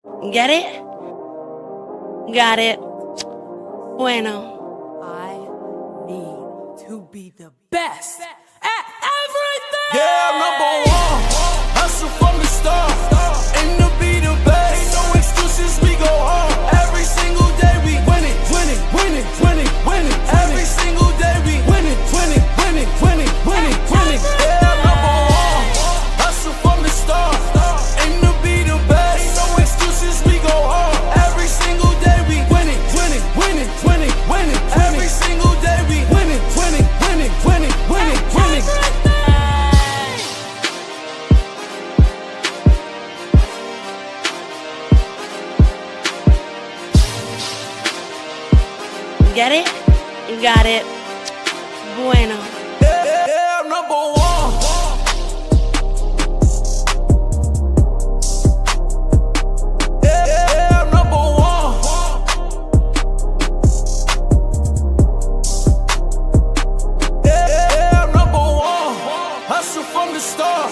Get it? Got it. Bueno. I need to be the best at everything. Yeah, number one. Hustle from the start. Aim to be the best. No excuses, we go hard. Every single day we winning, winning, winning, winning, winning. Every single day we winning, winning, winning, winning, winning, winning. Yeah, number one. Hustle from the start. Aim to be the best. No excuses, we go hard. Every single day we winning, winning, winning, winning, winning. Every single day we winning, winning, winning, winning, winning, winning. Get it? Got it. Bueno. Yeah, number one. Yeah, number one. Yeah, number one. Hustle from the start.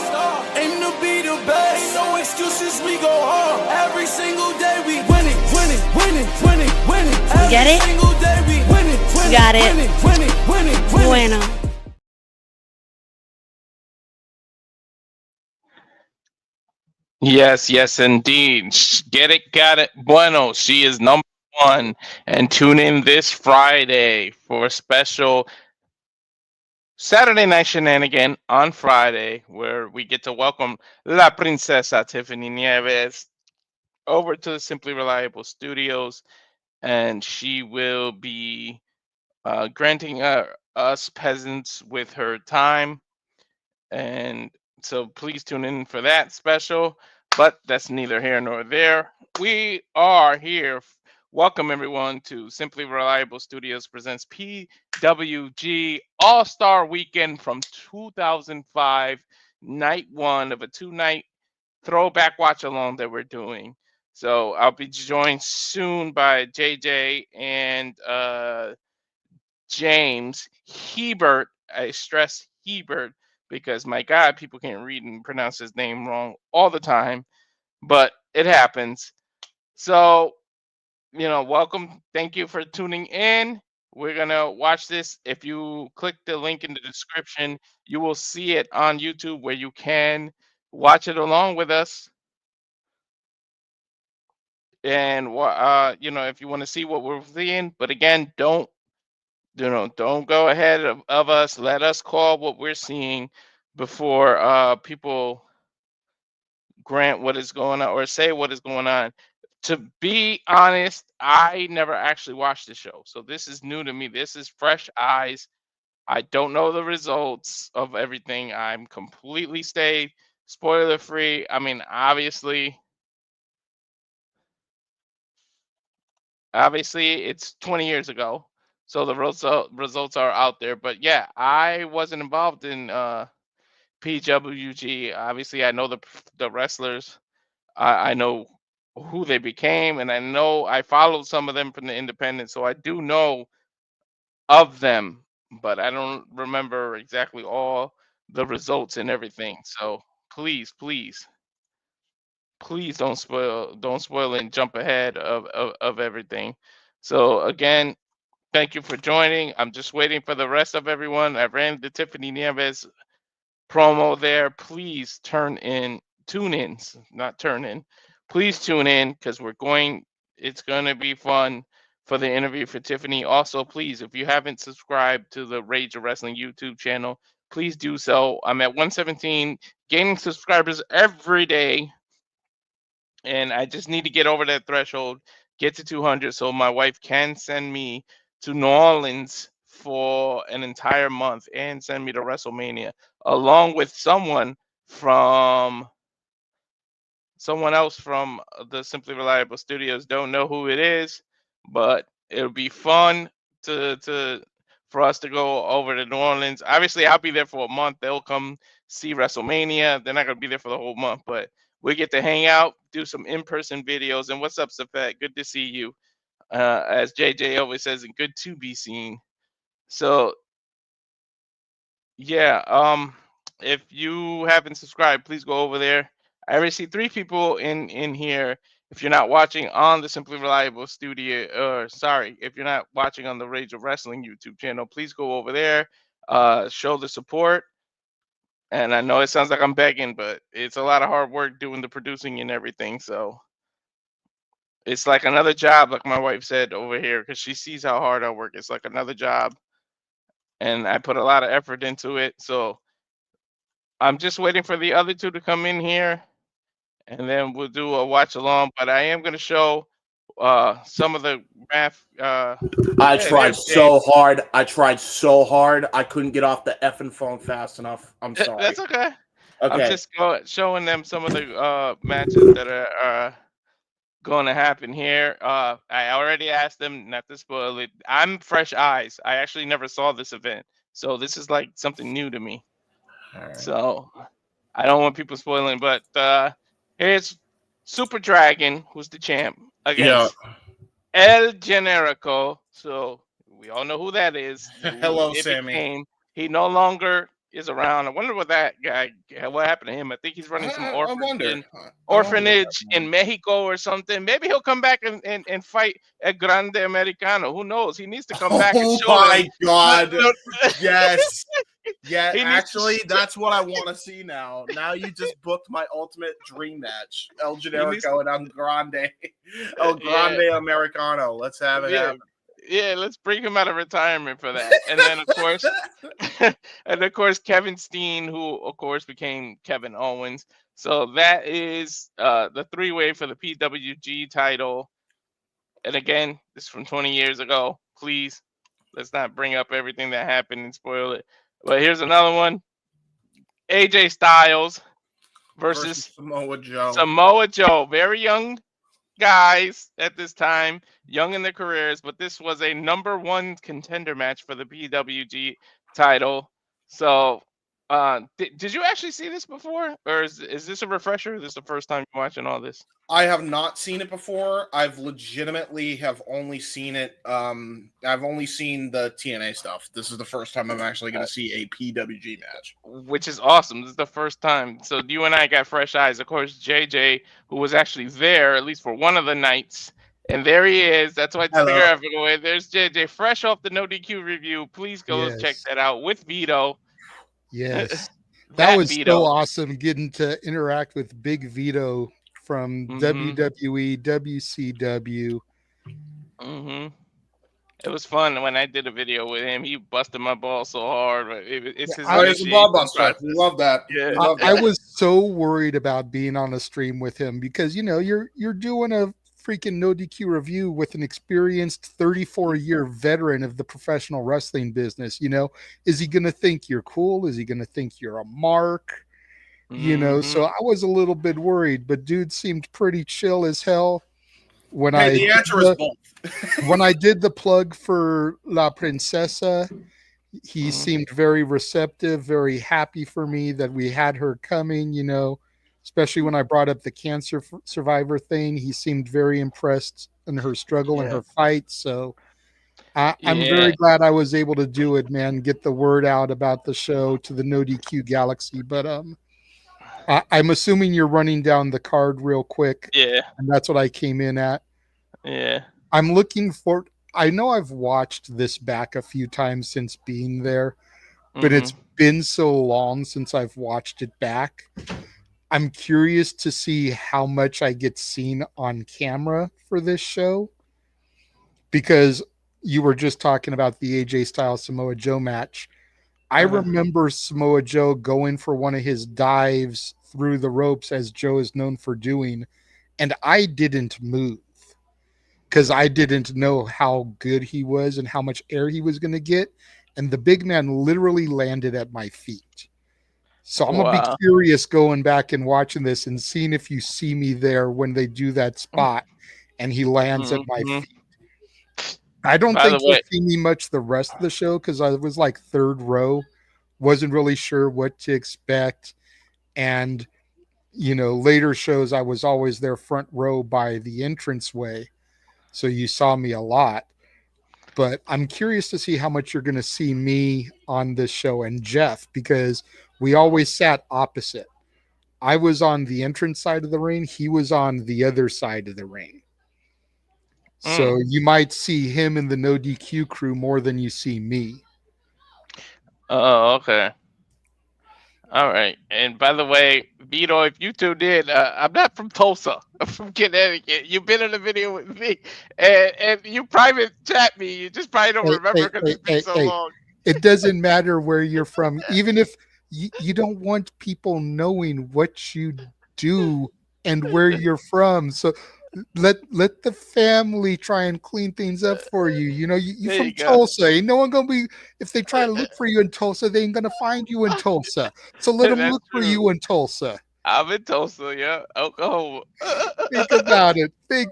Aim to be the best. No excuses, we go hard. Every single day we winning, winning, winning, winning, winning. Get it? Every single day we winning, winning, Got it. winning, winning, winning, winning. Bueno. Yes, yes, indeed. Get it, got it. Bueno, she is number one. And tune in this Friday for a special Saturday night shenanigan on Friday, where we get to welcome La Princesa Tiffany Nieves over to the Simply Reliable Studios, and she will be granting us peasants with her time. And so please tune in for that special, but that's neither here nor there. We are here. Welcome everyone to Simply Reliable Studios presents PWG All-Star Weekend from 2005, night one of a 2-night throwback watch along that we're doing. So I'll be joined soon by JJ and James Hebert. I stress Hebert because my God, people can't read and pronounce his name wrong all the time, but it happens. So, welcome. Thank you for tuning in. We're going to watch this. If you click the link in the description, you will see it on YouTube where you can watch it along with us. And, if you want to see what we're seeing, but again, don't go ahead of us. Let us call what we're seeing before people grant what is going on or say what is going on. To be honest, I never actually watched the show, so this is new to me. This is fresh eyes. I don't know the results of everything. I'm completely stayed spoiler free. I mean, obviously it's 20 years ago, so the results are out there. But yeah, I wasn't involved in PWG. Obviously, I know the wrestlers. I know who they became, and I know I followed some of them from the independent, so I do know of them, but I don't remember exactly all the results and everything. So please, please, please don't spoil and jump ahead of everything. So again, thank you for joining. I'm just waiting for the rest of everyone. I ran the Tiffany Nieves promo there. Please tune in, not turn in. Please tune in because it's going to be fun for the interview for Tiffany. Also, please, if you haven't subscribed to the Rage of Wrestling YouTube channel, please do so. I'm at 117, gaining subscribers every day, and I just need to get over that threshold, get to 200, so my wife can send me to New Orleans for an entire month and send me to WrestleMania, along with someone else from the Simply Reliable Studios. Don't know who it is, but it'll be fun for us to go over to New Orleans. Obviously, I'll be there for a month. They'll come see WrestleMania. They're not gonna be there for the whole month, but we get to hang out, do some in-person videos. And what's up, Safet? Good to see you. As JJ always says, and good to be seen. So yeah, if you haven't subscribed, please go over there. I already see 3 people in here. if you're not watching on the Simply Reliable Studio, or sorry, if you're not watching on the Rage of Wrestling YouTube channel, please go over there, show the support. And I know it sounds like I'm begging, but it's a lot of hard work doing the producing and everything. So it's like another job, like my wife said over here, because she sees how hard I work. It's like another job, and I put a lot of effort into it. So I'm just waiting for the other two to come in here, and then we'll do a watch along. But I am going to show some of the math. I tried so hard. I couldn't get off the effing phone fast enough. I'm sorry. That's okay. Okay. I'm just showing them some of the matches that are going to happen here. I already asked them not to spoil it. I'm fresh eyes. I actually never saw this event, so this is like something new to me. Right. So I don't want people spoiling. But here's Super Dragon, who's the champ, against El Generico. So we all know who that is. Hello, Sammy. He no longer is around. I wonder what that guy, what happened to him. I think he's running some orphanage in Mexico or something. Maybe he'll come back and fight El Grande Americano. Who knows? He needs to come back and show Oh my them. God. Yes. Yeah, actually, that's what I want to see now. Now you just booked my ultimate dream match. El Generico and El Grande Americano. Let's have it happen. Yeah, let's bring him out of retirement for that. And then of course, Kevin Steen, who of course became Kevin Owens. So that is the three-way for the PWG title. And again, this is from 20 years ago. Please, let's not bring up everything that happened and spoil it. But here's another one. AJ Styles versus Samoa Joe. Samoa Joe. Very young guys at this time, young in their careers, but this was a number one contender match for the PWG title. So did you actually see this before, or is this a refresher? This is the first time you're watching all this? I have not seen it before. I've legitimately have only seen it. I've only seen the TNA stuff. This is the first time I'm actually going to see a PWG match, which is awesome. This is the first time. So you and I got fresh eyes. Of course, JJ, who was actually there at least for one of the nights, and there he is. That's why I took your effort away. There's JJ, fresh off the No DQ review. Please go check that out with Vito. Yes, that was Vito. So awesome getting to interact with Big Vito from WWE, WCW. It was fun when I did a video with him. He busted my ball so hard. It's his ball buster. We love that. Yeah. I was so worried about being on a stream with him because you're doing a freaking No DQ review with an experienced 34-year veteran of the professional wrestling business. Is he going to think you're cool? Is he going to think you're a mark? So I was a little bit worried, but dude seemed pretty chill as hell. The answer is both. When I did the plug for La Princesa, he seemed very receptive, very happy for me that we had her coming, especially when I brought up the cancer survivor thing. He seemed very impressed in her struggle and her fight. So I'm very glad I was able to do it, man, get the word out about the show to the No DQ Galaxy. But I'm assuming you're running down the card real quick. Yeah. And that's what I came in at. Yeah. I'm looking for, I know I've watched this back a few times since being there, but it's been so long since I've watched it back. I'm curious to see how much I get seen on camera for this show, because you were just talking about the AJ Styles Samoa Joe match. I remember Samoa Joe going for one of his dives through the ropes, as Joe is known for doing, and I didn't move because I didn't know how good he was and how much air he was going to get, and the big man literally landed at my feet. So I'm going to be curious going back and watching this and seeing if you see me there when they do that spot and he lands at my feet. I don't think you'll see me much the rest of the show because I was like third row, wasn't really sure what to expect. And, later shows I was always there front row by the entranceway. So you saw me a lot. But I'm curious to see how much you're going to see me on this show and Jeff, because we always sat opposite. I was on the entrance side of the ring. He was on the other side of the ring. So you might see him in the no DQ crew more than you see me. Oh, okay. All right. And by the way, Vito, if you tuned in, I'm not from Tulsa. I'm from Connecticut. You've been in a video with me, and you private chat me. You just probably don't remember because it's been so long. It doesn't matter where you're from, even if you don't want people knowing what you do and where you're from. So let the family try and clean things up for you. You know, you're from Tulsa. Ain't no one gonna be, if they try to look for you in Tulsa, they ain't gonna find you in Tulsa. So let them look for you in Tulsa. I'm in Tulsa, yeah, Oklahoma. Think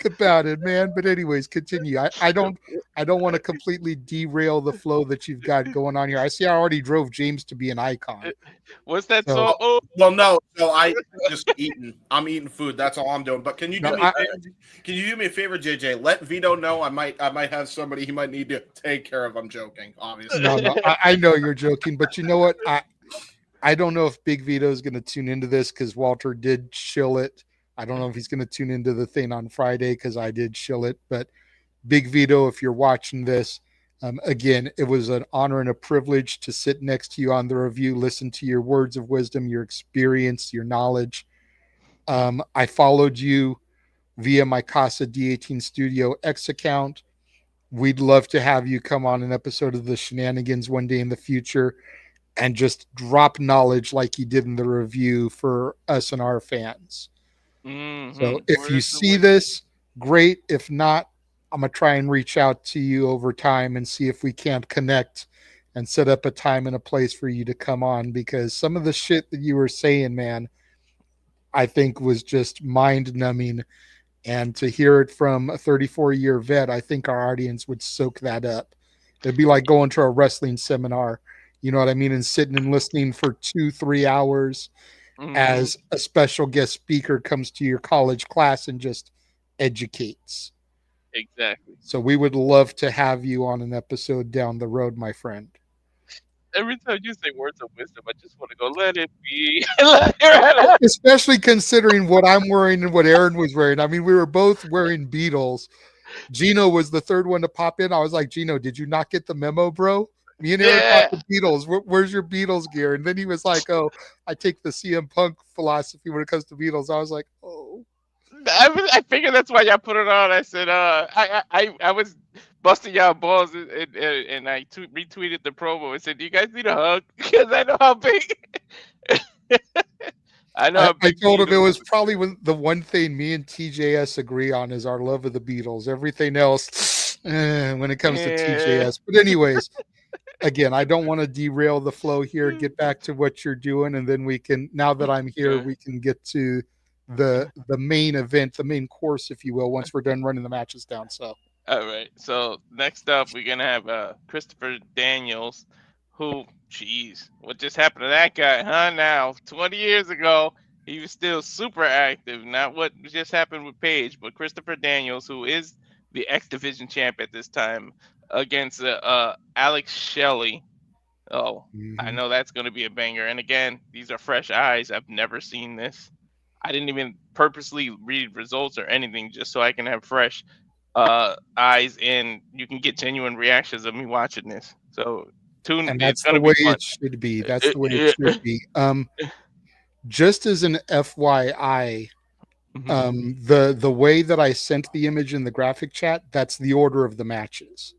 about it, man. But anyways, continue. I don't want to completely derail the flow that you've got going on here. I see I already drove James to be an icon. What's that song? Well, no, I just eating. I'm eating food. That's all I'm doing. But can you do me a favor? Can you do me a favor, JJ? Let Vito know I might have somebody he might need to take care of. I'm joking, obviously. No, I know you're joking, but you know what? I don't know if Big Vito is going to tune into this because Walter did shill it. I don't know if he's going to tune into the thing on Friday because I did shill it. But Big Vito, if you're watching this, again, it was an honor and a privilege to sit next to you on the review, listen to your words of wisdom, your experience, your knowledge. I followed you via my Casa D18 Studio X account. We'd love to have you come on an episode of the Shenanigans one day in the future and just drop knowledge like you did in the review for us and our fans. Mm-hmm. So if you see this, great. If not, I'm going to try and reach out to you over time and see if we can't connect and set up a time and a place for you to come on, because some of the shit that you were saying, man, I think was just mind numbing. And to hear it from a 34-year vet, I think our audience would soak that up. It'd be like going to a wrestling seminar. You know what I mean? And sitting and listening for 2-3 hours as a special guest speaker comes to your college class and just educates. Exactly. So we would love to have you on an episode down the road, my friend. Every time you say words of wisdom, I just want to go, let it be. Especially considering what I'm wearing and what Aaron was wearing. I mean, we were both wearing Beatles. Gino was the third one to pop in. I was like, Gino, did you not get the memo, bro? Me and Aaron got the Beatles. Where's your Beatles gear? And then he was like, oh, I take the CM Punk philosophy when it comes to Beatles. I was like, oh. I figured that's why y'all put it on. I said, I was busting y'all balls, and I retweeted the promo and said, do you guys need a hug? Because I know how big. I told him it was probably the one thing me and TJS agree on is our love of the Beatles. Everything else, when it comes to TJS. But anyways, again, I don't want to derail the flow here. Get back to what you're doing, and then we can, now that I'm here, we can get to the main event, the main course, if you will, once we're done running the matches down. So all right. So next up, we're gonna have Christopher Daniels, who, geez, what just happened to that guy, huh? Now, 20 years ago, he was still super active. Not what just happened with Paige, but Christopher Daniels, who is the X Division champ at this time, against Alex Shelley. Oh, I know that's going to be a banger. And again, these are fresh eyes. I've never seen this. I didn't even purposely read results or anything just so I can have fresh eyes and you can get genuine reactions of me watching this. So tune in. That's the way it should be. That's the way it should be. Just as an FYI, the way that I sent the image in the graphic chat, that's the order of the matches.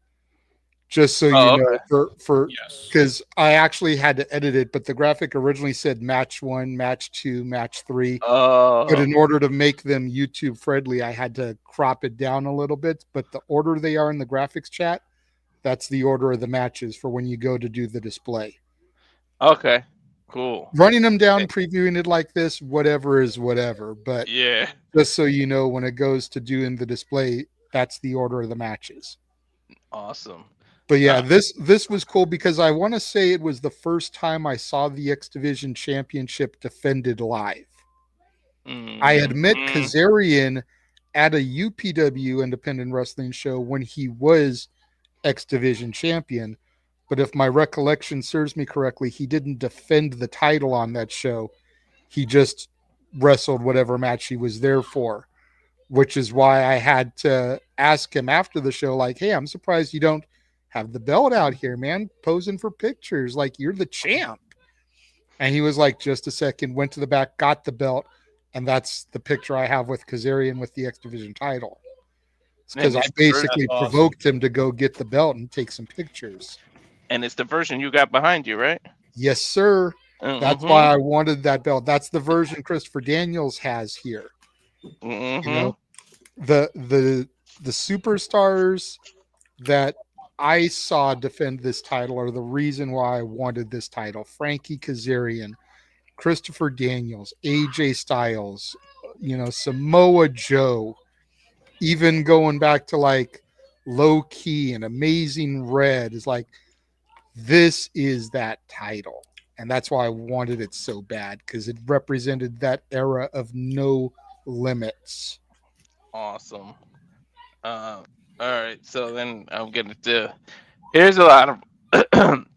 Just so you know, because I actually had to edit it, but the graphic originally said match 1, match 2, match 3. But in order to make them YouTube friendly, I had to crop it down a little bit. But the order they are in the graphics chat, that's the order of the matches for when you go to do the display. Okay, cool. Running them down, previewing it like this, whatever is whatever. But just so you know, when it goes to doing the display, that's the order of the matches. Awesome. But yeah, this was cool because I want to say it was the first time I saw the X Division Championship defended live. I had met Kazarian at a UPW independent wrestling show when he was X Division champion. But if my recollection serves me correctly, he didn't defend the title on that show. He just wrestled whatever match he was there for, which is why I had to ask him after the show, like, hey, I'm surprised you don't have the belt out here, man, posing for pictures like you're the champ. And he was like, just a second, went to the back, got the belt, and that's the picture I have with Kazarian with the X Division title. It's because I basically provoked him to go get the belt and take some pictures. And it's the version you got behind you, right? Yes, sir. That's why I wanted that belt. That's the version Christopher Daniels has here. You know, the superstars that I saw defend this title are the reason why I wanted this title. Frankie Kazarian, Christopher Daniels, AJ Styles, you know, Samoa Joe, even going back to like Low Key and Amazing Red is like, this is that title. And that's why I wanted it so bad, because it represented that era of no limits. Awesome. All right. So then I'm going to here's a lot of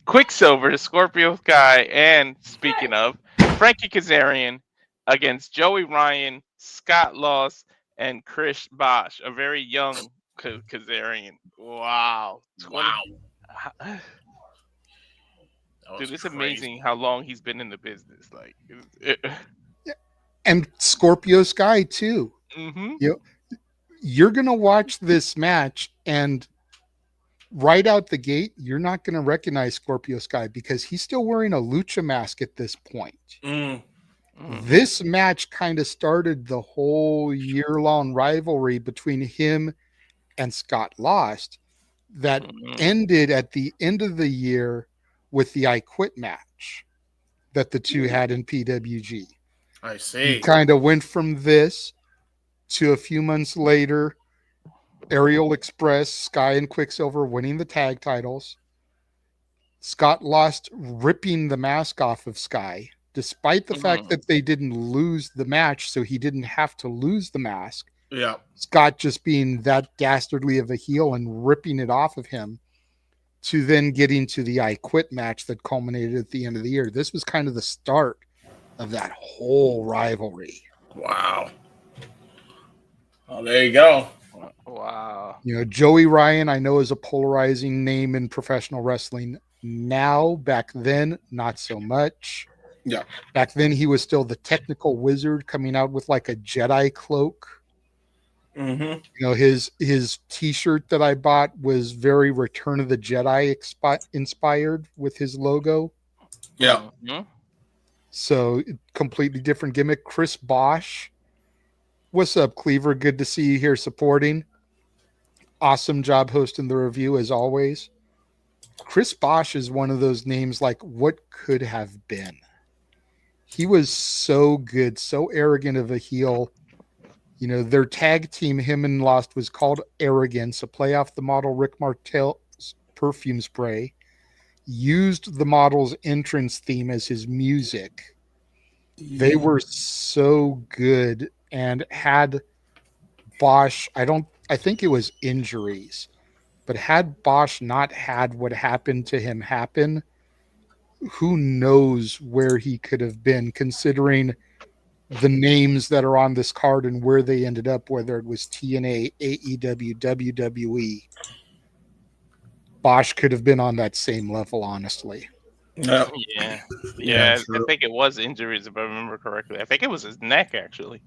Quicksilver, the Scorpio Sky, and speaking of, Frankie Kazarian against Joey Ryan, Scott Loss, and Chris Bosh, a very young Kazarian. Wow. Wow. Dude, it's amazing how long he's been in the business. Like, and Scorpio Sky too. You're gonna watch this match, and right out the gate, you're not gonna recognize Scorpio Sky because he's still wearing a lucha mask at this point. This match kind of started the whole year-long rivalry between him and Scott Lost that ended at the end of the year with the I Quit match that the two had in PWG. I see. Kind of went from this to a few months later, Aerial Express, Sky and Quicksilver winning the tag titles. Scott Lost ripping the mask off of Sky, despite the fact that they didn't lose the match, so he didn't have to lose the mask. Yeah. Scott just being that dastardly of a heel and ripping it off of him, to then getting to the I Quit match that culminated at the end of the year. This was kind of the start of that whole rivalry. Wow. Oh, there you go. Wow. You know, Joey Ryan, I know, is a polarizing name in professional wrestling now. Back then, not so much. Yeah. Back then, he was still the technical wizard coming out with like a Jedi cloak. You know, his T-shirt that I bought was very Return of the Jedi inspired with his logo. Yeah. So completely different gimmick. Chris Bosh, what's up, Cleaver? Good to see you here supporting. Awesome job hosting the review as always. Chris Bosh is one of those names like what could have been. He was so good, so arrogant of a heel. You know, their tag team, him and Lost, was called Arrogance, a play off the model Rick Martel's perfume spray. Used the model's entrance theme as his music. They were so good, and had Bosh, I think it was injuries, but had Bosh not had what happened to him happen, who knows where he could have been, considering the names that are on this card and where they ended up, whether it was TNA, AEW, WWE. Bosh could have been on that same level, honestly. Yeah. I think it was injuries, if I remember correctly. I think it was his neck, actually,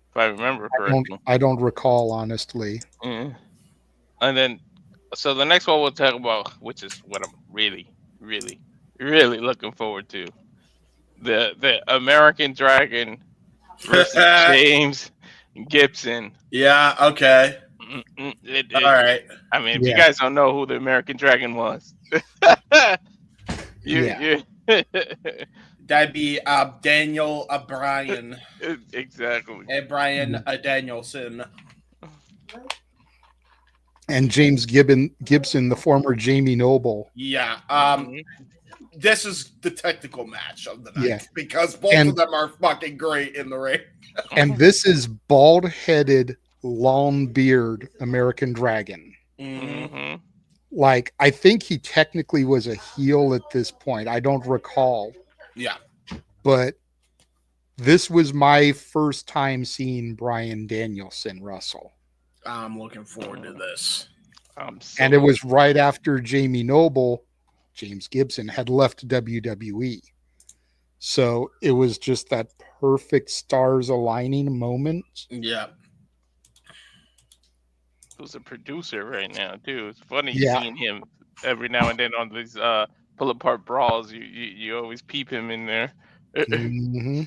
if I remember correctly. I don't recall, honestly. And then, so the next one we'll talk about, which is what I'm really, really, really looking forward to. The American Dragon versus James Gibson. Yeah, okay. All right. I mean, if you guys don't know who the American Dragon was, that'd be Daniel Bryan. Exactly. Bryan Danielson. And James Gibson, the former Jamie Noble. Yeah. This is the technical match of the night because both of them are fucking great in the ring. And this is bald-headed, long beard American Dragon. Like, I think he technically was a heel at this point. I don't recall. Yeah. But This was my first time seeing Bryan Danielson wrestle. I'm looking forward to this. And it was right after Jamie Noble, James Gibson, had left WWE. So it was just that perfect stars aligning moment. Yeah. Who's a producer right now, too. It's funny seeing him every now and then on these pull apart brawls. You always peep him in there. Mm-hmm.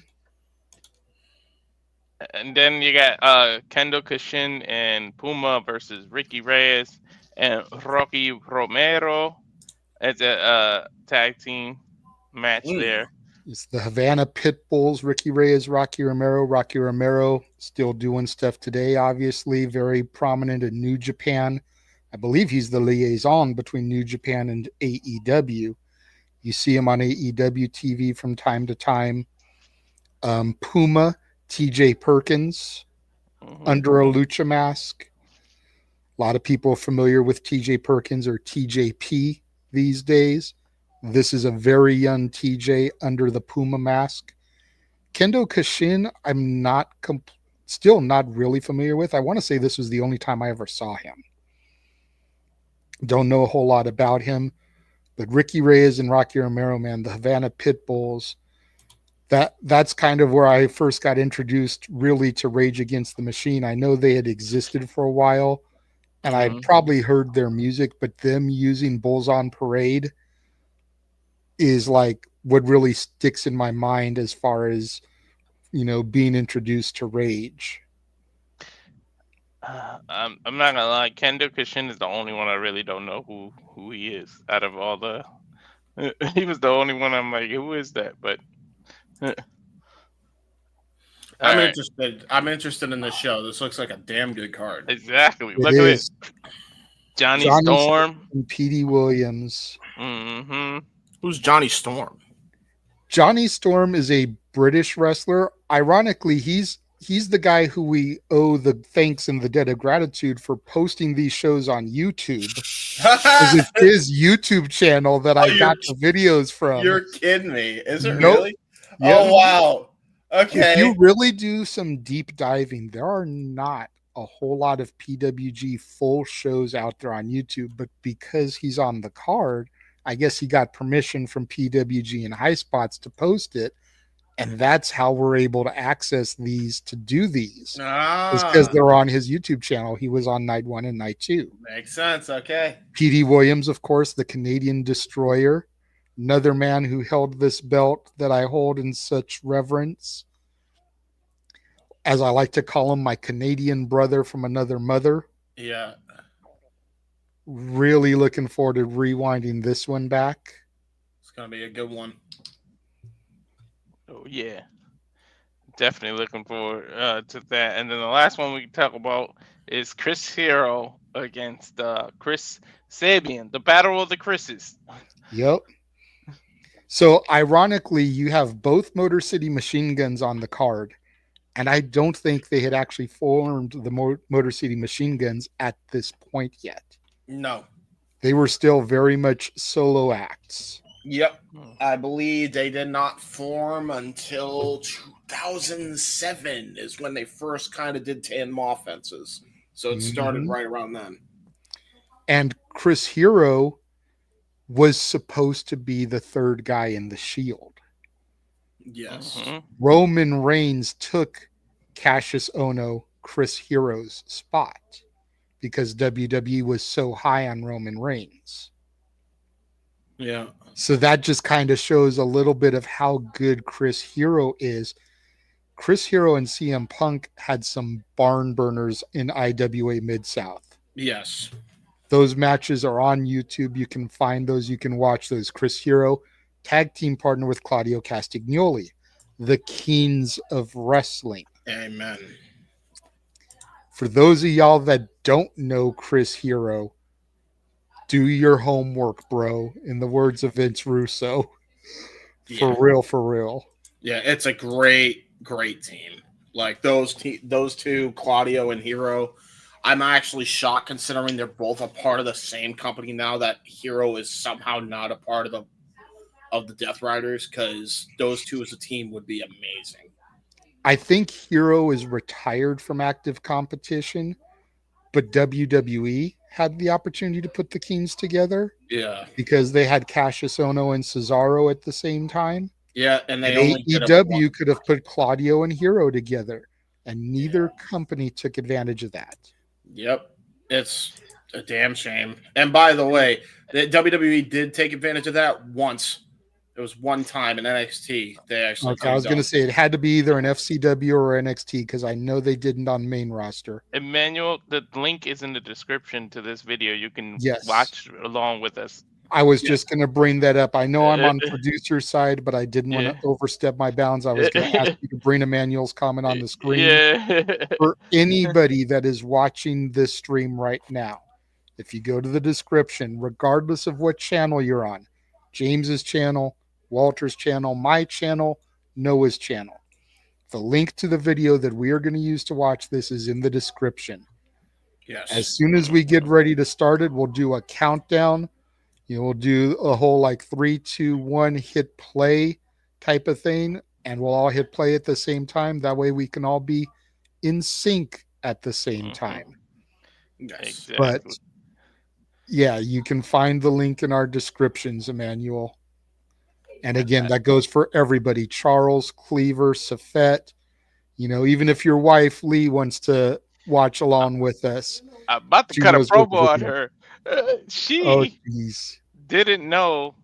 And then you got Kendo, Kashin, and Puma versus Ricky Reyes and Rocky Romero as a tag team match there. It's the Havana Pitbulls, Ricky Reyes, Rocky Romero. Rocky Romero still doing stuff today, obviously. Very prominent in New Japan. I believe he's the liaison between New Japan and AEW. You see him on AEW TV from time to time. Puma, TJ Perkins, under a lucha mask. A lot of people are familiar with TJ Perkins or TJP these days. This is a very young TJ under the Puma mask. Kendo Kashin, I'm still not really familiar with. I want to say this was the only time I ever saw him. Don't know a whole lot about him. But Ricky Reyes and Rocky Romero, man, the Havana Pitbulls, that's kind of where I first got introduced really to Rage Against the Machine. I know they had existed for a while, and I'd probably heard their music, but them using Bulls on Parade is like what really sticks in my mind as far as, being introduced to Rage. I'm not gonna lie, Kendo Kashin is the only one I really don't know who he is out of all the. He was the only one I'm like, who is that? But I'm interested. I'm interested in this show. This looks like a damn good card. Exactly. Look at this. Johnny Storm and Petey Williams. Mm-hmm. Who's Johnny Storm? Johnny Storm is a British wrestler. Ironically, he's the guy who we owe the thanks and the debt of gratitude for posting these shows on YouTube. It's his YouTube channel that I got the videos from. You're kidding me. Is it Nope. really? Yeah. Oh, wow. Okay. If you really do some deep diving, there are not a whole lot of PWG full shows out there on YouTube, but because he's on the card, I guess he got permission from PWG and High Spots to post it. And that's how we're able to access these to do these. It's because they're on his YouTube channel. He was on night 1 and night 2. Makes sense. Okay. Petey Williams, of course, the Canadian Destroyer. Another man who held this belt that I hold in such reverence. As I like to call him, my Canadian brother from another mother. Yeah. Really looking forward to rewinding this one back. It's going to be a good one. Oh, yeah. Definitely looking forward to that. And then the last one we can talk about is Chris Hero against Chris Sabin, the Battle of the Chris's. Yep. So, ironically, you have both Motor City Machine Guns on the card. And I don't think they had actually formed the Motor City Machine Guns at this point yet. No. They were still very much solo acts. Yep. I believe they did not form until 2007 is when they first kind of did tandem offenses. So it started right around then. And Chris Hero was supposed to be the third guy in the Shield. Yes. Roman Reigns took Cassius Ohno, Chris Hero's spot, because WWE was so high on Roman Reigns. Yeah. So that just kind of shows a little bit of how good Chris Hero is. Chris Hero and CM Punk had some barn burners in IWA Mid-South. Yes. Those matches are on YouTube. You can find those. You can watch those. Chris Hero, tag team partner with Claudio Castagnoli, the Kings of Wrestling. Amen. For those of y'all that don't know Chris Hero, do your homework, bro. In the words of Vince Russo. For real. Yeah, it's a great team. Like those two, Claudio and Hero. I'm actually shocked considering they're both a part of the same company now that Hero is somehow not a part of the Death Riders, because those two as a team would be amazing. I think Hero is retired from active competition, but WWE had the opportunity to put the Kings together. Yeah. Because they had Cassius Ohno and Cesaro at the same time. Yeah, and they and only AEW could have put Claudio and Hero together, and neither company took advantage of that. Yep. It's a damn shame. And by the way, the WWE did take advantage of that once. It was one time in NXT. They actually. Okay, I was going to say it had to be either an FCW or NXT because I know they didn't on main roster. Emmanuel, the link is in the description to this video. You can watch along with us. I was just going to bring that up. I know I'm on producer side, but I didn't want to overstep my bounds. I was going to ask you to bring Emmanuel's comment on the screen. For anybody that is watching this stream right now, if you go to the description, regardless of what channel you're on, James's channel, Walter's channel, my channel, Noah's channel, the link to the video that we are going to use to watch this is in the description. Yes. As soon as we get ready to start it, we'll do a countdown. We'll do a whole like 3, 2, 1 hit play type of thing, and we'll all hit play at the same time. That way we can all be in sync at the same time. Exactly. But yeah, you can find the link in our descriptions, Emmanuel. And again, that goes for everybody. Charles, Cleaver, Safet, even if your wife, Lee, wants to watch along with us. I'm about to cut a promo on her. She didn't know.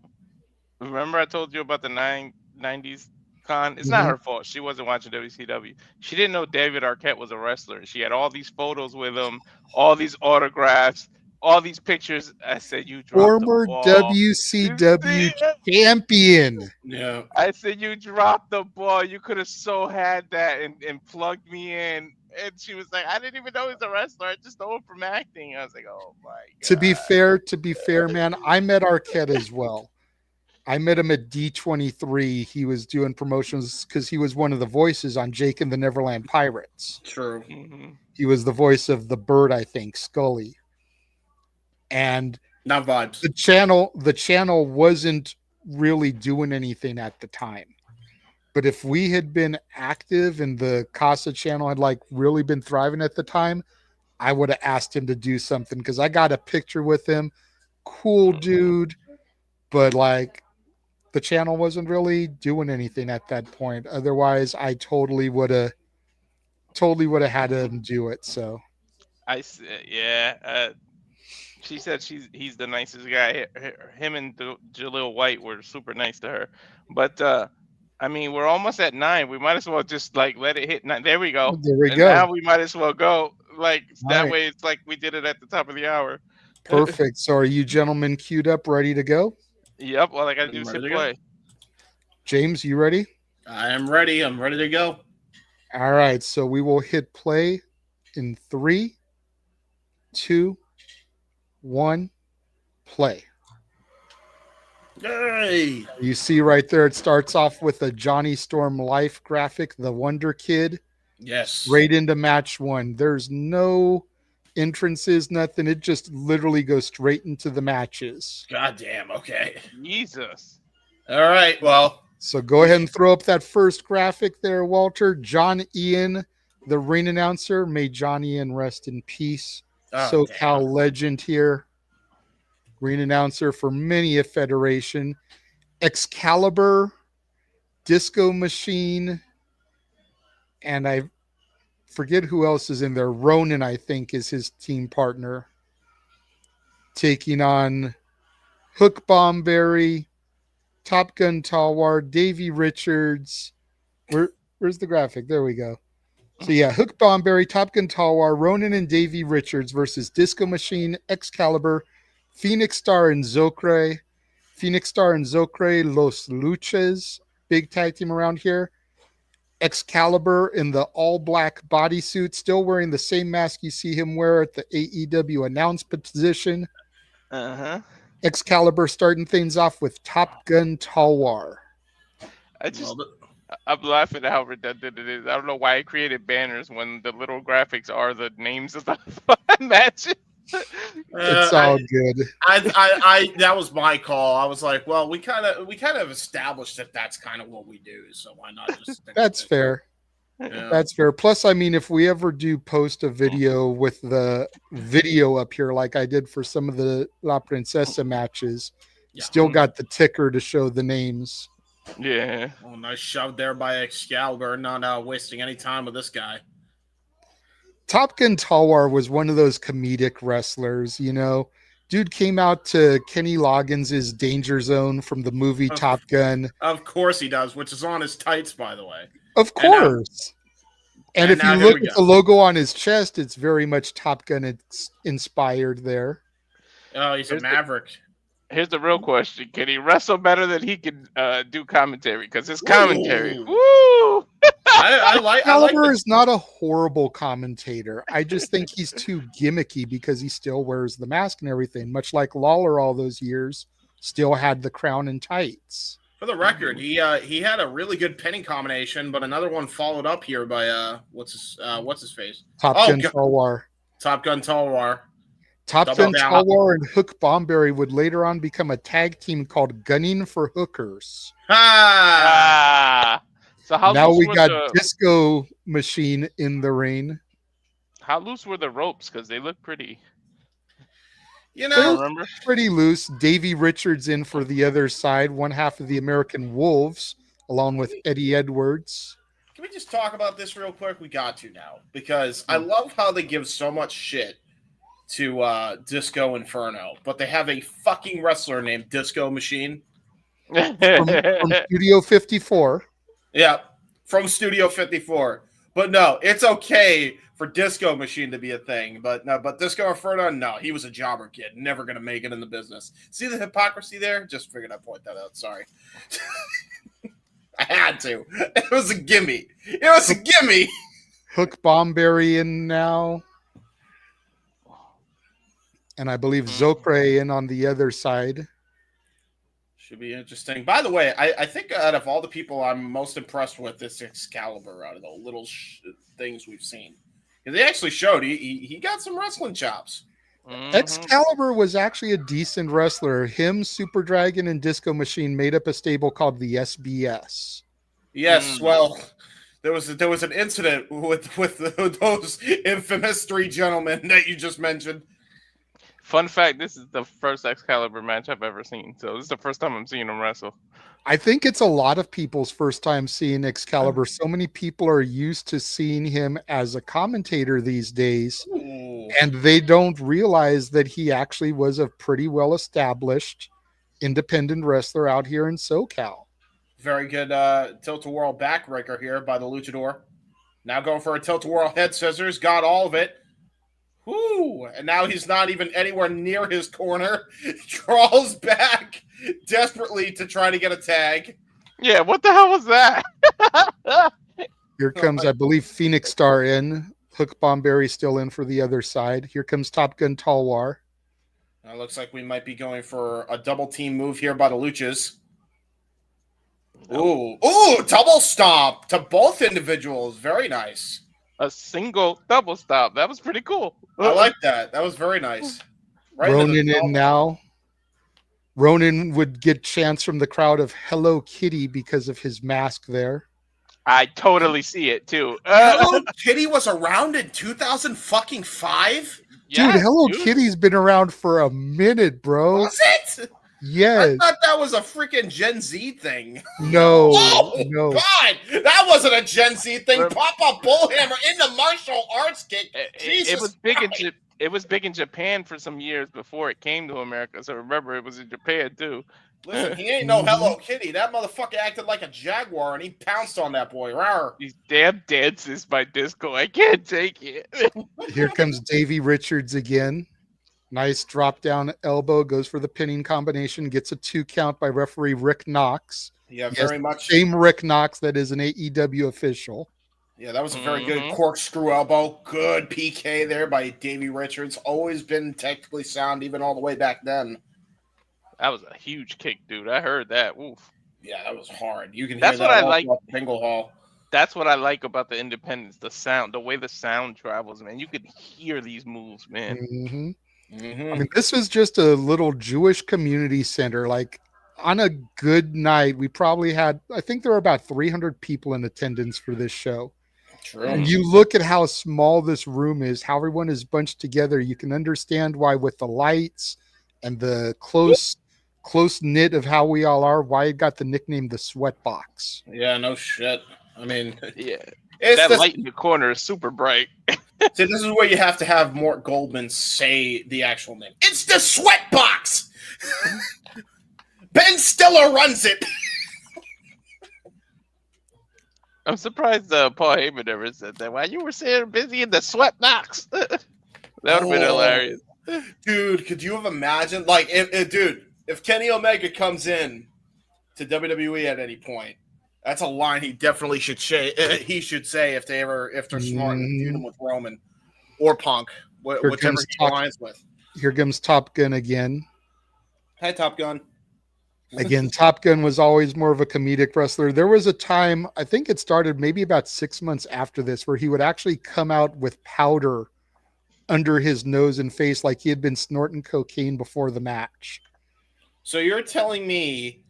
Remember I told you about the 90s con? It's not her fault. She wasn't watching WCW. She didn't know David Arquette was a wrestler. She had all these photos with him, all these autographs, all these pictures. I said, you dropped former the ball. WCW champion. Yeah. I said, you dropped the ball. You could have so had that and plugged me in. And she was like, I didn't even know he's a wrestler. I just know him from acting. I was like, oh my God. To be fair, man, I met Arquette as well. I met him at D23. He was doing promotions because he was one of the voices on Jake and the Neverland Pirates. True. He was the voice of the bird, I think, Scully. And not vibes. The channel wasn't really doing anything at the time. But if we had been active and the Casa channel had like really been thriving at the time, I would have asked him to do something because I got a picture with him. Cool dude. But like the channel wasn't really doing anything at that point. Otherwise, I totally would have had him do it. So she said he's the nicest guy. Him and Jaleel White were super nice to her. But I mean, we're almost at 9. We might as well just like let it hit 9. There we go. There we go. Now we might as well go. Like that way, it's like we did it at the top of the hour. Perfect. So are you gentlemen queued up, ready to go? Yep. All I gotta do is hit play. James, you ready? I am ready. I'm ready to go. All right. So we will hit play in 3, 2, 1, play. Hey. You see right there, it starts off with a Johnny Storm Life graphic, the Wonder Kid. Yes. Right into match 1. There's no entrances, nothing. It just literally goes straight into the matches. God damn. Okay. Jesus. All right. Well. So go ahead and throw up that first graphic there, Walter. John Ian, the ring announcer. May John Ian rest in peace. SoCal legend here. Ring announcer for many a federation. Excalibur, Disco Machine, and I forget who else is in there. Ronin, I think, is his team partner. Taking on Hook Bomberry, Top Gun Talwar, Davey Richards. Where's the graphic? There we go. So yeah, Hook Bomberry, Top Gun Talwar, Ronin and Davey Richards versus Disco Machine, Excalibur, Phoenix Star and Zokre. Phoenix Star and Zokre, Los Luchas, big tag team around here. Excalibur in the all-black bodysuit, still wearing the same mask you see him wear at the AEW announcement position. Excalibur starting things off with Top Gun Talwar. I'm laughing at how redundant it is. I don't know why I created banners when the little graphics are the names of the matches. It's all good. I that was my call. I was like, well, we kind of established that that's kind of what we do, so why not just that's fair. That's fair. Plus, I mean, if we ever do post a video with the video up here, like I did for some of the La Princesa matches, still got the ticker to show the names. Yeah. Oh, nice shove there by Excalibur. Not wasting any time with this guy. Top Gun Talwar was one of those comedic wrestlers, you know. Dude came out to Kenny Loggins' Danger Zone from the movie Top Gun. Of course he does, which is on his tights, by the way. Of course. And if you look at the logo on his chest, it's very much Top Gun inspired there. Oh, he's a maverick. Here's the real question. Can he wrestle better than he can do commentary? Because his commentary, woo! Excalibur is not a horrible commentator. I just think he's too gimmicky because he still wears the mask and everything, much like Lawler all those years still had the crown and tights. For the record, he had a really good pinning combination, but another one followed up here by what's his face? Top Gun Talwar. Top Gun Talwar. Top Gun Talwar and Hook Bomberry would later on become a tag team called Gunning for Hookers. So how now we got Disco Machine in the ring. How loose were the ropes? Because they look pretty. You know, pretty loose. Davey Richards in for the other side, one half of the American Wolves, along with Eddie Edwards. Can we just talk about this real quick? We got to now, because I love how they give so much shit to Disco Inferno, but they have a fucking wrestler named Disco Machine. from Studio 54. Yeah, from Studio 54. But no, it's okay for Disco Machine to be a thing, but Disco Inferno, no, he was a jobber kid, never gonna make it in the business. See the hypocrisy there? Just figured I'd point that out. Sorry. I had to. It was a gimme. Hook Bomberry in now. And I believe Zokre in on the other side. Should be interesting. By the way, I think out of all the people I'm most impressed with this Excalibur out of the little things we've seen. They actually showed he got some wrestling chops. Excalibur was actually a decent wrestler. Him, Super Dragon, and Disco Machine made up a stable called the S.B.S. Yes, well, there was an incident with those infamous three gentlemen that you just mentioned. Fun fact, this is the first Excalibur match I've ever seen. So this is the first time I'm seeing him wrestle. I think it's a lot of people's first time seeing Excalibur. So many people are used to seeing him as a commentator these days. Ooh. And they don't realize that he actually was a pretty well-established independent wrestler out here in SoCal. Very good tilt-a-whirl backbreaker here by the Luchador. Now going for a tilt-a-whirl head scissors. Got all of it. Whoo! And now he's not even anywhere near his corner. Crawls back desperately to try to get a tag. Yeah, what the hell was that? Here comes, I believe, Phoenix Star in. Hook Bomberry still in for the other side. Here comes Top Gun Talwar. It looks like we might be going for a double team move here by the Luchas. Ooh, double stomp to both individuals. Very nice. A single double stop. That was pretty cool. I like that. That was very nice. Right Ronin in now. Ronin would get chants from the crowd of Hello Kitty because of his mask there. I totally see it too. Hello Kitty was around in 2005? Dude, Hello Kitty's been around for a minute, bro. Was it? Yes. I thought that was a freaking Gen Z thing. No. No. God, that wasn't a Gen Z thing. Pop-up bullhammer in the martial arts kick. It was big it was big in Japan for some years before it came to America. So remember, it was in Japan too. Listen, he ain't no Hello Kitty. That motherfucker acted like a jaguar, and he pounced on that boy. Rawr. These damn dances by Disco. I can't take it. Here comes Davey Richards again. Nice drop down elbow, goes for the pinning combination, gets a 2 count by referee Rick Knox. Yeah, very much. Same Rick Knox that is an AEW official. Yeah, that was a very good corkscrew elbow. Good PK there by Davey Richards. Always been technically sound even all the way back then. That was a huge kick, dude. I heard that. Oof. Yeah, that was hard. You can That's hear what that I like. Bingle Hall. That's what I like about the independents, the sound, the way the sound travels, man. You could hear these moves, man. Mm-hmm. I mean, this was just a little Jewish community center. Like, on a good night, we probably had, I think there were about 300 people in attendance for this show. True. And you look at how small this room is, how everyone is bunched together. You can understand why, with the lights and the close knit of how we all are, why it got the nickname the Sweat Box. Yeah, no shit. I mean, Yeah. it's That light in the corner is super bright. See, this is where you have to have Mort Goldman say the actual name. It's the Sweat Box. Ben Stiller runs it. I'm surprised Paul Heyman never said that. While you were saying busy in the Sweat Box. That would have been hilarious. Dude, could you have imagined? Like, if Kenny Omega comes in to WWE at any point, that's a line he definitely should say. He should say if they're smart and feud him with Roman or Punk, whichever he aligns with. Here comes Top Gun again. Hi, Top Gun. Again, Top Gun was always more of a comedic wrestler. There was a time, I think it started maybe about 6 months after this, where he would actually come out with powder under his nose and face like he had been snorting cocaine before the match. So you're telling me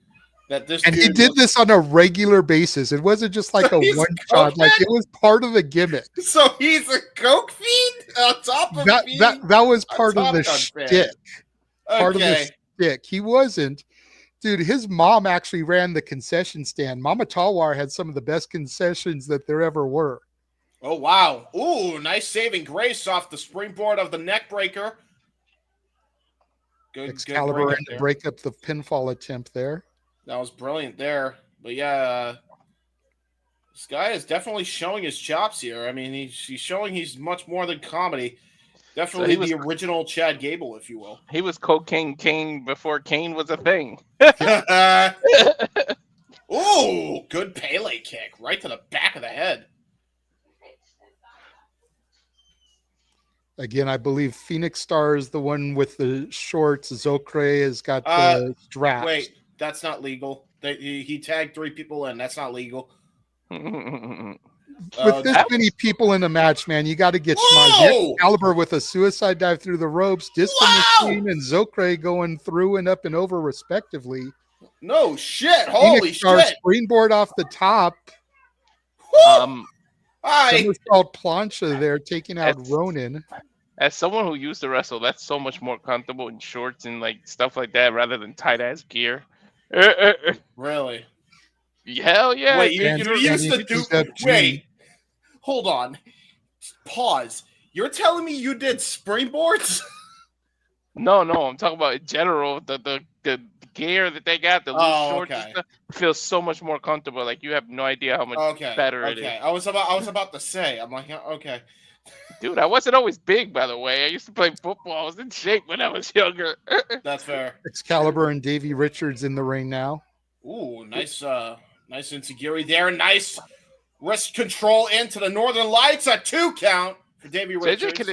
that this and he did this on a regular basis. It wasn't just like a one shot, like it was part of the gimmick. So he's a coke fiend on top of that was part of the shtick. Part of the shtick. He wasn't. Dude, his mom actually ran the concession stand. Mama Talwar had some of the best concessions that there ever were. Oh, wow. Ooh, nice saving grace off the springboard of the neck breaker. Good. Excalibur and to break up the pinfall attempt there. That was brilliant there. But yeah, this guy is definitely showing his chops here. I mean, he's showing he's much more than comedy. Definitely the original Chad Gable, if you will. He was Cocaine Kane before Kane was a thing. Ooh, good Pele kick right to the back of the head. Again, I believe Phoenix Star is the one with the shorts. Zokre has got the straps. Wait, that's not legal. He tagged 3 people in. That's not legal. With this many people in a match, man, you got to get smart. Excalibur with a suicide dive through the ropes, Disco Machine and Zokre going through and up and over respectively. No shit! Holy shit! Springboard off the top. Somersault plancha there, taking out Ronin. As someone who used to wrestle, that's so much more comfortable in shorts and like stuff like that rather than tight ass gear. Really? Hell yeah! Wait, you used to do. Wait, hold on. Pause. You're telling me you did springboards? No, I'm talking about in general. The gear that they got, the loose shorts and stuff, feels so much more comfortable. Like you have no idea how much better it is. I was about to say. I'm like, okay. Dude, I wasn't always big, by the way. I used to play football. I was in shape when I was younger. That's fair. Excalibur and Davey Richards in the ring now. Ooh, nice insecurity there. Nice wrist control into the Northern Lights. A 2 count for Davey Richards.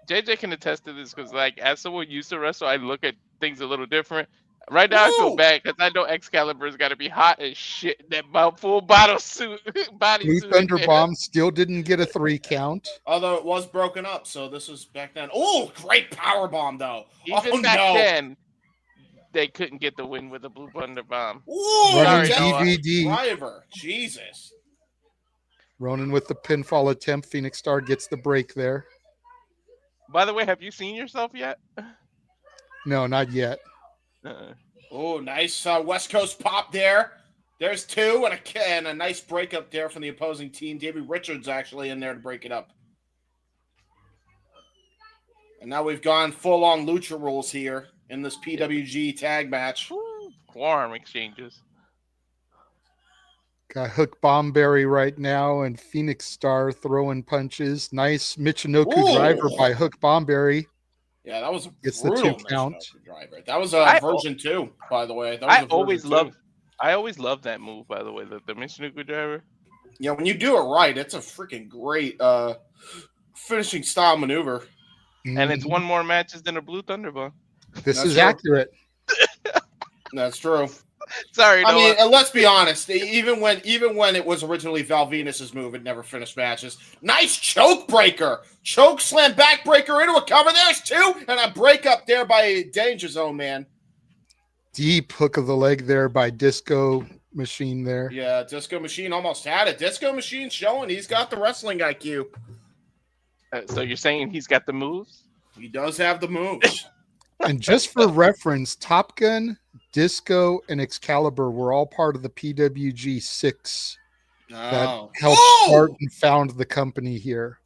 JJ can attest to this because, like, as someone used to wrestle, I look at things a little different. Right now, I feel bad because I know Excalibur's got to be hot as shit in that full bottle suit. Blue Thunder Bomb still didn't get a 3 count. Although it was broken up, so this was back then. Oh, great power bomb, though. Even back then, they couldn't get the win with the Blue Thunder Bomb. Ooh, DVD. Driver. Jesus. Ronin with the pinfall attempt. Phoenix Star gets the break there. By the way, have you seen yourself yet? No, not yet. Oh, nice West Coast pop there. There's 2 and a nice breakup there from the opposing team. Davey Richards actually in there to break it up. And now we've gone full-on Lucha rules here in this PWG tag match. Forearm exchanges. Got Hook Bomberry right now and Phoenix Star throwing punches. Nice Michinoku driver by Hook Bomberry. Yeah, that was a gets the 2 count. Driver. That was a version 2, by the way. I always loved that move, by the way, the Michinoku driver. Yeah, when you do it right, it's a freaking great finishing style maneuver. And it's won more matches than a Blue Thunder Bomb. This is accurate. That's true. Sorry, Noah. I mean, let's be honest. Even when it was originally Val Venus's move, it never finished matches. Nice choke breaker, choke slam backbreaker into a cover. There's 2 and a break up there by Danger Zone man. Deep hook of the leg there by Disco Machine there. Yeah, Disco Machine almost had it. Disco Machine showing he's got the wrestling IQ. So you're saying he's got the moves? He does have the moves. And just for reference, Top Gun, Disco, and Excalibur were all part of the PWG 6 that helped start and found the company here.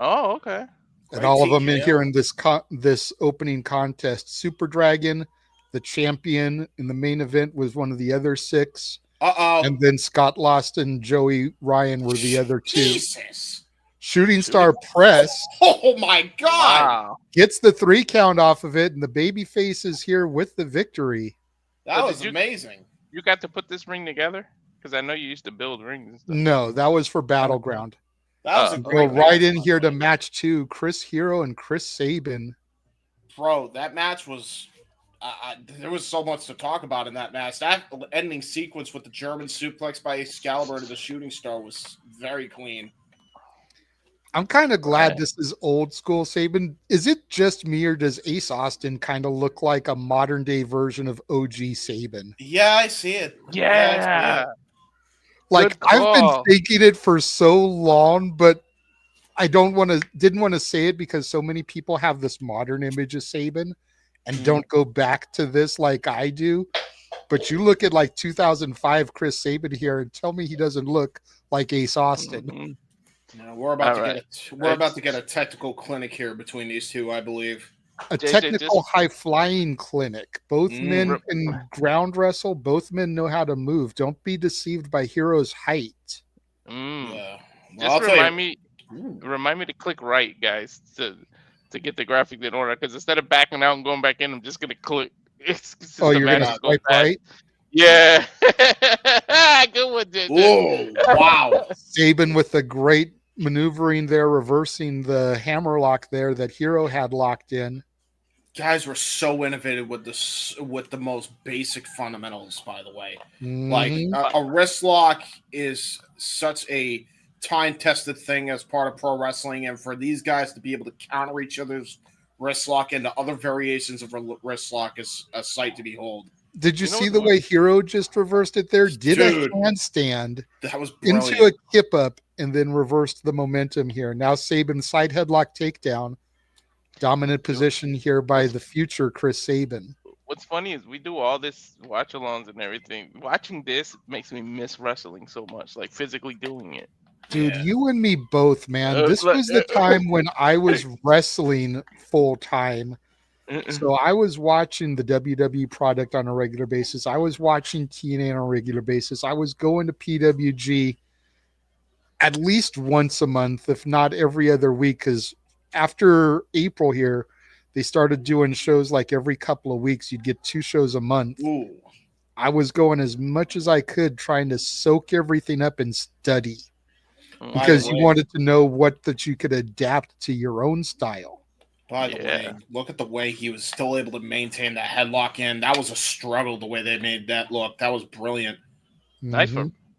Oh, okay. And all of them in here in this opening contest. Super Dragon, the champion in the main event, was one of the other 6. And then Scott Lost and Joey Ryan were the other 2. Jesus. Shooting Star Press. Oh my God. Gets the 3 count off of it, and the babyface is here with the victory. That was amazing. You got to put this ring together? Because I know you used to build rings and stuff. No, that was for Battleground. That was a great go right in here to match 2, Chris Hero and Chris Sabin. Bro, that match was there was so much to talk about in that match. That ending sequence with the German suplex by Excalibur to the shooting star was very clean. I'm kind of glad this is old school Sabin. Is it just me, or does Ace Austin kind of look like a modern day version of OG Sabin? Yeah, I see it. Yeah. Like, I've been thinking it for so long, but I didn't want to say it because so many people have this modern image of Sabin and don't go back to this like I do. But you look at like 2005 Chris Sabin here and tell me he doesn't look like Ace Austin. No, we're about to get a technical clinic here between these two, I believe. A technical high flying clinic. Both men can ground wrestle. Both men know how to move. Don't be deceived by Hero's height. Yeah. Just remind me to click right, guys, to get the graphic in order. Because instead of backing out and going back in, I'm just gonna click. You're gonna swipe right? Yeah. Good one, dude. Whoa! Wow. Sabin with the great maneuvering there, reversing the hammer lock there that Hero had locked in. Guys were so innovative with the most basic fundamentals, by the way. Mm-hmm. Like a wrist lock is such a time-tested thing as part of pro wrestling, and for these guys to be able to counter each other's wrist lock into other variations of wrist lock is a sight to behold. Did you see the way Hero just reversed it there? Did a handstand that was brilliant. Into a kip up and then reversed the momentum here. Now Sabin side headlock takedown. Dominant position here by the future Chris Sabin. What's funny is we do all this watch-alongs and everything. Watching this makes me miss wrestling so much, like physically doing it. Dude, you and me both, man. This was the time when I was wrestling full time. So I was watching the WWE product on a regular basis. I was watching TNA on a regular basis. I was going to PWG at least once a month, if not every other week, because after April here, they started doing shows like every couple of weeks. You'd get 2 shows a month. Ooh. I was going as much as I could, trying to soak everything up and study, because you wanted to know what that you could adapt to your own style. By the way, look at the way he was still able to maintain that headlock in. That was a struggle the way they made that look. That was brilliant. Nice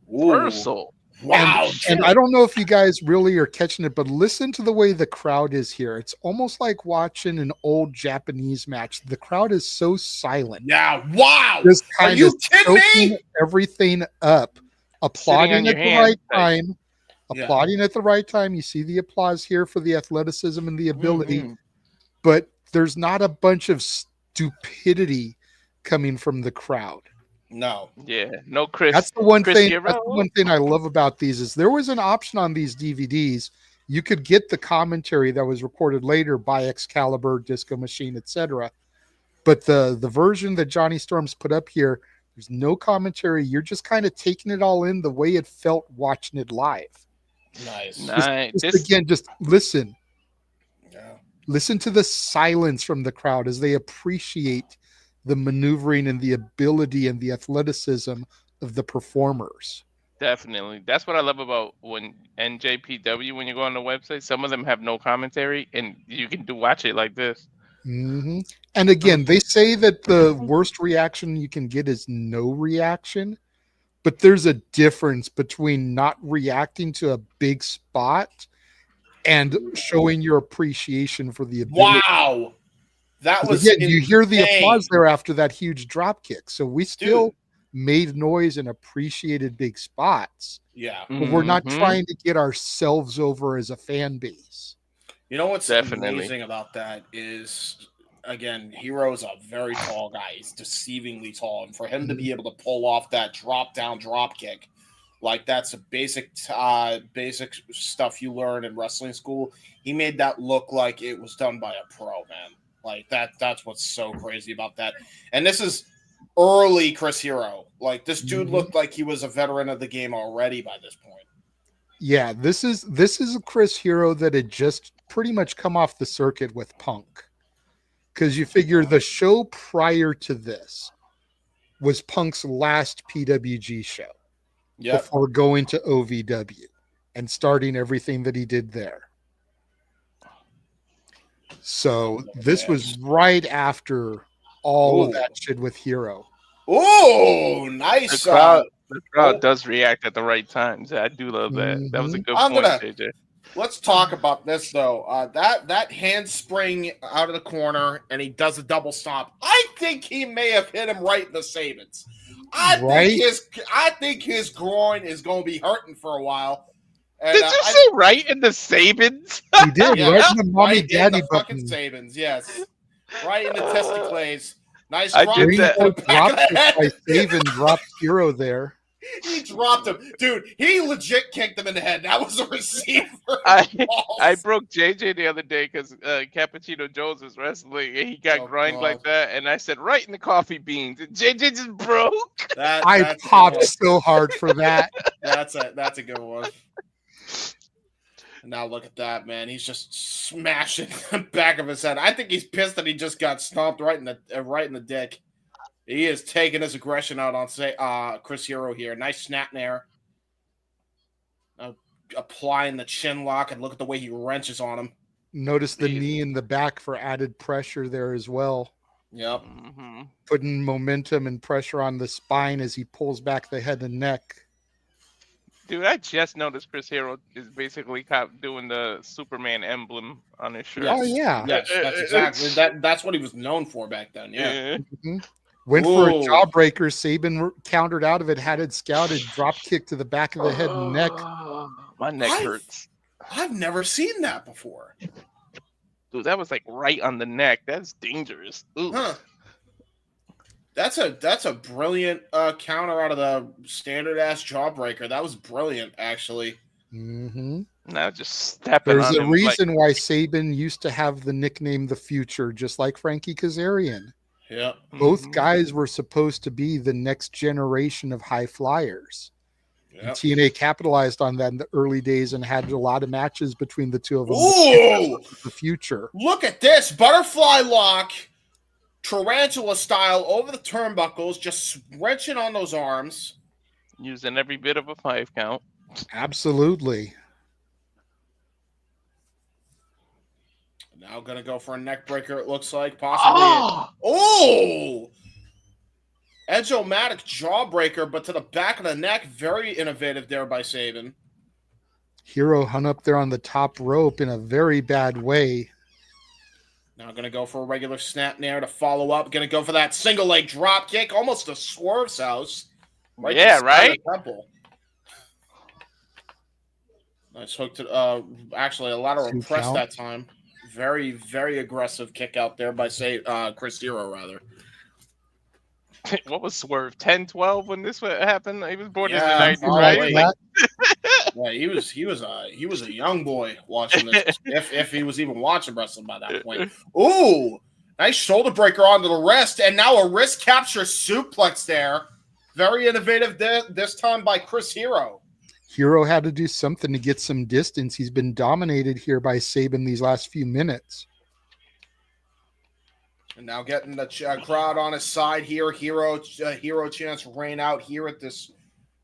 reversal. Wow. And I don't know if you guys really are catching it, but listen to the way the crowd is here. It's almost like watching an old Japanese match. The crowd is so silent. Yeah. Wow. Just are you kidding me? Everything up. Applauding at the right time. Applauding at the right time. You see the applause here for the athleticism and the ability. But there's not a bunch of stupidity coming from the crowd. No. Yeah. No Chris. That's the one thing. That's the one thing I love about these is there was an option on these DVDs. You could get the commentary that was recorded later by Excalibur, Disco Machine, etc. But the version that Johnny Storm's put up here, there's no commentary. You're just kind of taking it all in the way it felt watching it live. Nice. Just listen. Listen to the silence from the crowd as they appreciate the maneuvering and the ability and the athleticism of the performers. Definitely. That's what I love about when NJPW, when you go on the website, some of them have no commentary and you can watch it like this. Mm-hmm. And again, they say that the worst reaction you can get is no reaction, but there's a difference between not reacting to a big spot and showing your appreciation for the ability. Wow. That was again, you hear the applause there after that huge drop kick. So we still made noise and appreciated big spots. Yeah. But we're not trying to get ourselves over as a fan base. You know what's Definitely. amazing about that is, again, Hero's a very tall guy. He's deceivingly tall. And for him to be able to pull off that drop-down drop kick, like that's a basic stuff you learn in wrestling school. He made that look like it was done by a pro, man. Like that's what's so crazy about that. And this is early Chris Hero. Like this dude looked like he was a veteran of the game already by this point. Yeah, this is a Chris Hero that had just pretty much come off the circuit with Punk. Because you figure the show prior to this was Punk's last PWG show. Before going to OVW and starting everything that he did there. So this was right after all of that shit with Hero. Oh, nice. The crowd does react at the right times. I do love that. That was a good point, JJ. Let's talk about this though. That handspring out of the corner, and he does a double stomp. I think he may have hit him right in the Sabins. I think his groin is going to be hurting for a while. And, did you say right in the Sabins? He did, right in the mommy daddy fucking Sabins, yes. Right in the testicles. Nice I drop. did that. By Sabin dropped Hero there. He dropped him. Dude, he legit kicked him in the head. That was a receiver. I broke JJ the other day because Cappuccino Jones was wrestling and he got grind like that. And I said, right in the coffee beans. And JJ just broke. I popped so hard for that. That's a good one. And now look at that, man. He's just smashing the back of his head. I think he's pissed that he just got stomped right in the dick. He is taking his aggression out on Chris Hero here. Nice snap there. Applying the chin lock, and look at the way he wrenches on him. Notice the knee in the back for added pressure there as well. Yep. Putting momentum and pressure on the spine as he pulls back the head and neck. Dude, I just noticed Chris Hero is basically doing the Superman emblem on his shirt. Oh, yeah. Yes, that's exactly. That's what he was known for back then. Yeah. Went for a jawbreaker. Sabin countered out of it, had it scouted, drop kick to the back of the head and neck. My neck hurts. I've never seen that before. Dude, that was like right on the neck. That's dangerous. Huh. That's a brilliant counter out of the standard ass jawbreaker. That was brilliant, actually. Now just stepping. There's a reason why Sabin used to have the nickname The Future, just like Frankie Kazarian. Yeah. Both guys were supposed to be the next generation of high flyers. Yep. TNA capitalized on that in the early days and had a lot of matches between the two of them. Ooh! The Future. Look at this. Butterfly lock, tarantula style over the turnbuckles, just wrenching on those arms. Using every bit of a 5 count. Absolutely. Now gonna go for a neck breaker, it looks like. Possibly. Oh! Edge-o-matic jawbreaker, but to the back of the neck. Very innovative there by Sabin. Hero hung up there on the top rope in a very bad way. Now going to go for a regular snap nair to follow up. Going to go for that single leg drop kick. Almost a Swerve's house. Right right? Temple. Nice hook to, actually, a lateral press that time. Very, very aggressive kick out there by, Chris Hero, rather. What was Swerve? 10-12 when this happened? He was born in the 90s, right? Yeah, he was a young boy watching this. if he was even watching wrestling by that point. Ooh, nice shoulder breaker onto the wrist, and now a wrist capture suplex there. Very innovative this time by Chris Hero. Hero had to do something to get some distance. He's been dominated here by Sabin these last few minutes. And now getting the crowd on his side here. Hero chance rain out here at this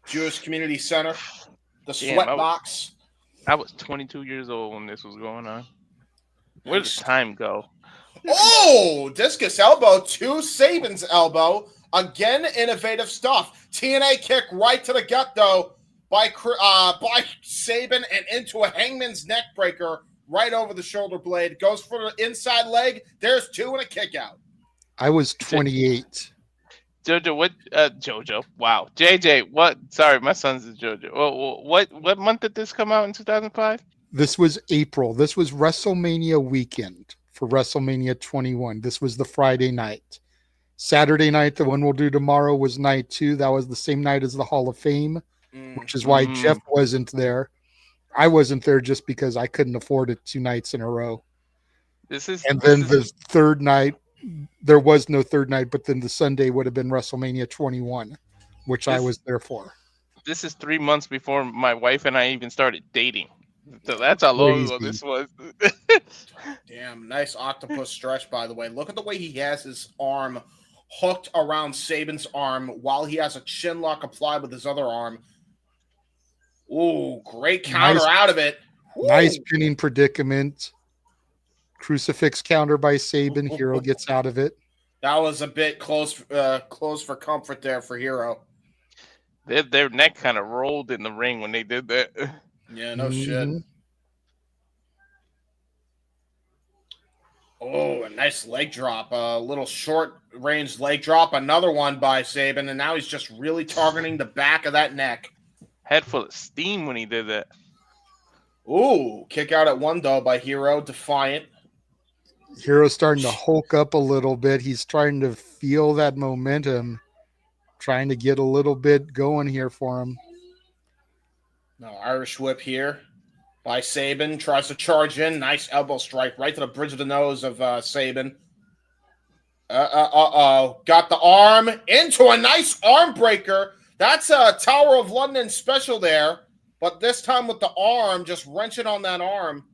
Jewish Community Center. The sweat box. I was 22 years old when this was going on. Where did time go? Oh, discus elbow to Sabin's elbow. Again, innovative stuff. TNA kick right to the gut, though, by Sabin and into a hangman's neck breaker. Right over the shoulder blade. Goes for the inside leg. There's 2 and a kick out. I was 28. Jojo, what? Jojo. Wow. JJ, what? Sorry, my son's is Jojo. What month did this come out in 2005? This was April. This was WrestleMania weekend for WrestleMania 21. This was the Friday night. Saturday night, the one we'll do tomorrow, was night 2. That was the same night as the Hall of Fame, which is why Jeff wasn't there. I wasn't there just because I couldn't afford it 2 nights in a row. The third night, there was no third night, but then the Sunday would have been WrestleMania 21, which I was there for. This is 3 months before my wife and I even started dating. So that's how long ago this was. Damn, nice octopus stretch, by the way. Look at the way he has his arm hooked around Sabin's arm while he has a chin lock applied with his other arm. Ooh, great counter out of it. Ooh. Nice pinning predicament. Crucifix counter by Sabin. Hero gets out of it. That was a bit close for comfort there for Hero. Their neck kind of rolled in the ring when they did that. Yeah, no shit. Oh, a nice leg drop. A little short-range leg drop. Another one by Sabin, and now he's just really targeting the back of that neck. Head full of steam when he did that. Ooh, kick out at one, though, by Hero. Defiant. Hero's starting to hulk up a little bit. He's trying to feel that momentum, trying to get a little bit going here for him. No, Irish whip here by Sabin. Tries to charge in. Nice elbow strike right to the bridge of the nose of Sabin. Got the arm into a nice arm breaker. That's a Tower of London special there. But this time with the arm, just wrenching on that arm.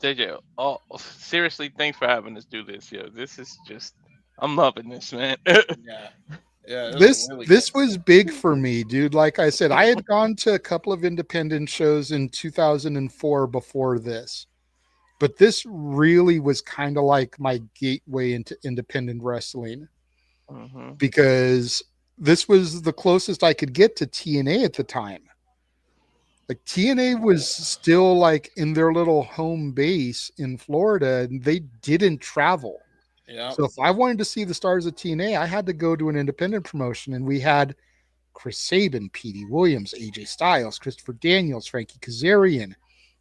JJ, seriously, thanks for having us do this, yo. This is just, I'm loving this, man. Yeah, this was big for me, dude. Like I said, I had gone to a couple of independent shows in 2004 before this, but this really was kind of like my gateway into independent wrestling, because this was the closest I could get to TNA at the time. Like TNA was still like in their little home base in Florida, and they didn't travel. Yeah. So if I wanted to see the stars of TNA, I had to go to an independent promotion, and we had Chris Sabin, Petey Williams, AJ Styles, Christopher Daniels, Frankie Kazarian.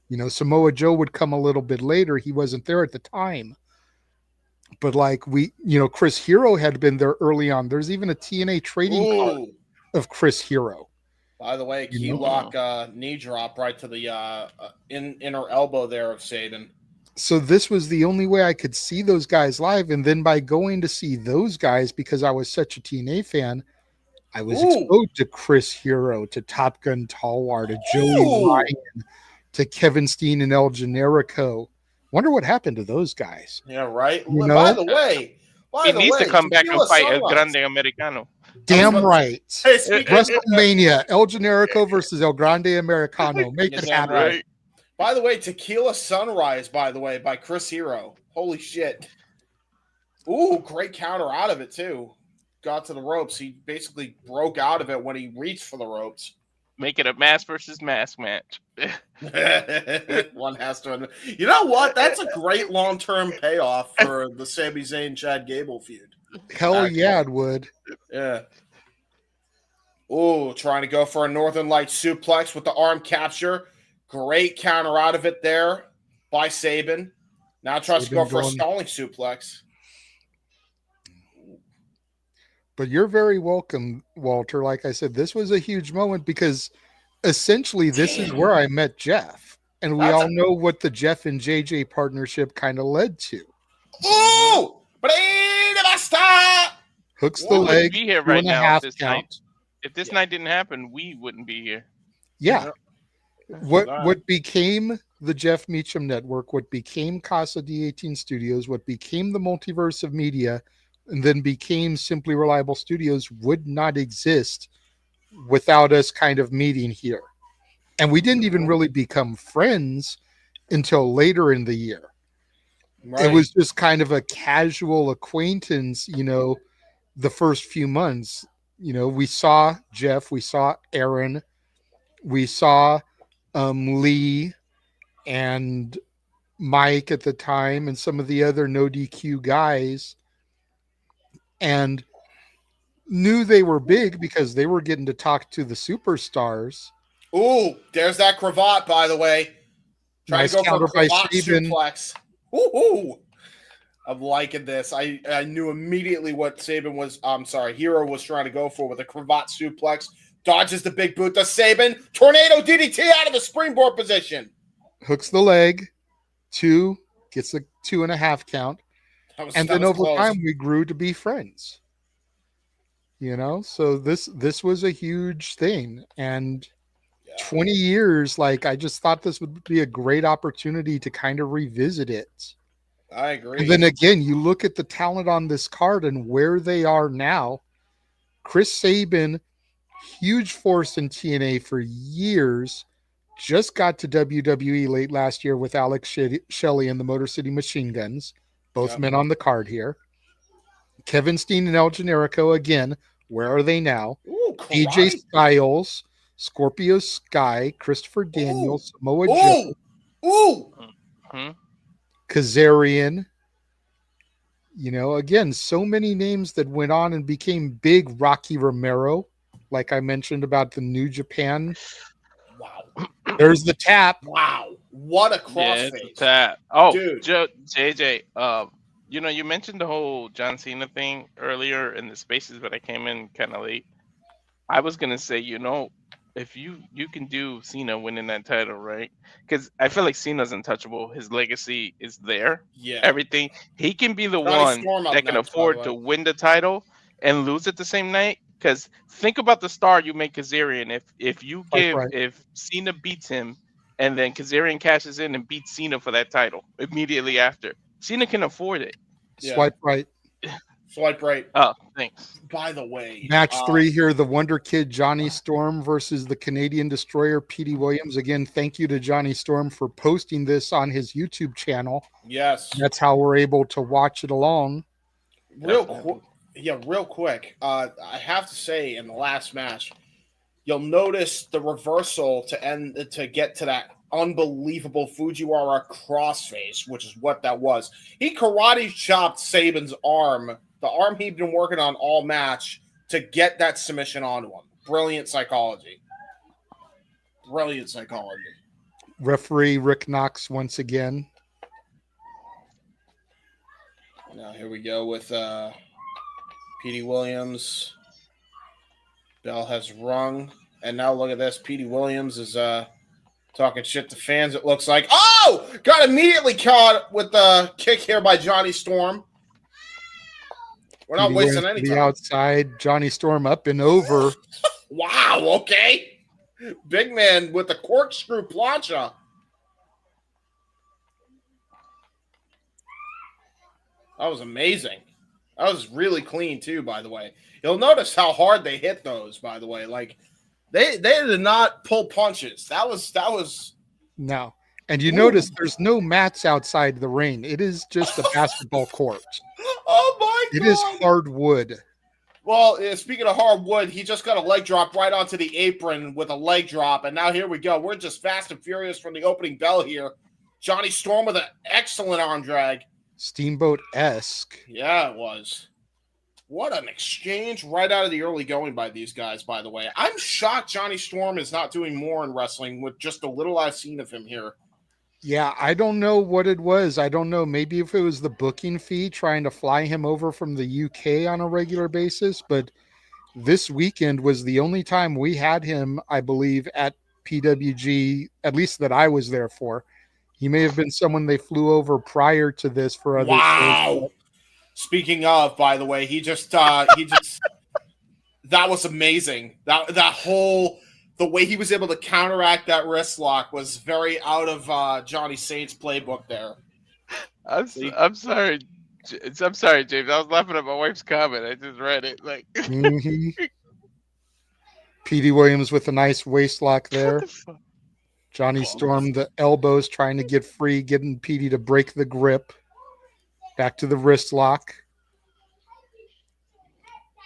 You know, Samoa Joe would come a little bit later. He wasn't there at the time. But like Chris Hero had been there early on. There's even a TNA trading card of Chris Hero. By the way, key lock knee drop right to the inner elbow there of Sabin. So this was the only way I could see those guys live. And then by going to see those guys, because I was such a TNA fan, I was exposed to Chris Hero, to Top Gun Talwar, to Joey Ryan, to Kevin Steen and El Generico. Wonder what happened to those guys. Yeah, right. You By the way, he needs to come back and fight El Grande Americano. Damn right. WrestleMania, El Generico versus El Grande Americano. Make it happen. Right. By the way, Tequila Sunrise, by Chris Hero. Holy shit. Ooh, great counter out of it, too. Got to the ropes. He basically broke out of it when he reached for the ropes. Make it a mask versus mask match. One has to. You know what? That's a great long-term payoff for the Sami Zayn Chad Gable feud. Hell yeah, it would. Yeah. Ooh, trying to go for a Northern Lights suplex with the arm capture. Great counter out of it there by Sabin. Now tries to go for a stalling suplex. But you're very welcome, Walter. Like I said, this was a huge moment because essentially this is where I met Jeff. And we all know what the Jeff and JJ partnership kind of led to. Ooh! Hooks the leg. Be here right now if this night. If this night didn't happen, we wouldn't be here. Yeah. What became the Jeff Meacham Network, what became Casa D18 Studios, what became the Multiverse of Media, and then became Simply Reliable Studios would not exist without us kind of meeting here. And we didn't even really become friends until later in the year. Right. It was just kind of a casual acquaintance, the first few months. We saw Jeff, we saw Aaron, we saw Lee and Mike at the time, and some of the other no DQ guys. And knew they were big because they were getting to talk to the superstars. Ooh, there's that cravat, by the way. Trying Nice to go for counter a by cravat Sabin. suplex. Ooh. I'm liking this. I knew immediately what Sabin was. Hero was trying to go for with a cravat suplex. Dodges the big boot to Sabin. Tornado DDT out of the springboard position. Hooks the leg. 2, gets a 2.5 count. And then over time, we grew to be friends. You know, so this was a huge thing. And 20 years, like, I just thought this would be a great opportunity to kind of revisit it. I agree. And then again, you look at the talent on this card and where they are now. Chris Sabin, huge force in TNA for years, just got to WWE late last year with Alex Shelley and the Motor City Machine Guns, both men on the card here. Kevin Steen and El Generico, again, where are they now? Ooh, AJ Styles, Scorpio Sky, Christopher Daniels, Samoa Joe. Kazarian. You know, again, so many names that went on and became big. Rocky Romero, like I mentioned about the New Japan. Wow. There's the tap. Wow. What a crossface. Yeah, tap. Oh, dude. JJ, you know, you mentioned the whole John Cena thing earlier in the spaces, but I came in kind of late. I was going to say, you know, if you can do Cena winning that title, right? Because I feel like Cena's untouchable. His legacy is there. Yeah. Everything. He can be the one that can afford to win the title and lose it the same night. Because think about the star you make Kazarian. If Cena beats him and then Kazarian cashes in and beats Cena for that title immediately after, Cena can afford it. Yeah. Swipe right. Swipe right. Oh, thanks. By the way, match 3 here, the Wonder Kid Johnny Storm versus the Canadian Destroyer Petey Williams. Again, thank you to Johnny Storm for posting this on his YouTube channel. Yes. That's how we're able to watch it along. Real quick. I have to say, in the last match, you'll notice the reversal to get to that unbelievable Fujiwara crossface, which is what that was. He karate chopped Sabin's arm, the arm he'd been working on all match, to get that submission onto him. Brilliant psychology. Referee Rick Knox once again. Now here we go with Petey Williams. Bell has rung. And now look at this. Petey Williams is talking shit to fans, it looks like. Oh! Got immediately caught with the kick here by Johnny Storm. We're not wasting any time. The outside, Johnny Storm up and over. Wow, okay. Big man with the corkscrew plancha. That was amazing. That was really clean, too, by the way. You'll notice how hard they hit those, by the way. Like, they did not pull punches. That was no. And you notice there's no mats outside the ring. It is just a basketball court. Oh my God. It is hardwood. Well, speaking of hardwood, he just got a leg drop right onto the apron with a leg drop. And now here we go. We're just fast and furious from the opening bell here. Johnny Storm with an excellent arm drag. Steamboat-esque. Yeah, it was. What an exchange right out of the early going by these guys, by the way. I'm shocked Johnny Storm is not doing more in wrestling with just a little I've seen of him here. Yeah, I don't know what it was. I don't know. Maybe if it was the booking fee trying to fly him over from the UK on a regular basis, but this weekend was the only time we had him, I believe, at PWG, at least that I was there for. He may have been someone they flew over prior to this for other shows. Speaking of, by the way, he just that was amazing. That whole the way he was able to counteract that wrist lock was very out of Johnny Saint's playbook there. I'm sorry. I'm sorry, James. I was laughing at my wife's comment. I just read it. Like Petey Williams with a nice waist lock there. Johnny Storm, the elbows trying to get free, getting Petey to break the grip. Back to the wrist lock.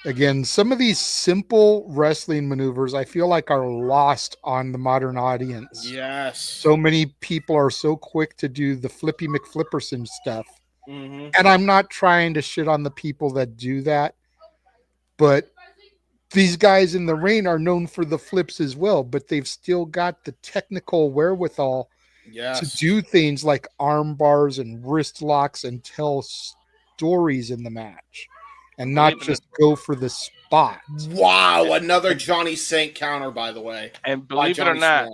Again, some of these simple wrestling maneuvers I feel like are lost on the modern audience. Yes. So many people are so quick to do the Flippy McFlipperson stuff. Mm-hmm. And I'm not trying to shit on the people that do that, but these guys in the ring are known for the flips as well, but they've still got the technical wherewithal to do things like arm bars and wrist locks and tell stories in the match and not just go for the spot. Wow, another Johnny Saint counter, by the way. And believe it or not,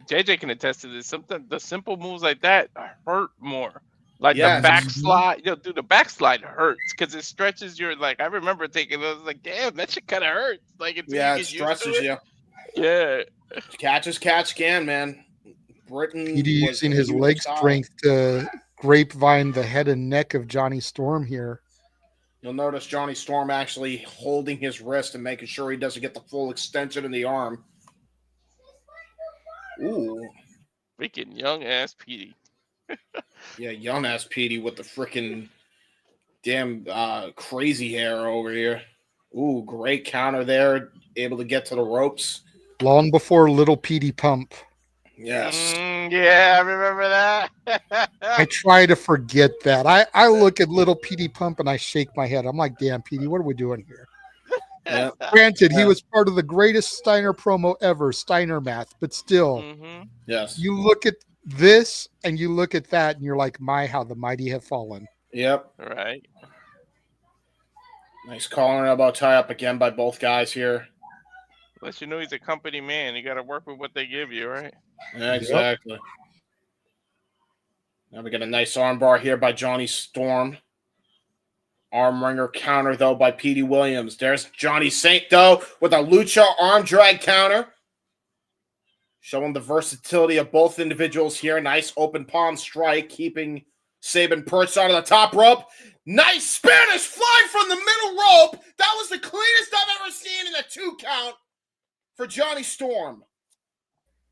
JJ can attest to this. Something the simple moves like that hurt more. Like the backslide, dude, the backslide hurts because it stretches your, like, I remember taking it, I was like, damn, that shit kind of hurts. Like, it stretches you. Yeah. Catch can, man. Britain Petey using his leg strength to grapevine the head and neck of Johnny Storm here. You'll notice Johnny Storm actually holding his wrist and making sure he doesn't get the full extension in the arm. Ooh. Freaking young ass Petey. Yeah, young ass Petey with the freaking damn crazy hair over here. Ooh, great counter there. Able to get to the ropes. Long before little Petey Pump. Yes. Yeah, I remember that. I try to forget that. I look at little Petey Pump and I shake my head. I'm like, damn, Petey, what are we doing here? Yeah. Granted, he was part of the greatest Steiner promo ever, Steiner Math, but still, yes. You look at this and you look at that and you're like, my, how the mighty have fallen. Yep. Right. Nice collar and elbow tie up again by both guys here. Let you know he's a company man. You got to work with what they give you, right? Yeah, exactly. Yep. Now we got a nice armbar here by Johnny Storm. Arm wringer counter, though, by Petey Williams. There's Johnny Saint, though, with a lucha arm drag counter. Showing the versatility of both individuals here. Nice open palm strike, keeping Sabin perched out of the top rope. Nice Spanish fly from the middle rope. That was the cleanest I've ever seen in a 2 count for Johnny Storm.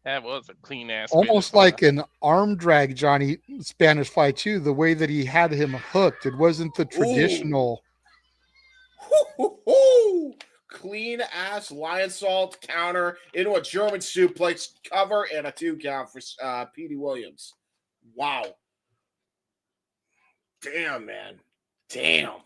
That was a clean ass. Almost like an arm drag Johnny Spanish fly too. The way that he had him hooked, it wasn't the traditional. Clean ass lion salt counter into a German suplex cover and a 2 count for Petey Williams. Wow. Damn, man. Damn.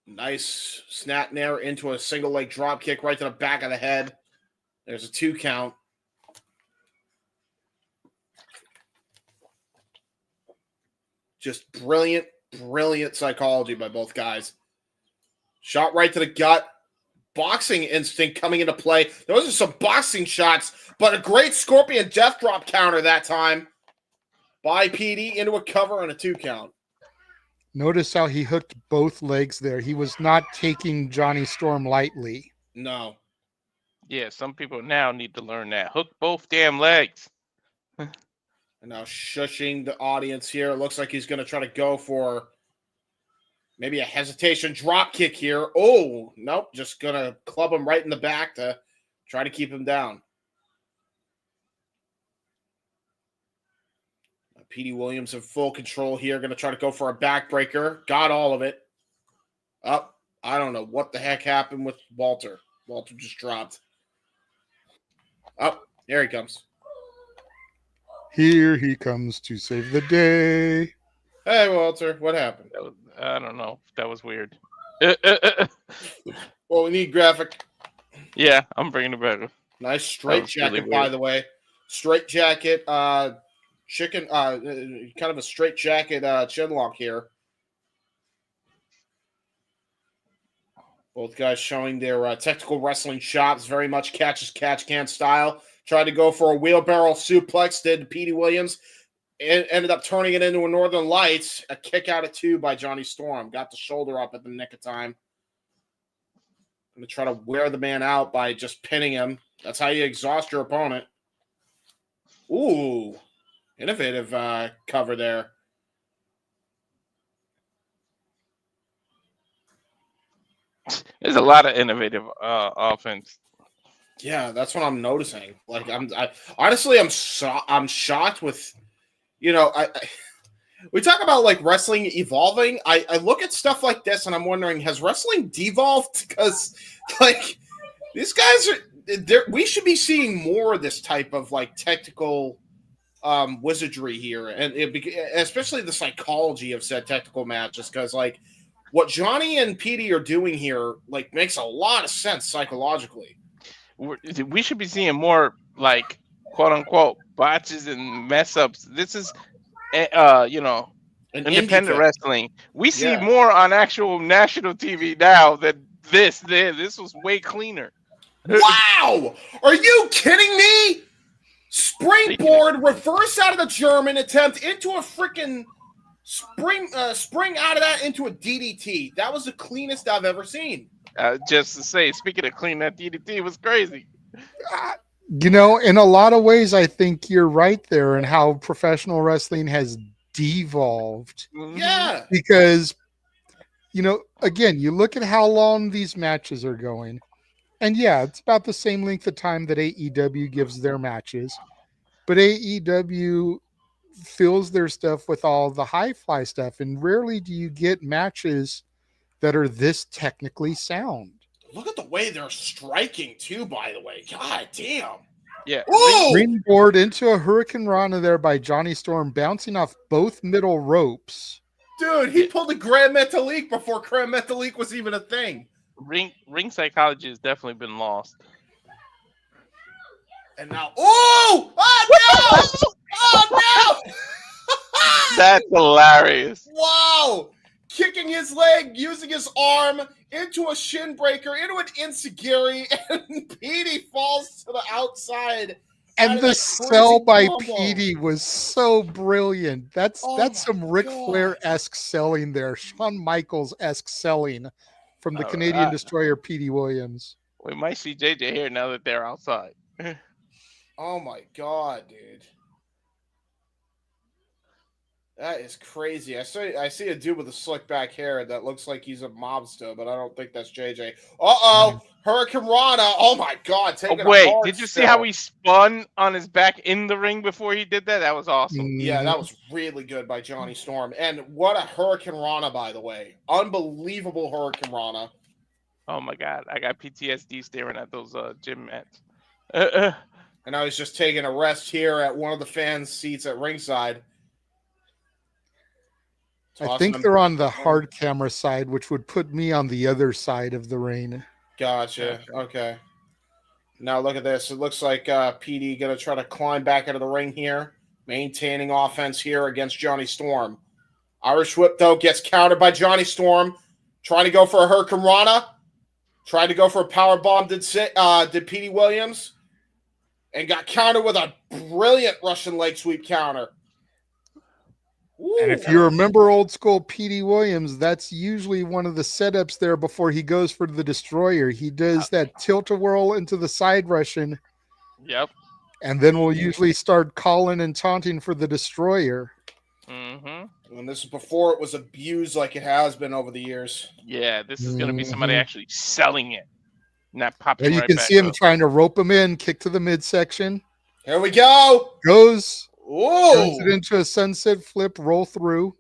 Nice snap nair into a single leg drop kick right to the back of the head. There's a 2 count. Just brilliant psychology by both guys. Shot right to the gut. Boxing instinct coming into play. Those are some boxing shots, but a great Scorpion death drop counter that time by Petey into a cover and a 2 count. Notice how he hooked both legs there. He was not taking Johnny Storm lightly. No. Yeah, some people now need to learn that. Hook both damn legs. And now shushing the audience here. It looks like he's going to try to go for maybe a hesitation drop kick here. Oh, nope. Just going to club him right in the back to try to keep him down. Petey Williams in full control here. Going to try to go for a backbreaker. Got all of it. Up. I don't know what the heck happened with Walter. Walter just dropped. Up. There he comes. Here he comes to save the day. Hey, Walter. What happened? I don't know. That was weird. Well, we need graphic. Yeah, I'm bringing it back. Nice straight jacket, really by the way. Straight jacket, chicken, kind of a straight jacket chin lock here. Both guys showing their technical wrestling chops, very much catch can style. Tried to go for a wheelbarrow suplex, did Petey Williams. Ended up turning it into a Northern Lights. A kick out of 2 by Johnny Storm. Got the shoulder up at the nick of time. Going to try to wear the man out by just pinning him. That's how you exhaust your opponent. Ooh. Innovative cover there. There's a lot of innovative offense. Yeah, that's what I'm noticing. Like, honestly, I'm shocked with, we talk about like wrestling evolving. I look at stuff like this and I'm wondering, has wrestling devolved? Because like these guys are, we should be seeing more of this type of like technical wizardry here, and especially the psychology of said technical matches. Because like what Jonny and Petey are doing here like makes a lot of sense psychologically. We should be seeing more like quote unquote botches and mess ups. This is An independent indie wrestling. We see Yeah. more on actual national TV now than this. This was way cleaner. Wow! Are you kidding me? Springboard, reverse out of the German attempt into a freaking spring out of that into a DDT. That was the cleanest I've ever seen. Just to say, speaking of clean, that DDT was crazy. In a lot of ways, I think you're right there in how professional wrestling has devolved. Mm-hmm. Yeah. Because, again, you look at how long these matches are going. And yeah, it's about the same length of time that AEW gives their matches. But AEW fills their stuff with all the high fly stuff. And rarely do you get matches that are this technically sound. Look at the way they're striking, too, by the way. God damn. Yeah. Springboard into a Hurricane Rana there by Johnny Storm, bouncing off both middle ropes. Dude, he pulled a Grand Metalik before Grand Metalik was even a thing. Ring psychology has definitely been lost. And now, oh no! Oh no! That's hilarious. Wow! Kicking his leg, using his arm into a shin breaker, into an enziguri, and Petey falls to the outside. And the sell by Petey was so brilliant. That's some Ric Flair-esque selling there. Shawn Michaels-esque selling from the Canadian Destroyer Petey Williams. We might see JJ here now that they're outside. Oh my god, dude. That is crazy. I see a dude with a slick back hair that looks like he's a mobster, but I don't think that's JJ. Hurricane Rana. Oh my god. Wait, did you see how he spun on his back in the ring before he did that? That was awesome. Yeah, that was really good by Johnny Storm. And what a Hurricane Rana, by the way. Unbelievable Hurricane Rana. Oh my god. I got PTSD staring at those gym mats. And I was just taking a rest here at one of the fans' seats at ringside. I think they're on the hard camera side, which would put me on the other side of the ring. Gotcha. Okay. Now look at this. It looks like PD going to try to climb back out of the ring here, maintaining offense here against Johnny Storm. Irish Whip, though, gets countered by Johnny Storm. Trying to go for a Hurricane Rana. Tried to go for a power bomb. Did Petey Williams. And got countered with a brilliant Russian leg sweep counter. Ooh. And if you remember old school Petey Williams, that's usually one of the setups there before he goes for the Destroyer. He does that tilt-a-whirl into the side Russian. Yep. And then we'll usually start calling and taunting for the Destroyer. Mm-hmm. And this is before it was abused like it has been over the years. Yeah, this is going to be somebody actually selling it, not popping And you right can back see him up. trying to rope him in, kick to the midsection. Here we go. Goes. Ooh. Turns it into a sunset flip, roll through.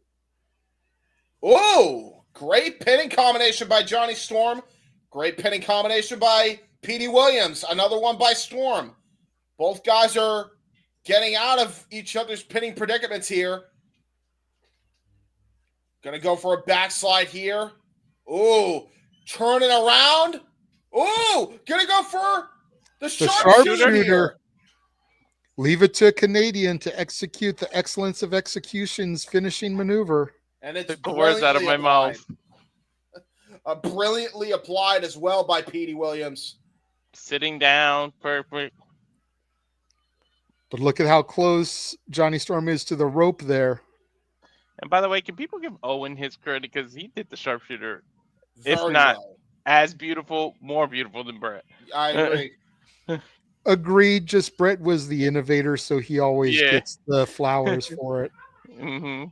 Ooh. Great pinning combination by Johnny Storm. Great pinning combination by Petey Williams. Another one by Storm. Both guys are getting out of each other's pinning predicaments here. Gonna go for a backslide here. Ooh. Turning around. Ooh. Gonna go for the sharpshooter. Leave it to a Canadian to execute the excellence of execution's finishing maneuver. And it's Took the words out of my mouth. Brilliantly applied as well by Petey Williams. Sitting down, perfect. But look at how close Johnny Storm is to the rope there. And by the way, can people give Owen his credit? Because he did the sharpshooter. Very if not well. as beautiful, more beautiful than Brett. I agree. Agreed. Just Brett was the innovator, so he always gets the flowers for it. Mm-hmm.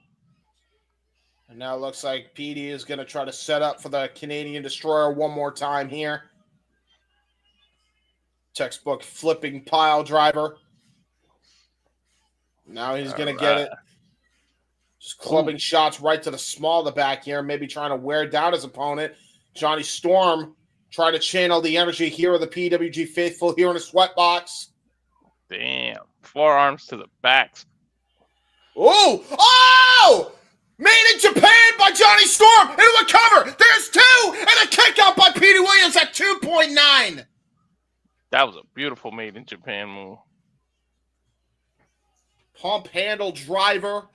And now it looks like Petey is going to try to set up for the Canadian Destroyer one more time here. Textbook flipping pile driver. Now he's going to get it. Just clubbing shots right to the small of the back here, maybe trying to wear down his opponent. Johnny Storm trying to channel the energy here of the PWG faithful here in the sweatbox. Damn. Forearms to the backs. Oh! Oh! Made in Japan by Johnny Storm into a cover. There's 2 and a kick out by Petey Williams at 2.9. That was a beautiful made in Japan move. Pump handle driver.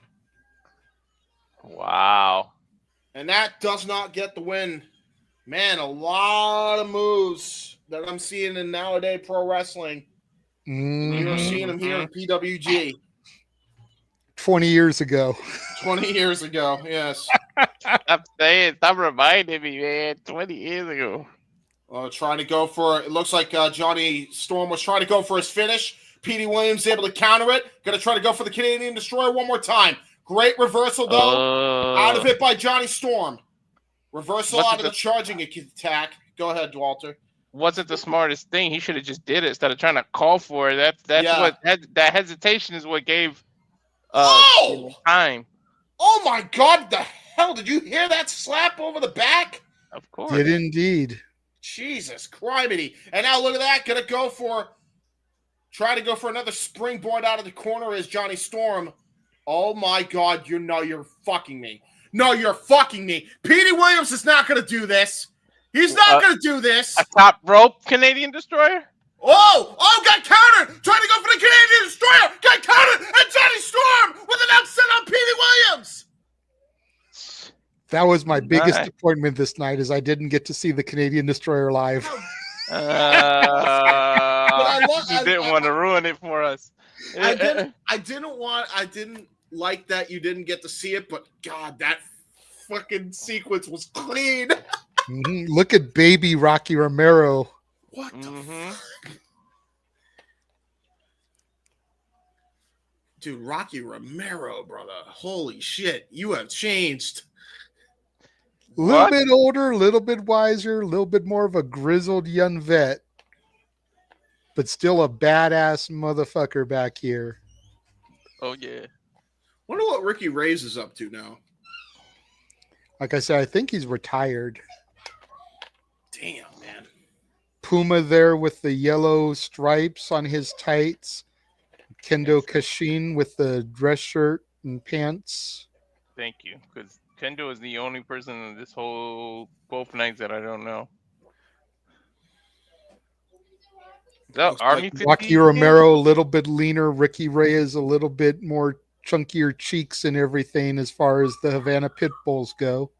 Wow. And that does not get the win. Man, a lot of moves that I'm seeing in nowadays pro wrestling. You're seeing them here in PWG. 20 years ago. 20 years ago, yes. Stop reminding me, man. 20 years ago. Trying to go for it. Looks like Johnny Storm was trying to go for his finish. Petey Williams able to counter it. Going to try to go for the Canadian Destroyer one more time. Great reversal, though. Out of it by Johnny Storm. Reversal out of the charging attack. Go ahead, Walter. Wasn't the smartest thing. He should have just did it instead of trying to call for it. That hesitation is what gave time. Oh my God! The hell did you hear that slap over the back? Of course, did indeed. Jesus criminy! And now look at that. Try to go for another springboard out of the corner as Johnny Storm. Oh my God! You're fucking me. No, you're fucking me. Petey Williams is not going to do this. He's not going to do this. A top rope Canadian Destroyer? Got countered. Trying to go for the Canadian Destroyer. Got countered. And Johnny Storm with an upset on Petey Williams. That was my biggest disappointment this night, is I didn't get to see the Canadian Destroyer live. You didn't want to ruin it for us. I didn't like that you didn't get to see it, but God, that fucking sequence was clean. Look at baby Rocky Romero. What the fuck? Dude, Rocky Romero, brother. Holy shit. You have changed. A little bit older, a little bit wiser, a little bit more of a grizzled young vet. But still a badass motherfucker back here. Oh, yeah. Wonder what Ricky Reyes is up to now. Like I said, I think he's retired. Damn, man. Puma there with the yellow stripes on his tights. Kendo Kashin with the dress shirt and pants. Thank you, because Kendo is the only person in this whole both nights that I don't know. Rocky Romero a little bit leaner. Ricky Reyes a little bit more chunkier cheeks and everything as far as the Havana Pitbulls go.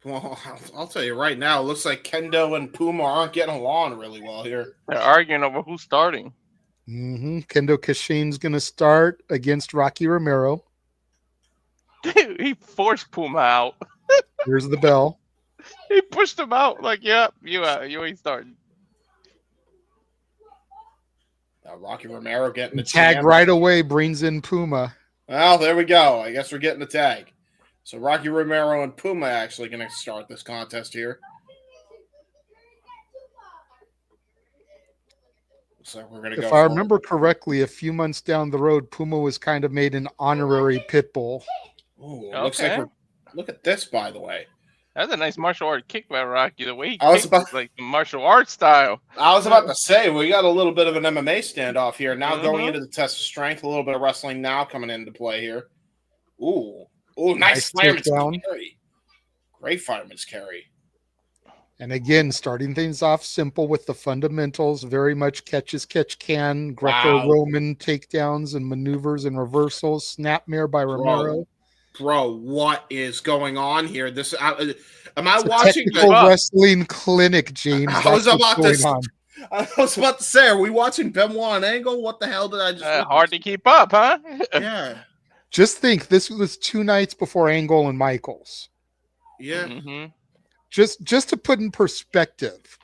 Well, I'll tell you right now, it looks like Kendo and Puma aren't getting along really well here. They're arguing over who's starting. Kendo Kashin's going to start against Rocky Romero. Dude, he forced Puma out. Here's the bell. He pushed him out like, yep, you ain't starting. Rocky Romero getting the tag right away, brings in Puma. Well, there we go. I guess we're getting the tag. So Rocky Romero and Puma actually going to start this contest here. So we're going to go. If I remember correctly, a few months down the road, Puma was kind of made an honorary Pitbull. Ooh, looks like look at this, by the way. That's a nice martial art kick by Rocky. The way he kicks is like the martial art style. I was about to say, we got a little bit of an MMA standoff here. Now going into the test of strength, a little bit of wrestling now coming into play here. Ooh, nice fireman's carry. Great fireman's carry. And again, starting things off simple with the fundamentals, very much catch as catch can, Greco-Roman takedowns and maneuvers and reversals, snapmare by Romero. Bro, what is going on here? This am I it's watching a wrestling clinic, James? I was about to say, are we watching Benoit and Angle? What the hell did I just? Hard to keep up, huh? Yeah. Just think, this was 2 nights before Angle and Michaels. Yeah. Mm-hmm. Just to put in perspective.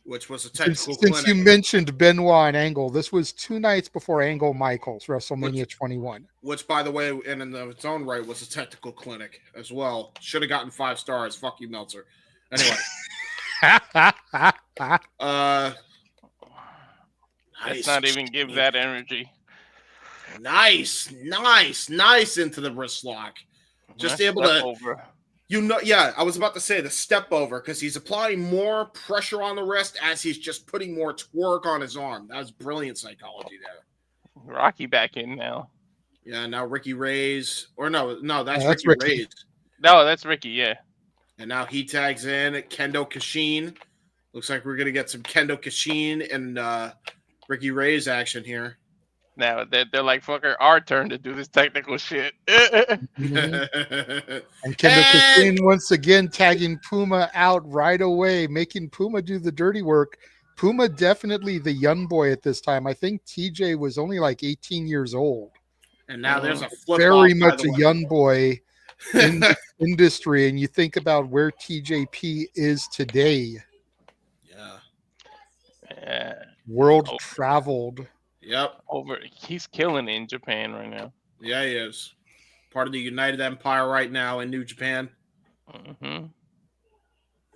Which was a technical Since you mentioned Benoit and Angle, this was 2 nights before Angle Michaels, WrestleMania 21. Which, by the way, and in its own right, was a technical clinic as well. Should have gotten 5 stars. Fuck you, Meltzer. Anyway. Let's not even give that energy. Nice into the wrist lock. Just able to... Over. I was about to say the step over because he's applying more pressure on the wrist as he's just putting more torque on his arm. That was brilliant psychology there. Rocky back in now. Yeah, now Ricky Reyes. Or no, that's that's Ricky Ricky. Reyes. No, that's Ricky, yeah. And now he tags in Kendo Kashin. Looks like we're going to get some Kendo Kashin and Ricky Reyes action here. Now they're like, fucker, our turn to do this technical shit. Mhm. And Kendo Kashin once again tagging Puma out right away, making Puma do the dirty work. Puma definitely the young boy at this time. I think TJ was only like 18 years old. And now there's a flip Very off, much a young boy in the industry. And you think about where TJP is today. Yeah. World traveled. Yep. He's killing it in Japan right now. Yeah, he is. Part of the United Empire right now in New Japan. Mm-hmm.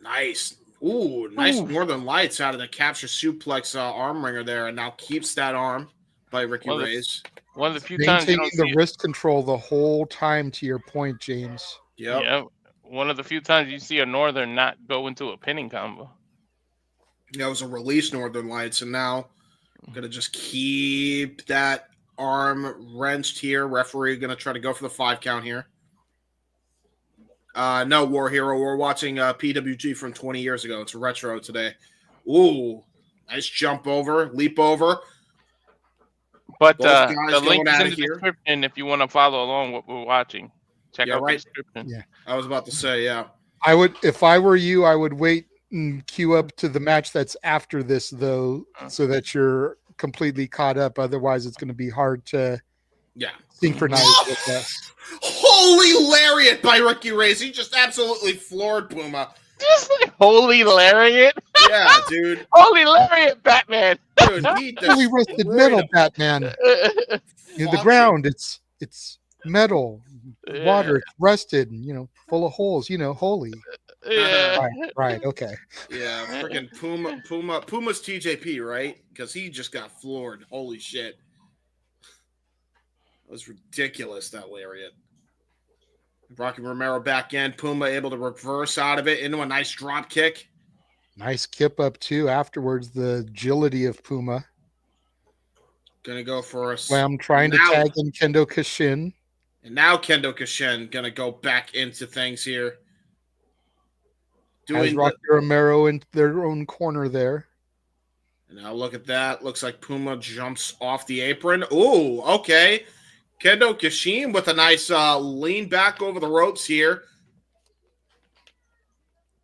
Nice. Ooh, nice Northern Lights out of the capture suplex arm ringer there, and now keeps that arm by Ricky Reyes. One of the few times maintaining the wrist control the whole time, to your point, James. Yep. Yeah. One of the few times you see a Northern not go into a pinning combo. That was a release Northern Lights, and now I'm going to just keep that arm wrenched here. Referee going to try to go for the 5 count here. No, War Hero. We're watching PWG from 20 years ago. It's retro today. Ooh, nice jump over, leap over. But the link is in the description if you want to follow along what we're watching. Check out the description. Yeah, I was about to say, yeah. I would, if I were you, I would wait and queue up to the match that's after this, though, so that you're completely caught up. Otherwise, it's going to be hard to synchronize with that. Holy lariat by Ricky Reyes. He just absolutely floored Puma. Just like holy lariat? Yeah, dude. Holy lariat, Batman. Dude, he Holy rusted metal, Batman. The ground, it's metal. Water, it's rusted, and, full of holes, holy. Yeah. Right, okay. Yeah, freaking Puma's TJP, right? Because he just got floored. Holy shit. That was ridiculous, that lariat. Rocky Romero back in. Puma able to reverse out of it into a nice drop kick. Nice kip up, too, afterwards. The agility of Puma. Gonna go for a slam, trying to tag in Kendo Kashin. And now Kendo Kashin gonna go back into things here. Has Rocky Romero in their own corner there. And now look at that. Looks like Puma jumps off the apron. Ooh, okay. Kendo Kashin with a nice lean back over the ropes here.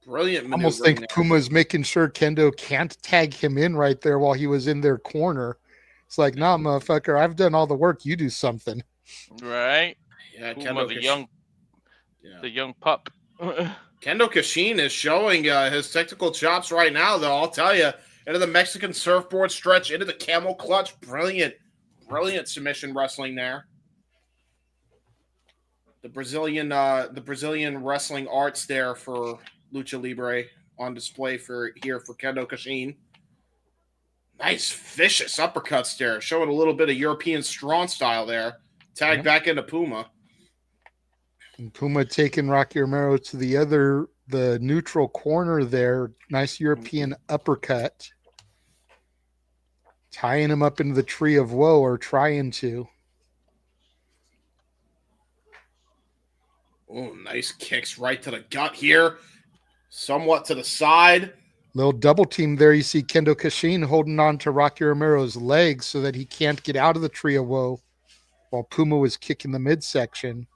Brilliant maneuver. Almost think Puma's making sure Kendo can't tag him in right there while he was in their corner. It's like, nah, motherfucker, I've done all the work. You do something. Right. Yeah, Puma, the young pup. Kendo Kashin is showing his technical chops right now, though. I'll tell you, into the Mexican surfboard stretch, into the camel clutch. Brilliant submission wrestling there. The Brazilian wrestling arts there for Lucha Libre on display for Kendo Kashin. Nice vicious uppercuts there, showing a little bit of European strong style there. Tag back into Puma. And Puma taking Rocky Romero to the neutral corner there. Nice European uppercut. Tying him up into the tree of woe, or trying to. Oh, nice kicks right to the gut here. Somewhat to the side. Little double team there. You see Kendo Kashin holding on to Rocky Romero's legs so that he can't get out of the tree of woe while Puma was kicking the midsection.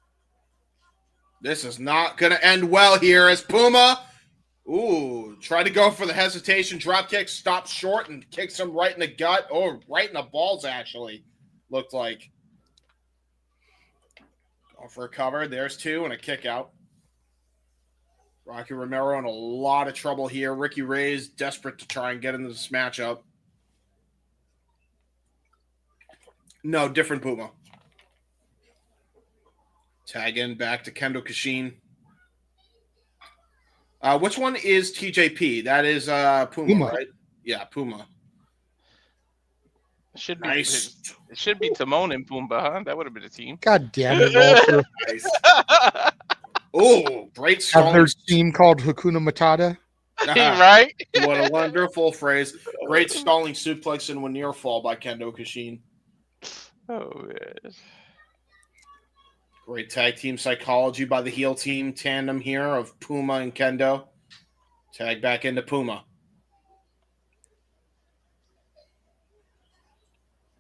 This is not going to end well here as Puma, tried to go for the hesitation drop kick, stopped short and kicks him right in the gut, or right in the balls, actually, looked like. Going for a cover. There's 2 and a kick out. Rocky Romero in a lot of trouble here. Ricky Reyes desperate to try and get into this matchup. No, different Puma. Tag in back to Kendo Kashin. Which one is TJP? That is Puma, right? Yeah, Puma. It should be Timon and Pumbaa, huh? That would have been a team. God damn it, Walter. Nice. Oh, great stalling. Have their team called Hakuna Matata? Right? What a wonderful phrase. Great stalling suplex and near fall by Kendo Kashin. Oh, yes. Great tag team psychology by the heel team tandem here of Puma and Kendo. Tag back into Puma.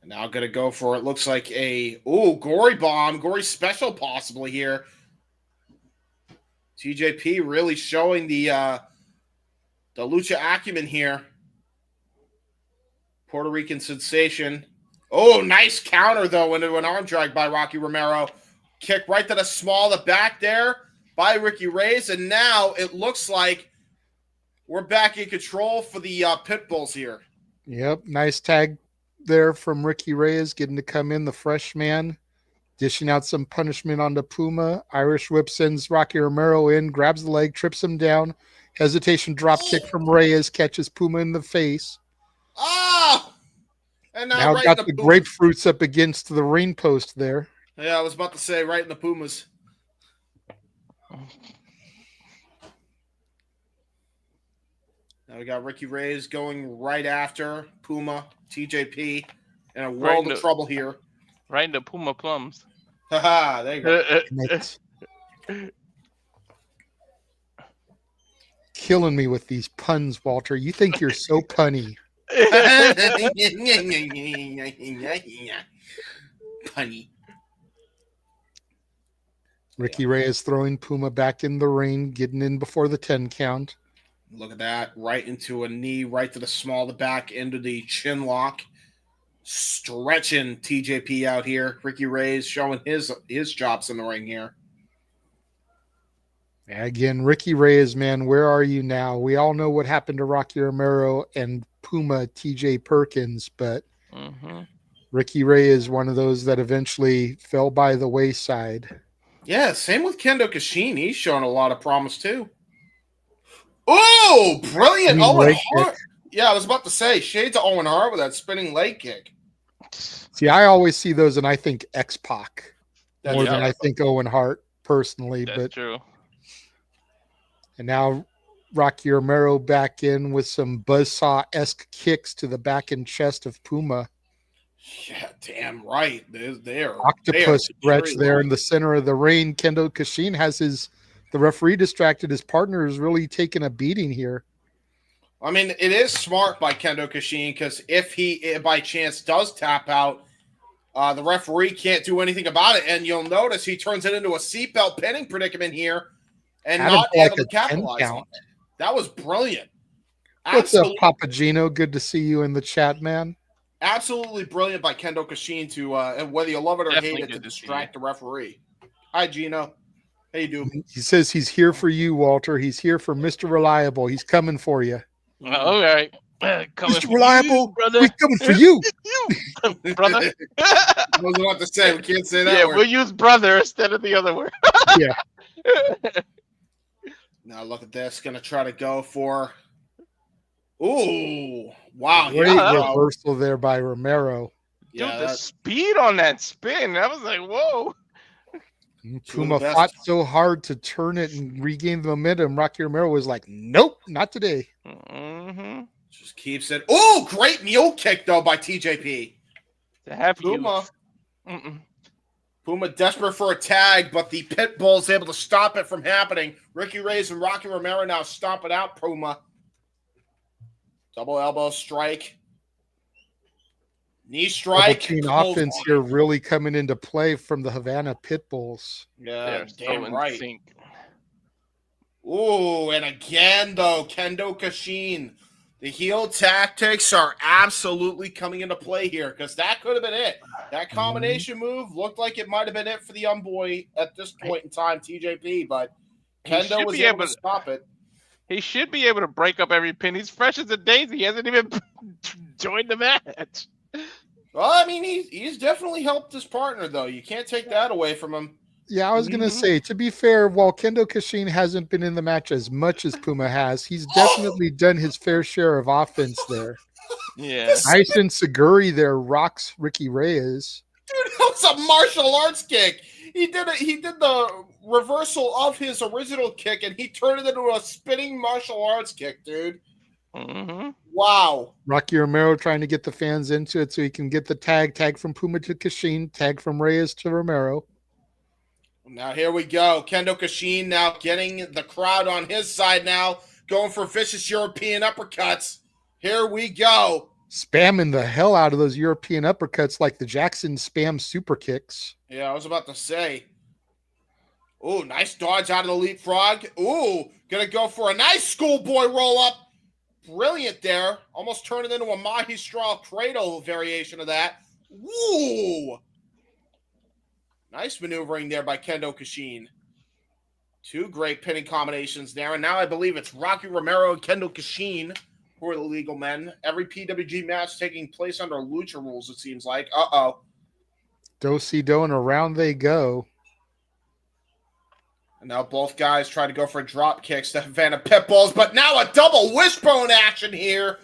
And now going to go for it. Looks like a, gory bomb. Gory special possibly here. TJP really showing the lucha acumen here. Puerto Rican sensation. Oh, nice counter, though, into an arm drag by Rocky Romero. Kick right to the back there by Ricky Reyes. And now it looks like we're back in control for the Pitbulls here. Yep, nice tag there from Ricky Reyes, getting to come in, the fresh man, dishing out some punishment onto Puma. Irish whip sends Rocky Romero in, grabs the leg, trips him down. Hesitation drop kick from Reyes, catches Puma in the face. Oh! And now right got the grapefruits up against the ring post there. Yeah, I was about to say right in the Pumas. Now we got Ricky Reyes going right after Puma, TJP, in a world of trouble here. Right into Puma plums. Haha, there you go. Killing me with these puns, Walter. You think you're so punny. Punny. Ricky Reyes throwing Puma back in the ring, getting in before the 10 count. Look at that. Right into a knee, right to the back, into the chin lock. Stretching TJP out here. Ricky Reyes showing his chops in the ring here. Again, Ricky Reyes, man, where are you now? We all know what happened to Rocky Romero and Puma TJ Perkins, but Ricky Reyes is one of those that eventually fell by the wayside. Yeah, same with Kendo Kashin. He's showing a lot of promise too. Oh, brilliant Owen Hart. Yeah, I was about to say, shades of Owen Hart with that spinning leg kick. See, I always see those and I think X-Pac more than I think Owen Hart personally. That's true. And now Rocky Romero back in with some buzzsaw-esque kicks to the back and chest of Puma. Yeah, damn right. They're octopus stretch there in the center of the ring. Kendo Kashin has the referee distracted. His partner is really taking a beating here. I mean, it is smart by Kendo Kashin because if he by chance does tap out, the referee can't do anything about it. And you'll notice he turns it into a seatbelt pinning predicament here and not able to capitalize on it. That was brilliant. What's up, Papagino? Good to see you in the chat, man. Absolutely brilliant by Kendo Kashin to, and whether you love it or hate it, to distract the referee. Hi, Gino. How you doing? He says he's here for you, Walter. He's here for Mr. Reliable. He's coming for you. All right. Mr. Reliable, brother. We're coming for you. Brother. I was about to say, we can't say that word. We'll use brother instead of the other word. Yeah. Now look at this. Going to try to go for... Ooh, wow. Great reversal there by Romero. Dude, the speed on that spin. I was like, whoa. Puma fought so hard to turn it and regain the momentum. Rocky Romero was like, nope, not today. Just keeps it. Oh, great mule kick, though, by TJP. To have Puma. Puma desperate for a tag, but the Pitbulls able to stop it from happening. Ricky Reyes and Rocky Romero now stomping out Puma. Double elbow strike. Knee strike. Offense here really coming into play from the Havana Pitbulls. Yeah, damn right. Ooh, and again, though, Kendo Kashin. The heel tactics are absolutely coming into play here because that could have been it. That combination move looked like it might have been it for the young boy at this point in time, TJP, but Kendo was able to stop it. He should be able to break up every pin. He's fresh as a daisy. He hasn't even joined the match. Well, I mean, he's definitely helped his partner, though. You can't take that away from him. Yeah, I was going to say, to be fair, while Kendo Kashin hasn't been in the match as much as Puma has, he's definitely done his fair share of offense there. Yeah. Tyson Seguri there rocks Ricky Reyes. Dude, that was a martial arts kick. He did the reversal of his original kick, and he turned it into a spinning martial arts kick, dude. Wow. Rocky Romero trying to get the fans into it so he can get the tag from Puma to Kashin, tag from Reyes to Romero. Now here we go. Kendo Kashin now getting the crowd on his side now, going for vicious European uppercuts. Here we go. Spamming the hell out of those European uppercuts like the Jackson spam super kicks. Yeah, I was about to say. Ooh, nice dodge out of the leapfrog. Ooh, gonna go for a nice schoolboy roll up. Brilliant there. Almost turned it into a Mahi Straw cradle variation of that. Ooh. Nice maneuvering there by Kendo Kashin. Two great pinning combinations there. And now I believe it's Rocky Romero and Kendo Kashin who are the legal men. Every PWG match taking place under Lucha rules, it seems like. Uh-oh. Do-si-do, and around they go. And now both guys try to go for drop kicks to Havana Pitbulls, but now a double wishbone action here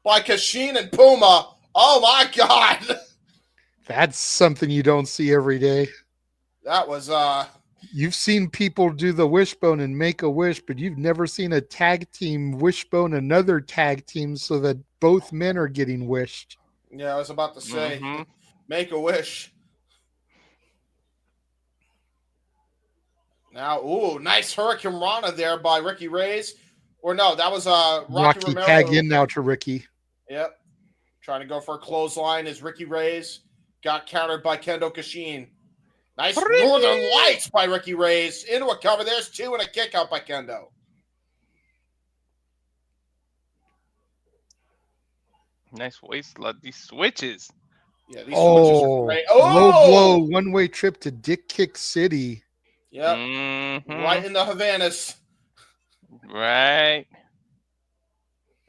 by Kashin and Puma. Oh my God. That's something you don't see every day. That was You've seen people do the wishbone and make a wish, but you've never seen a tag team wishbone another tag team so that both men are getting wished. Yeah, I was about to say, make a wish. Now, ooh, nice Hurricane Rana there by Ricky Reyes. Or no, that was Rocky Romero. Tag in now to Ricky. Yep. Trying to go for a clothesline is Ricky Reyes. Got countered by Kendo Kashin. Nice Northern Lights by Ricky Reyes. Into a cover. There's two and a kick out by Kendo. Nice waist. These switches. Yeah, these switches are great. Oh! Low blow, one-way trip to Dick Kick City. Yep. Right in the Havanas. Right.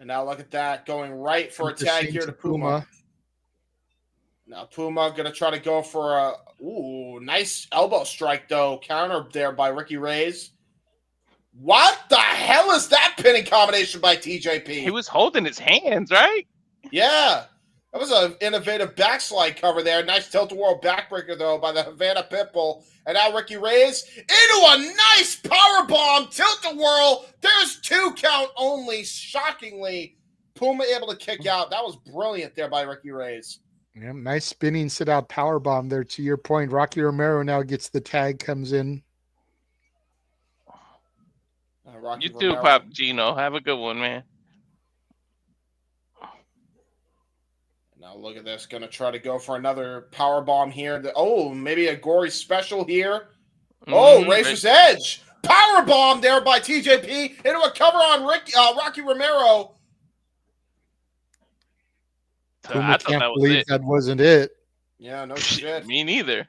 And now look at that. Going right for a tag here to Puma. Now Puma going to try to go for a nice elbow strike, though. Counter there by Ricky Reyes. What the hell is that pinning combination by TJP? He was holding his hands, right? Yeah. That was an innovative backslide cover there. Nice tilt-a-whirl backbreaker, though, by the Havana Pitbull. And now Ricky Reyes into a nice powerbomb tilt-a-whirl. There's 2 count only. Shockingly, Puma able to kick out. That was brilliant there by Ricky Reyes. Yeah, nice spinning sit-out powerbomb there. To your point, Rocky Romero now gets the tag, comes in. You too, Pop Gino. Have a good one, man. Now look at this. Going to try to go for another powerbomb here. Maybe a gory special here. Razor's Edge. Powerbomb there by TJP into a cover on Rocky Romero. I can't believe that wasn't it. Yeah, no shit. Me neither.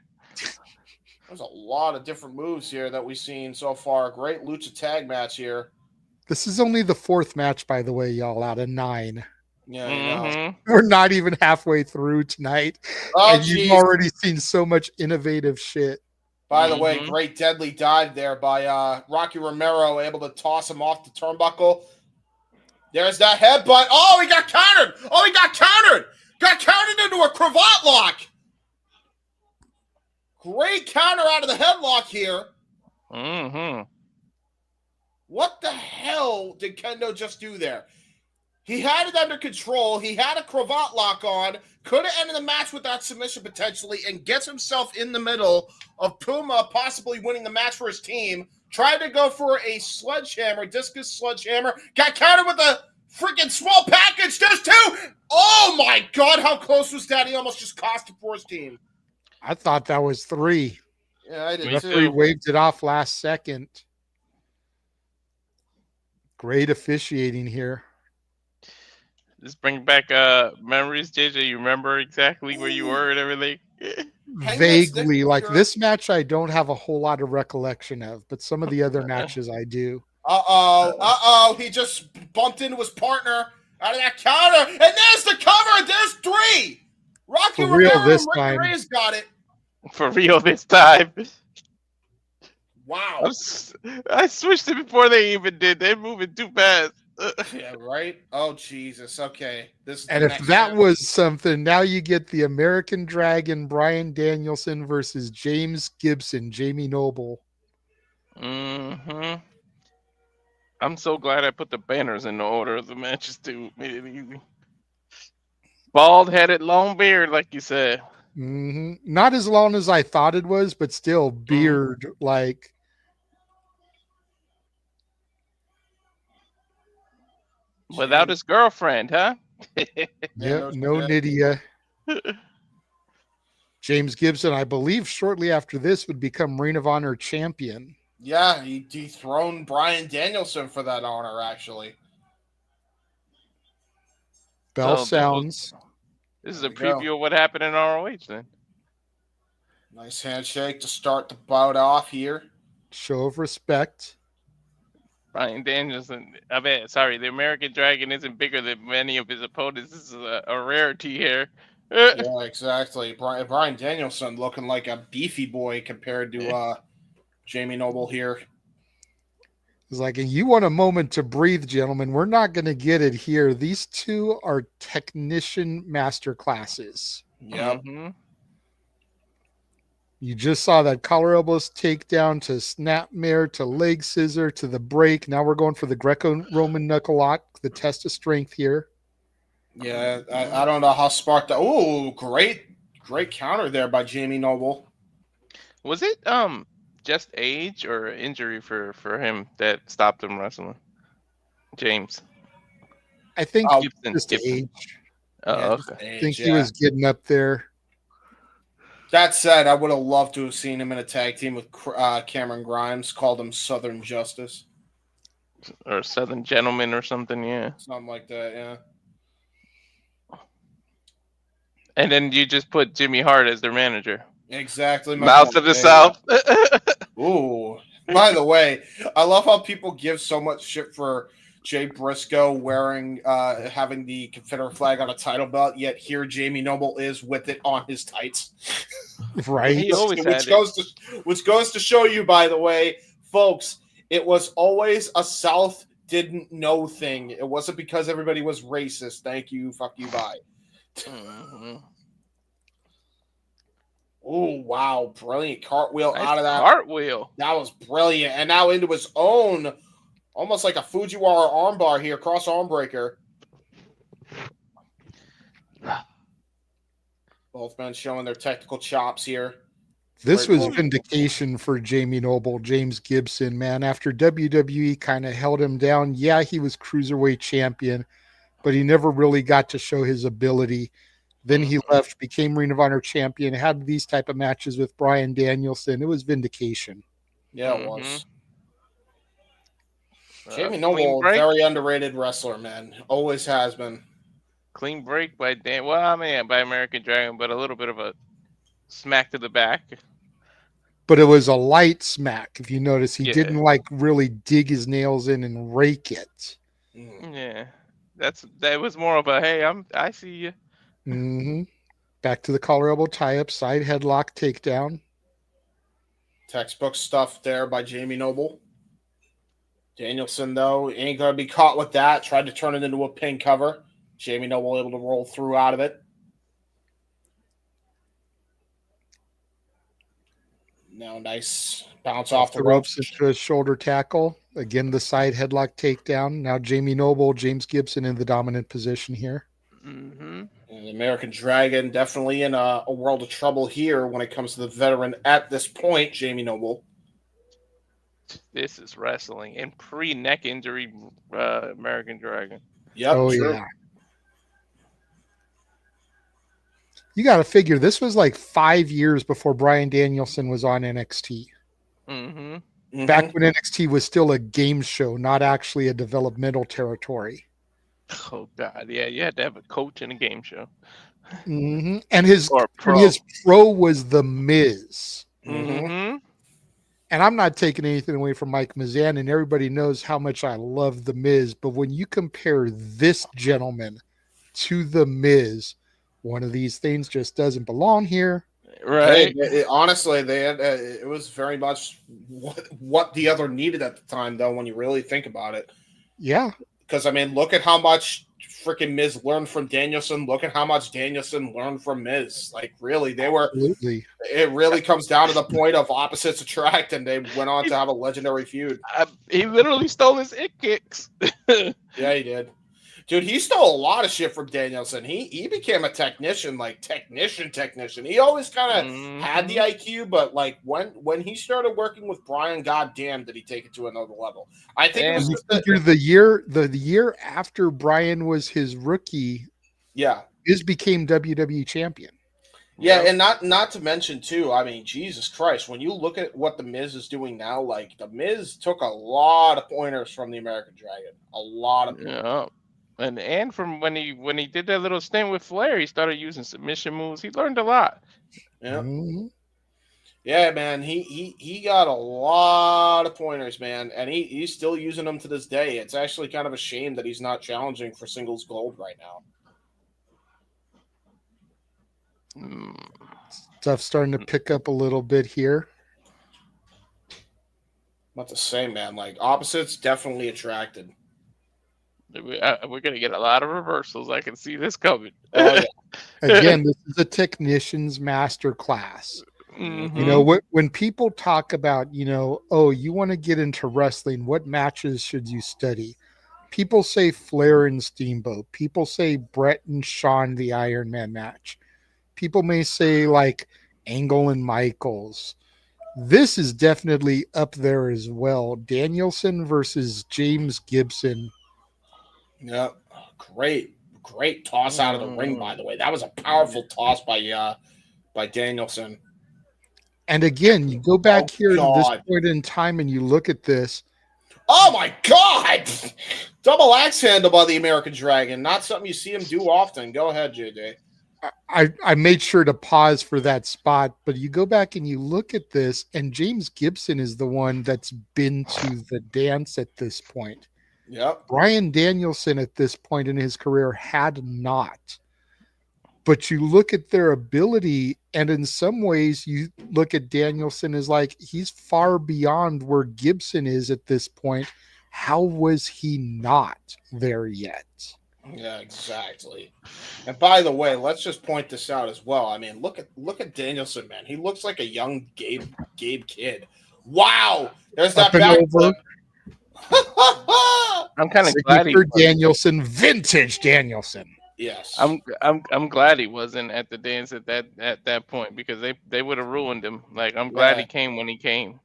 There's a lot of different moves here that we've seen so far. Great lucha tag match here. This is only the 4th match, by the way, y'all, out of 9. Yeah, you know. We're not even halfway through tonight. And you've already seen so much innovative shit. By the way, great deadly dive there by Rocky Romero, able to toss him off the turnbuckle. There's that headbutt. Oh, he got countered. Got countered into a cravat lock. Great counter out of the headlock here. What the hell did Kendo just do there? He had it under control. He had a cravat lock on. Could have ended the match with that submission potentially and gets himself in the middle of Puma possibly winning the match for his team. Tried to go for a sledgehammer, discus sledgehammer. Got countered with a freaking small package. There's 2. Oh, my God. How close was that? He almost just cost it for his team. I thought that was 3. Yeah, I did too. He waved it off last second. Great officiating here. Just bring back memories, JJ. You remember exactly where you were and everything? Vaguely. Like this match, I don't have a whole lot of recollection of, but some of the other matches I do. He just bumped into his partner out of that counter. And there's the cover. There's 3. Rocky Romero and Ricky Reyes got it. For real this time. Wow. I switched it before they even did. They're moving too fast. Yeah, right? Oh, Jesus. Okay. And if that was something, now you get the American Dragon, Bryan Danielson versus James Gibson, Jamie Noble. I'm so glad I put the banners in the order of the matches too. Made it easy. Bald-headed, long beard, like you said. Not as long as I thought it was, but still beard like. Without his girlfriend, huh? Yeah, no Nydia. James Gibson, I believe, shortly after this would become Ring of Honor champion. Yeah, he dethroned Bryan Danielson for that honor, actually. Bell sounds. This is a preview of what happened in ROH then. Nice handshake to start the bout off here. Show of respect. Bryan Danielson. The American Dragon isn't bigger than many of his opponents. This is a rarity here. Yeah, exactly. Bryan Danielson looking like a beefy boy compared to Jamie Noble here. It's like, and you want a moment to breathe, gentlemen. We're not going to get it here. These two are technician master classes. Yep. You just saw that collar elbows takedown to snapmare to leg scissor to the break. Now we're going for the Greco-Roman knuckle lock, the test of strength here. Yeah, I don't know how smart that. Oh, great counter there by Jamie Noble. Was it just age or injury for him that stopped him wrestling? James. I think Gibson. Just age. Okay. I think he was getting up there. That said, I would have loved to have seen him in a tag team with Cameron Grimes, called him Southern Justice. Or Southern Gentleman or something, yeah. Something like that, yeah. And then you just put Jimmy Hart as their manager. Exactly. Mouth of the South. Ooh. By the way, I love how people give so much shit for Jay Briscoe wearing, having the Confederate flag on a title belt, yet here Jamie Noble is with it on his tights. Right. He always which goes to show you, by the way, folks, it was always a South didn't know thing. It wasn't because everybody was racist. Thank you. Fuck you. Bye. Oh, wow. Brilliant cartwheel out of that. Cartwheel. That was brilliant. And now into his own, almost like a Fujiwara armbar here, cross arm breaker. Both men showing their technical chops here. This was vindication for Jamie Noble, James Gibson, man. After WWE kind of held him down, yeah, he was Cruiserweight champion, but he never really got to show his ability. Then he left, became Ring of Honor champion, had these type of matches with Bryan Danielson. It was vindication. Yeah, it was. Jamie Noble, very underrated wrestler, man. Always has been. Clean break by by American Dragon, but a little bit of a smack to the back. But it was a light smack. If you notice, he didn't really dig his nails in and rake it. Yeah, that was more of a hey, I see you. Back to the collar elbow tie up, side headlock takedown. Textbook stuff there by Jamie Noble. Danielson, though, ain't going to be caught with that. Tried to turn it into a pin cover. Jamie Noble able to roll through out of it. Now nice bounce off the ropes into a shoulder tackle. Again, the side headlock takedown. Now Jamie Noble, James Gibson in the dominant position here. And the American Dragon definitely in a world of trouble here when it comes to the veteran at this point, Jamie Noble. This is wrestling and pre-neck injury American Dragon. Yep, yeah. You got to figure this was like 5 years before Bryan Danielson was on NXT. Back when NXT was still a game show, not actually a developmental territory. Oh God, yeah, you had to have a coach in a game show. And his pro was The Miz. And I'm not taking anything away from Mike Mizanin, and everybody knows how much I love The Miz. But when you compare this gentleman to The Miz, one of these things just doesn't belong here. Right. Honestly, they had, it was very much what the other needed at the time, though, when you really think about it. Yeah. Because, I mean, look at how much freaking Miz learned from Danielson. Look at how much Danielson learned from Miz. Like, really, they were. Absolutely. It really comes down to the point of opposites attract, and they went on to have a legendary feud. He literally stole his it kicks. Yeah, he did. Dude, he stole a lot of shit from Danielson. He became a technician, like technician. He always kind of had the IQ, but like when he started working with Brian, goddamn, did he take it to another level? I think it was just the year after Brian was his rookie. Yeah, Miz became WWE champion. Yeah, and not to mention too, I mean, Jesus Christ, when you look at what the Miz is doing now, like the Miz took a lot of pointers from the American Dragon, a lot of pointers. Yeah. And from when he did that little stint with Flair, he started using submission moves. He learned a lot. Yeah. Yeah, man, he got a lot of pointers, man, and he's still using them to this day. It's actually kind of a shame that he's not challenging for singles gold right now. Stuff starting to pick up a little bit here. What to say, man? Like opposites definitely attracted. We're gonna get a lot of reversals. I can see this coming. Oh, yeah. Again, this is a technician's master class. You know, when people talk about, oh, you want to get into wrestling, what matches should you study? People say Flair and Steamboat. People say Brett and Shawn, the Iron Man match. People may say like Angle and Michaels. This is definitely up there as well. Danielson versus James Gibson. Yeah, great toss out of the ring, by the way. That was a powerful toss by Danielson. And again, you go back here to this point in time and you look at this. Oh my God! Double axe handle by the American Dragon. Not something you see him do often. Go ahead, JJ. I made sure to pause for that spot, but you go back and you look at this, and James Gibson is the one that's been to the dance at this point. Yep. Bryan Danielson at this point in his career had not. But you look at their ability, and in some ways you look at Danielson as like he's far beyond where Gibson is at this point. How was he not there yet? Yeah, exactly. And by the way, let's just point this out as well. I mean, look at Danielson, man. He looks like a young Gabe kid. Wow, there's that back flip. I'm kind of glad Danielson, vintage Danielson. Yes, I'm glad he wasn't at the dance at that point, because they would have ruined him. Like, I'm glad he came when he came.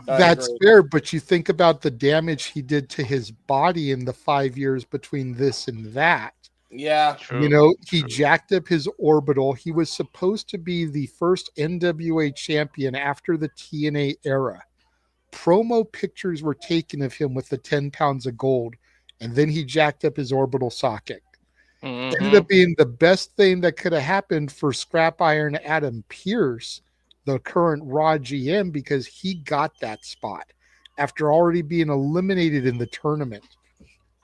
That's fair, but you think about the damage he did to his body in the 5 years between this and that. Yeah, true, he jacked up his orbital. He was supposed to be the first NWA champion after the TNA era. Promo pictures were taken of him with the 10 pounds of gold, and then he jacked up his orbital socket. Ended up being the best thing that could have happened for Scrap Iron Adam Pearce, the current Raw GM, because he got that spot after already being eliminated in the tournament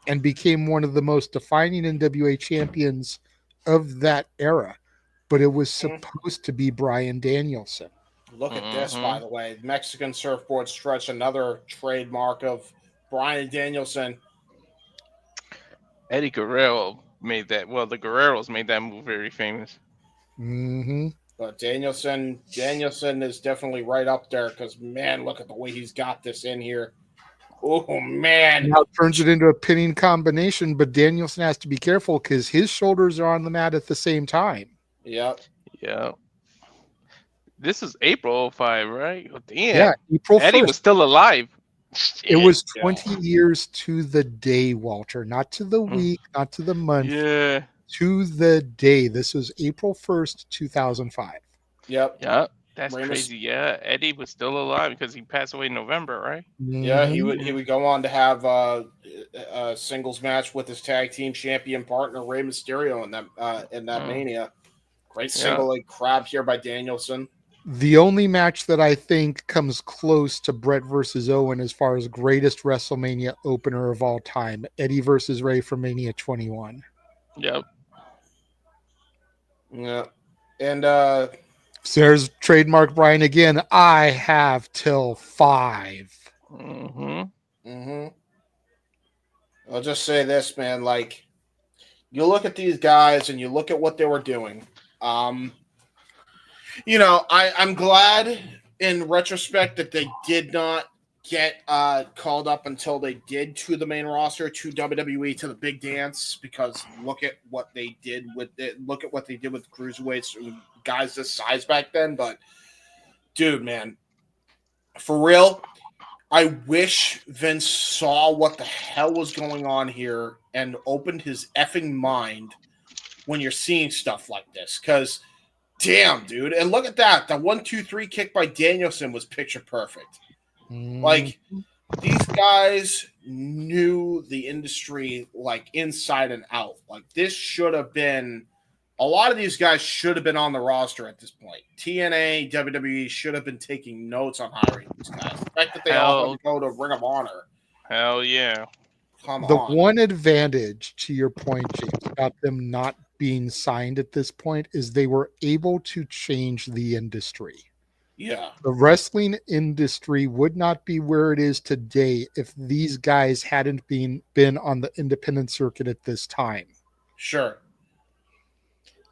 and became one of the most defining NWA champions of that era. But it was supposed to be Bryan Danielson. Look at this, by the way. Mexican surfboard stretch, another trademark of Bryan Danielson. Eddie Guerrero made that. Well, the Guerreros made that move very famous. But Danielson is definitely right up there because, man, look at the way he's got this in here. Oh, man. Now turns it into a pinning combination, but Danielson has to be careful because his shoulders are on the mat at the same time. Yep. Yeah. This is April 05, right? Oh, damn. Yeah, April 1st. Eddie was still alive. It was 20 years to the day, Walter. Not to the week, not to the month. Yeah. To the day. This was April 1st, 2005. Yep. Yeah. That's crazy. Yeah. Eddie was still alive because he passed away in November, right? Yeah, he would go on to have a singles match with his tag team champion partner Rey Mysterio in that Mania. Great single leg crab here by Danielson. The only match that I think comes close to Brett versus Owen as far as greatest WrestleMania opener of all time, Eddie versus Rey for Mania 21. Yep. Yeah. And so there's trademark Brian again. I have till 5. I'll just say this, man. Like, you look at these guys and you look at what they were doing. I'm glad in retrospect that they did not get called up until they did to the main roster, to WWE, to the big dance, because look at what they did with it. Look at what they did with cruiserweights, guys this size back then. But dude, man, for real, I wish Vince saw what the hell was going on here and opened his effing mind when you're seeing stuff like this. Because damn, dude, and look at that. The 1-2-3 kick by Danielson was picture perfect. Like, these guys knew the industry like inside and out. Like, this should have been, a lot of these guys should have been on the roster at this point. TNA, WWE should have been taking notes on hiring these guys. The fact that they all had to go to Ring of Honor. Hell yeah. Come the on. one advantage, to your point, James, about them not being signed at this point is they were able to change the industry. Yeah. The wrestling industry would not be where it is today if these guys hadn't been on the independent circuit at this time. Sure.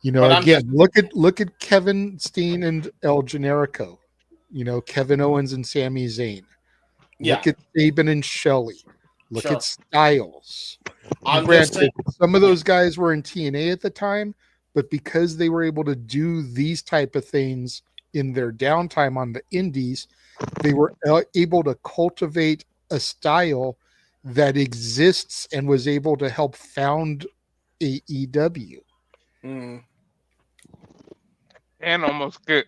You know, again, look at Kevin Steen and El Generico. You know, Kevin Owens and Sami Zayn. Look at Sabin and Shelley. Look at Styles. Granted, some of those guys were in TNA at the time, but because they were able to do these type of things in their downtime on the indies, they were able to cultivate a style that exists and was able to help found AEW. Mm. And almost get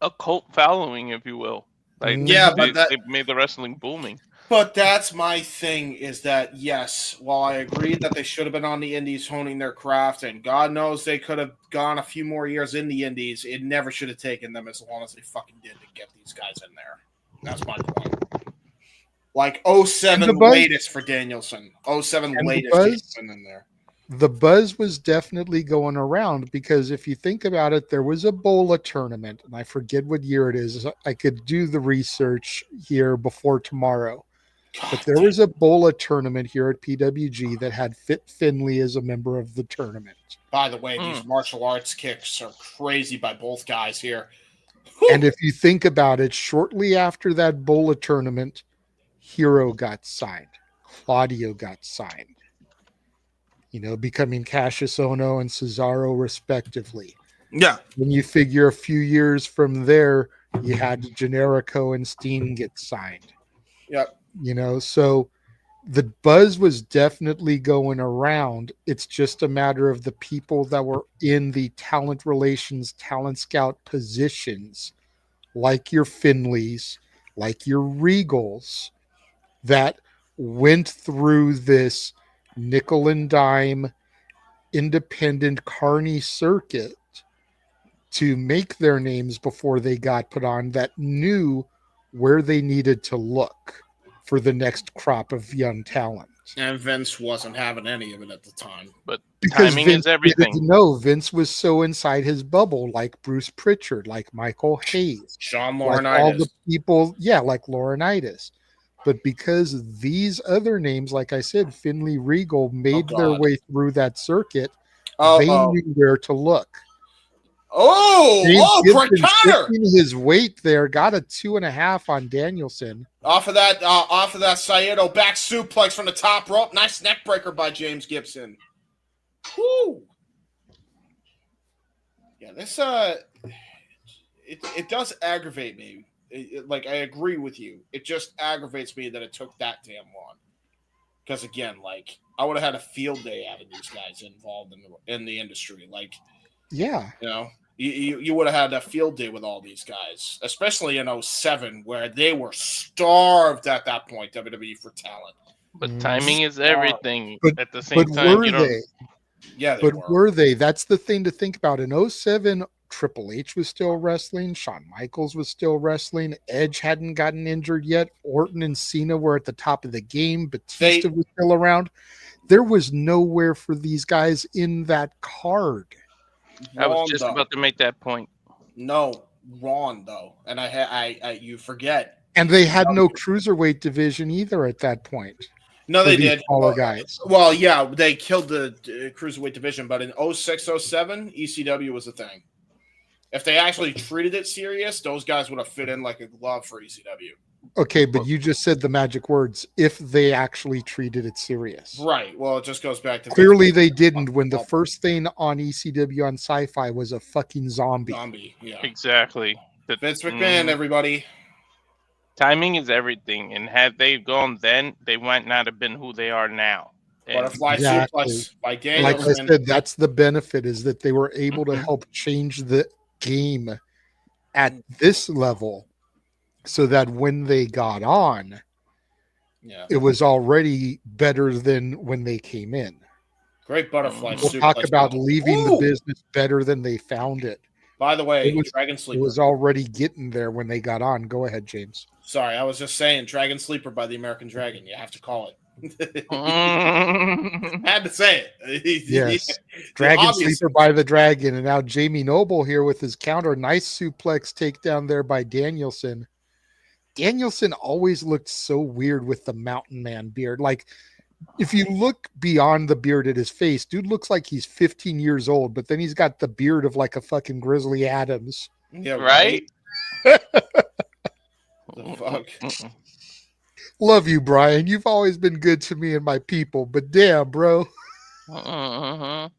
a cult following, if you will. Like, but they made the wrestling booming. But that's my thing, is that, yes, while I agree that they should have been on the indies honing their craft, and God knows they could have gone a few more years in the indies, it never should have taken them as long as they fucking did to get these guys in there. That's my point. Like 07 latest for Danielson. 07 latest Danielson in there. The buzz was definitely going around because if you think about it, there was a Bola tournament, and I forget what year it is. I could do the research here before tomorrow. But there was a Bola tournament here at PWG that had Fit Finley as a member of the tournament. By the way, these martial arts kicks are crazy by both guys here. And if you think about it, shortly after that Bola tournament, Hero got signed. Claudio got signed. You know, becoming Cassius Ohno and Cesaro respectively. Yeah. When you figure a few years from there, you had Generico and Steen get signed. Yep. You know, so the buzz was definitely going around. It's just a matter of the people that were in the talent relations, talent scout positions, like your Finleys, like your Regals, that went through this nickel and dime independent carny circuit to make their names before they got put on, that knew where they needed to look for the next crop of young talent. And Vince wasn't having any of it at the time. But because timing Vince is everything. No, Vince was so inside his bubble, like Bruce Pritchard, like Michael Hayes, Sean like Laurinaitis. all the people, like Laurinaitis. But because these other names, like I said, Finley, Regal, made their way through that circuit, they knew where to look. Frank Connor, his weight there, got a 2.5 on Danielson. Off of that Saito back suplex from the top rope. Nice neck breaker by James Gibson. Woo. Yeah, this it does aggravate me. Like, I agree with you. It just aggravates me that it took that damn long. Because again, like, I would have had a field day having these guys involved in the industry. Like, yeah, you know, you would have had a field day with all these guys, especially in 07, where they were starved at that point, WWE, for talent. But timing is everything. But at the same time, were they? Yeah, were they? That's the thing to think about. In 07, Triple H was still wrestling. Shawn Michaels was still wrestling. Edge hadn't gotten injured yet. Orton and Cena were at the top of the game. Batista was still around. There was nowhere for these guys in that card. I was just about to make that point. No, wrong though, and I you forget. And they had no cruiserweight division either at that point. No, they did. Guys. Well, yeah, they killed the cruiserweight division, but in 06, 07, ECW was a thing. If they actually treated it serious, those guys would have fit in like a glove for ECW. Okay, but you just said the magic words. If they actually treated it serious, Right. Well, it just goes back to clearly they didn't. When the first thing on ECW on Sci-Fi was a fucking zombie. Yeah. Exactly. Vince McMahon, everybody. Timing is everything, and had they gone then, they might not have been who they are now. Butterfly suplex by Danielson. Like I said, that's the benefit, is that they were able to help change the game at this level, so that when they got on, it was already better than when they came in. Great butterfly We'll talk about leaving the business better than they found it. By the way, Dragon Sleeper. It was already getting there when they got on. Go ahead, James. Sorry, I was just saying Dragon Sleeper by the American Dragon. You have to call it. Had to say it. Yes. Dragon Sleeper by the Dragon. And now Jamie Noble here with his counter. Nice suplex takedown there by Danielson. Danielson always looked so weird with the Mountain Man beard. Like, if you look beyond the beard at his face, dude looks like he's 15 years old, but then he's got the beard of like a fucking Grizzly Adams. Yeah, right? The fuck? Love you, Brian. You've always been good to me and my people, but damn, bro. Now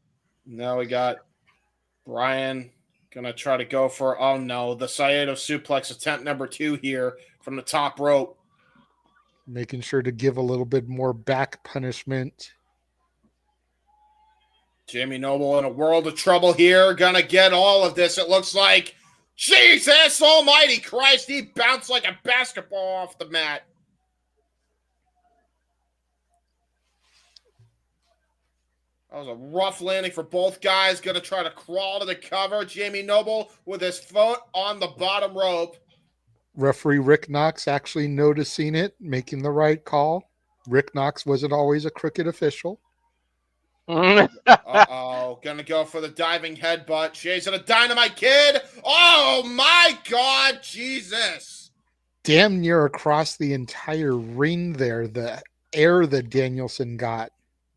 we got Brian gonna try to go for, oh no, the Saito suplex attempt number 2 here from the top rope. Making sure to give a little bit more back punishment. Jamie Noble in a world of trouble here. Gonna get all of this, it looks like. Jesus almighty Christ, he bounced like a basketball off the mat. That was a rough landing for both guys. Gonna try to crawl to the cover. Jamie Noble with his foot on the bottom rope. Referee Rick Knox actually noticing it, making the right call. Rick Knox wasn't always a crooked official. Uh-oh. Gonna go for the diving headbutt. Shades of the Dynamite Kid. Oh, my God. Jesus. Damn near across the entire ring there. The air that Danielson got.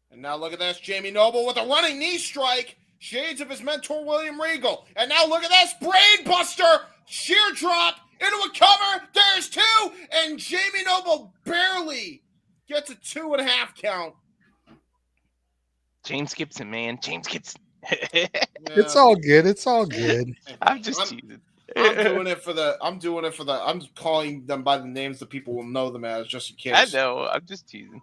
And now look at this. Jamie Noble with a running knee strike. Shades of his mentor, William Regal. And now look at this. Brain Buster. Sheer drop into a cover. There's 2. And Jamie Noble barely gets a 2.5 count. James Gibson, man. James Gibson. It's all good. It's all good. I'm just teasing. I'm calling them by the names that people will know them as, just in case. I know. I'm just teasing.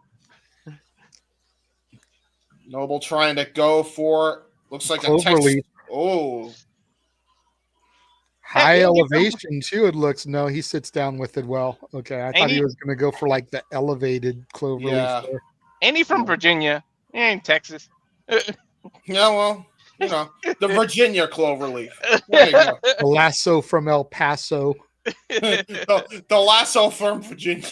Noble trying to go for, looks like a Texas. Oh. High elevation, too, it looks. No, he sits down with it well. Okay, I thought he was going to go for like the elevated cloverleaf. Yeah. Ain't he from Virginia? He ain't Texas. Yeah, well, you know, the Virginia cloverleaf. There you go. The lasso from El Paso. the lasso from Virginia.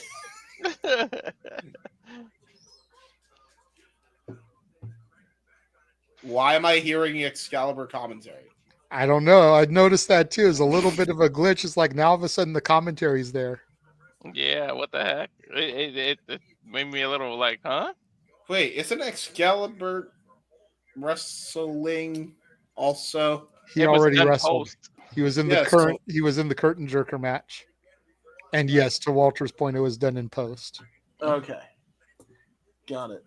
Why am I hearing Excalibur commentary? I don't know. I noticed that too. It's a little bit of a glitch. It's like now all of a sudden the commentary's there. Yeah, what the heck? It made me a little like, huh? Wait, isn't Excalibur wrestling also? He already wrestled. He was in the current. He was in the curtain jerker match. And yes, to Walter's point, it was done in post. Okay, got it.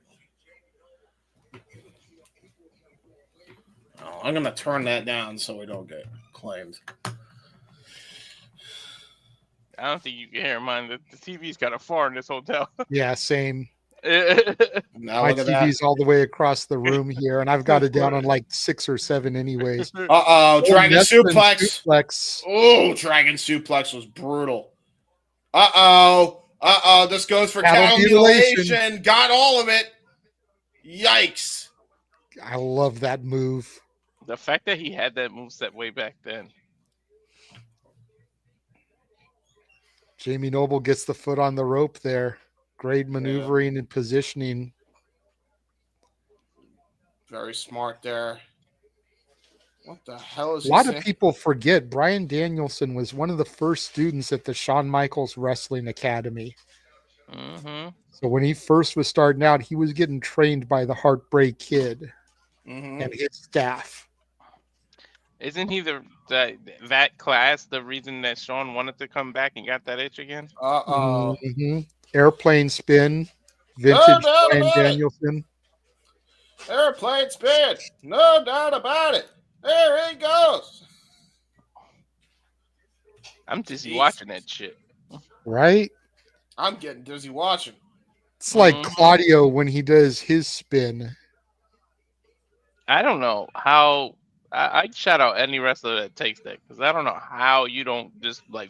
Oh, I'm gonna turn that down so we don't get claimed. I don't think you can hear mine. The TV's kind of far in this hotel. Yeah, same. Now my TV's all the way across the room here, and I've got it down on like 6 or 7 anyways. Dragon suplex. Oh, Dragon suplex was brutal. This goes for cattle mutilation. Got all of it. Yikes. I love that move. The fact that he had that moveset way back then. Jamie Noble gets the foot on the rope there. Great maneuvering and positioning. Very smart there. What the hell is a lot of people forget Bryan Danielson was one of the first students at the Shawn Michaels Wrestling Academy. Mm-hmm. So when he first was starting out, he was getting trained by the Heartbreak Kid and his staff. Isn't he that class the reason that Sean wanted to come back and got that itch again? Mm-hmm. Airplane spin, No vintage doubt Bryan about it. Danielson. Airplane spin. No doubt about it. There he goes. I'm dizzy Jeez. watching that shit. Right? I'm getting dizzy watching. It's like Mhm. Claudio when he does his spin. I don't know how. I shout out any wrestler that takes that because I don't know how you don't just like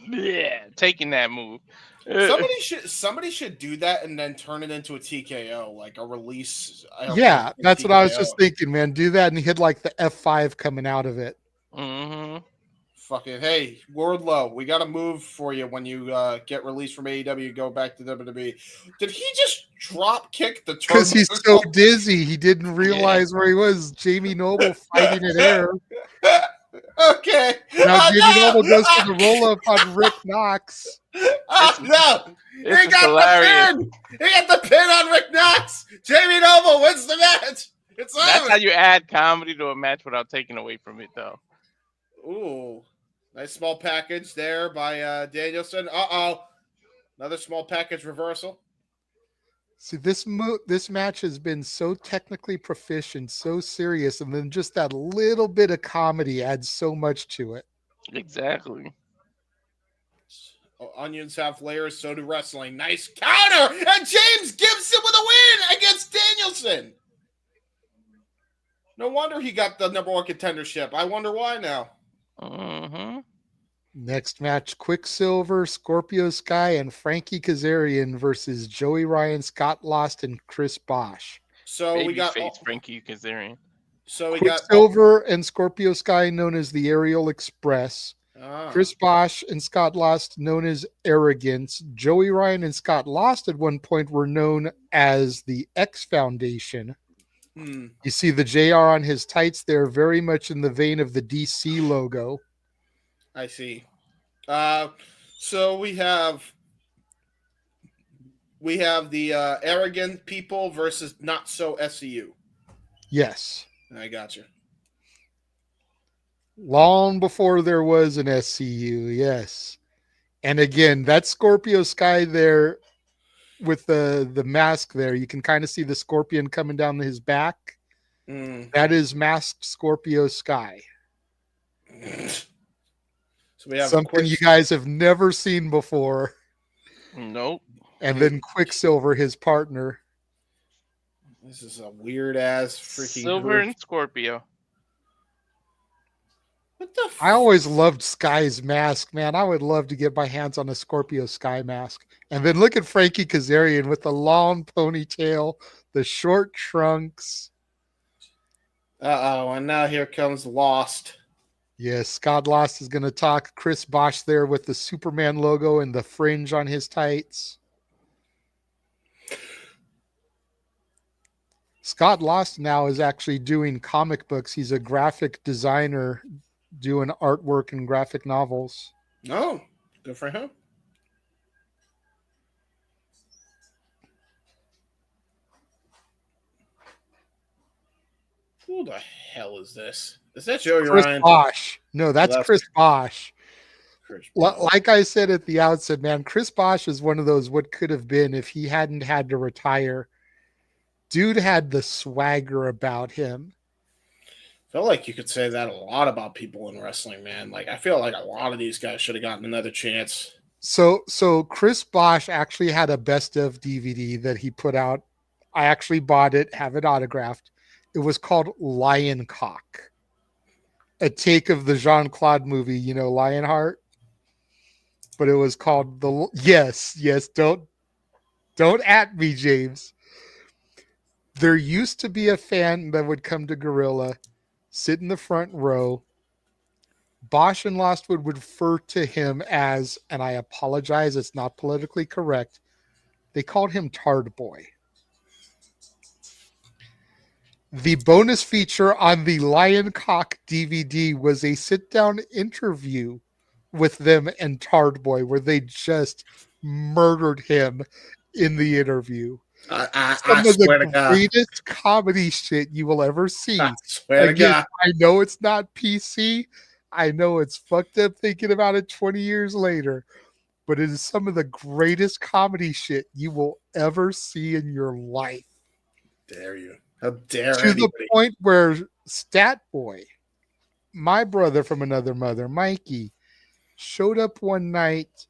taking that move. Somebody should do that and then turn it into a TKO, like a release. Yeah, that's what I was TKO. just thinking, man. Do that and hit like the F5 coming out of it. Mm-hmm. Fucking hey, Wardlow, we got to move for you when you get released from AEW. Go back to WWE. Did he just drop kick the turnbuckle? Because he's so dizzy, he didn't realize where he was. Jamie Noble fighting in air. Okay. Now Jamie Noble goes for the roll up on Rick Knox. No! This He got hilarious. the pin! He got the pin on Rick Knox! Jamie Noble wins the match! It's That's over! how you add comedy to a match without taking away from it, though. Ooh. Nice small package there by Danielson. Uh-oh. Another small package reversal. See, this match has been so technically proficient, so serious, and then just that little bit of comedy adds so much to it. Exactly. Oh, onions have layers, so do wrestling. Nice counter! And James Gibson with a win against Danielson! No wonder he got the number one contendership. I wonder why now. Mm-hmm. Next match, Quicksilver, Scorpio Sky, and Frankie Kazarian versus Joey Ryan, Scott Lost, and Chris Bosch. So we got Frankie Kazarian. So we Quicksilver and Scorpio Sky, known as the Aerial Express. Chris Bosch and Scott Lost, known as Arrogance. Joey Ryan and Scott Lost at one point were known as the X Foundation. You see the JR on his tights there, very much in the vein of the DC logo. I see. So we have the arrogant people versus not so SCU. Yes. I got you. Long before there was an SCU, yes. And again, that Scorpio Sky there with the mask there, you can kind of see the scorpion coming down his back. That is masked Scorpio Sky. So we have something you guys have never seen before. Nope. And then Quicksilver, his partner. This is a weird ass freaking Silver group. and Scorpio. What the I always loved Sky's mask, man. I would love to get my hands on a Scorpio Sky mask. And then look at Frankie Kazarian with the long ponytail, the short trunks. Uh-oh, and now here comes Lost. Yes, Scott Lost is going to talk. Chris Bosch there with the Superman logo and the fringe on his tights. Scott Lost now is actually doing comic books. He's a graphic designer doing artwork and graphic novels. Oh, good for him. Who the hell is this? Is that Joey Chris Ryan? Bosch. No, that's Chris Bosch. Chris Bosch. Like I said at the outset, man, Chris Bosch is one of those what could have been if he hadn't had to retire. Dude had the swagger about him. I feel like you could say that a lot about people in wrestling, man. Like, I feel like a lot of these guys should have gotten another chance. So Chris Bosch actually had a best of DVD that he put out. I actually bought it, have it autographed. It was called Lioncock, a take of the Jean-Claude movie, you know, Lionheart. But it was called yes. Don't at me, James. There used to be a fan that would come to Guerrilla, sit in the front row. Bosch and Lost would refer to him as, and I apologize, it's not politically correct. They called him Tard Boy. The bonus feature on the Lioncock DVD was a sit-down interview with them and Tard Boy, where they just murdered him in the interview. Some of the greatest comedy shit you will ever see. I swear to God. I know it's not PC. I know it's fucked up thinking about it 20 years later, but it is some of the greatest comedy shit you will ever see in your life. Dare you? How dare to anybody? The point where Stat Boy, my brother from another mother, Mikey, showed up one night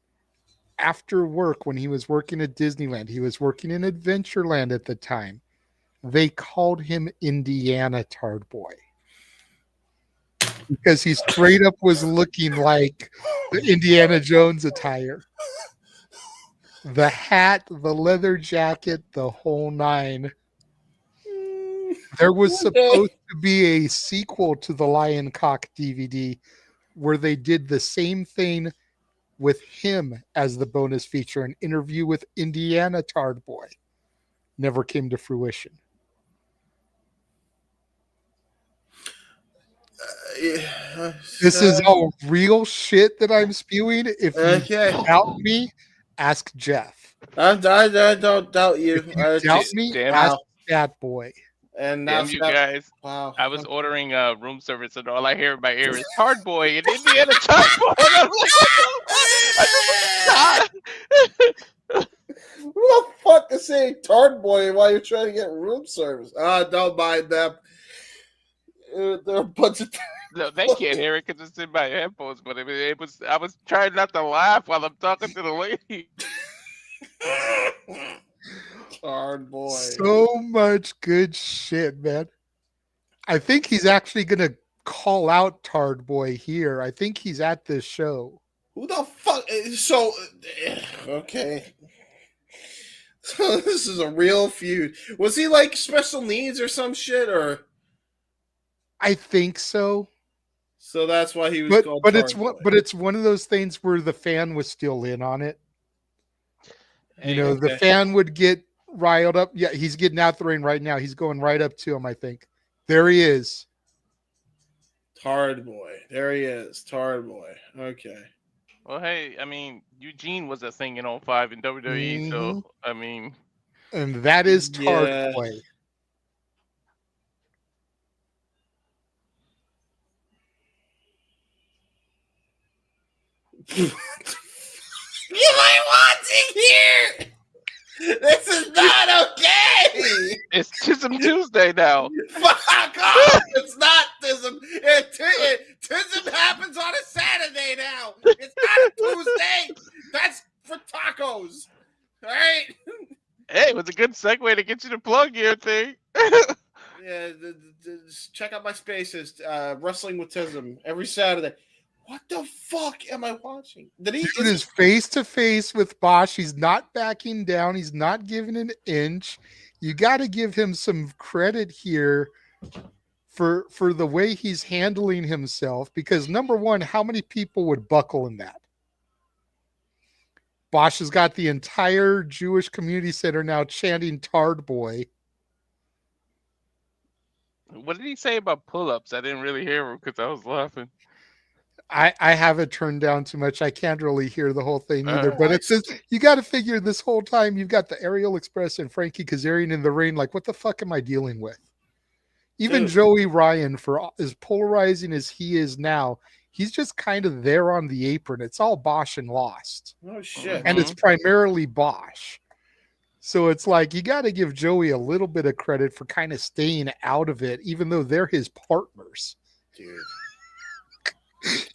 after work when he was working at Disneyland. He was working in Adventureland at the time. They called him Indiana Tard Boy because he straight up was looking like the Indiana Jones attire. The hat, the leather jacket, the whole nine. There was supposed to be a sequel to the Lion Cock DVD where they did the same thing with him as the bonus feature, an interview with Indiana Tard Boy. Never came to fruition. This is all real shit that I'm spewing. If you doubt me, ask Jeff. I don't doubt you. If you doubt me, ask Stat Boy. And damn you guys! Wow. I was ordering room service, and all I hear in my ear is Tard Boy and Indiana Tard Boy. And I'm like, who the fuck is saying Tard Boy while you're trying to get room service? Don't mind them. They're a bunch of. No, they can't hear it because it's in my headphones. But I mean, I was trying not to laugh while I'm talking to the lady. Tard Boy. So much good shit, man. I think he's actually going to call out Tard Boy here. I think he's at this show. Who the fuck? So, okay. So this is a real feud. Was he like special needs or some shit, or? I think so. So that's why he was called. But it's one of those things where the fan was still in on it. You know, the fan would get riled up. Yeah, he's getting out the ring right now. He's going right up to him, I think. There he is. Tard Boy. There he is. Tard Boy. Okay. Well, hey, I mean, Eugene was a thing in 05 in WWE, so, I mean. And that is Tard Boy. You might watching here. This is not okay. It's Tism Tuesday now. Fuck off. It's not Tism. Tism happens on a Saturday now. It's not a Tuesday. That's for tacos. All right? Hey, it was a good segue to get you to plug your thing. Yeah, check out my spaces. Wrestling with Tism every Saturday. What the fuck am I watching? Dude is face to face with Bosch. He's not backing down. He's not giving an inch. You got to give him some credit here for the way he's handling himself. Because number one, how many people would buckle in that? Bosch has got the entire Jewish community center now chanting Tard Boy. What did he say about pull-ups? I didn't really hear him because I was laughing. I haven't turned down too much. I can't really hear the whole thing either. But it's just, you got to figure this whole time you've got the Aerial Express and Frankie Kazarian in the ring. Like, what the fuck am I dealing with? Even Joey Ryan, for as polarizing as he is now, he's just kind of there on the apron. It's all Bosch and Lost. Oh, shit. And it's primarily Bosch. So it's like, you got to give Joey a little bit of credit for kind of staying out of it, even though they're his partners. Dude.